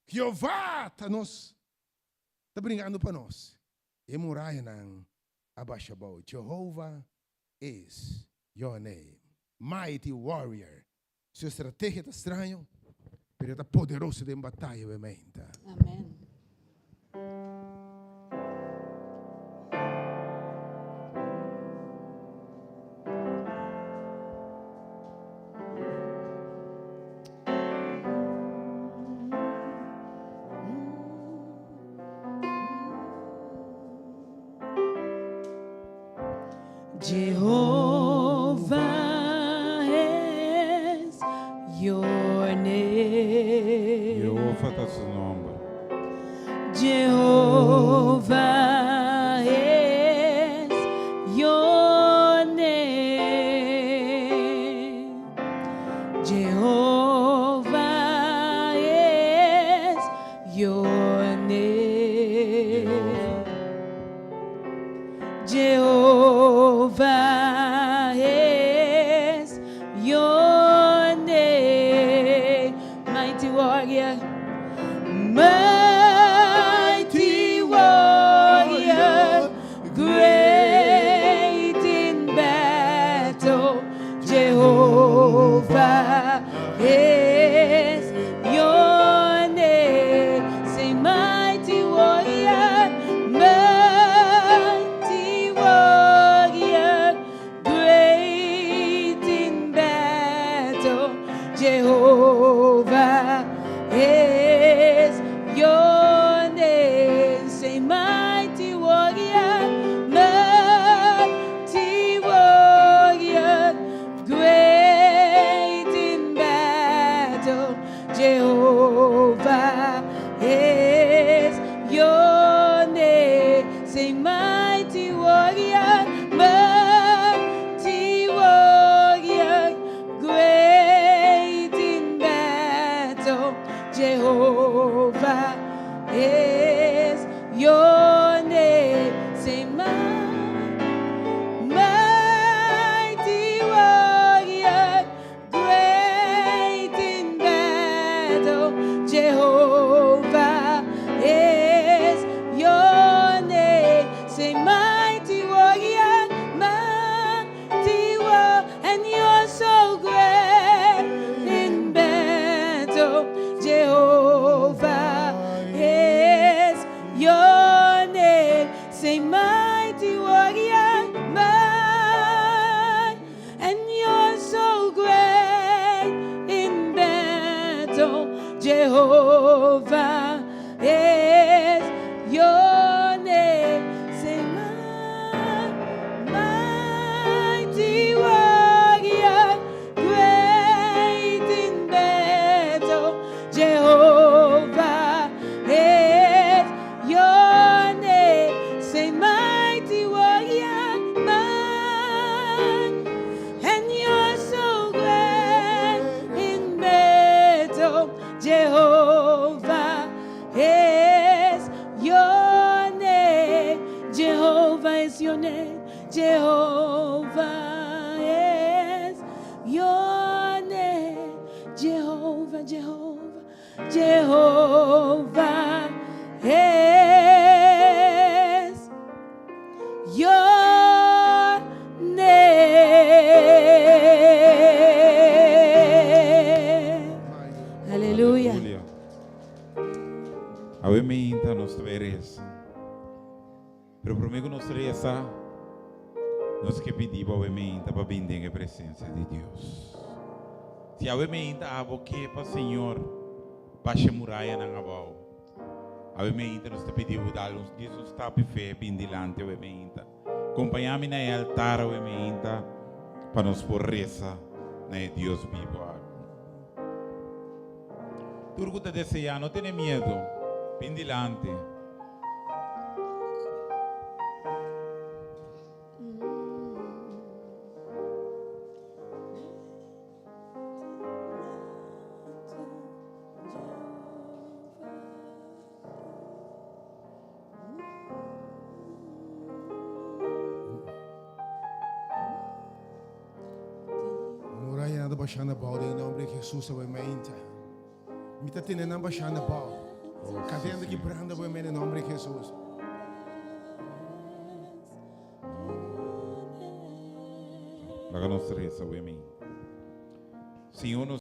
Jeová está nos. Está brincando para nós. E muraya não abaixa bau. Jehovah is your name. Mighty warrior. Sua estratégia está estranha. Pero está poderoso de batalha, obviamente. Amém. Jehovah is your name. Jehovah está seu nome. Jehovah is your name. Jehovah is your name. Jehovah is your name. Mighty warrior. Mighty warrior, great in battle, Jehovah is your name. Say mighty warrior, mighty warrior. your name. Jehovah is your name. Jehovah, Jehovah, Jehovah is your name. Hallelujah. Ave minta nos veresa. Pero por mí que nos reza, nos que pedimos ave minta para bendiga a presença de Deus. Se ave minta abo que para Senhor, baixa muraya na abou. Ave minta nos te pedimos dar uns dias uns tap fé bem dilante ave minta. Acompanhar-me na altar ave minta para nos por reza na Deus vivo. Tudo que deseja, não tenha medo. Bem dilante. Muraya na Basha na abou, em nome de Jesus, ave mente. Mita tine na Basha na abou. Cadendo que branda, ave mente, em nome de Jesus. Laga nos reza ave minta. Senhor,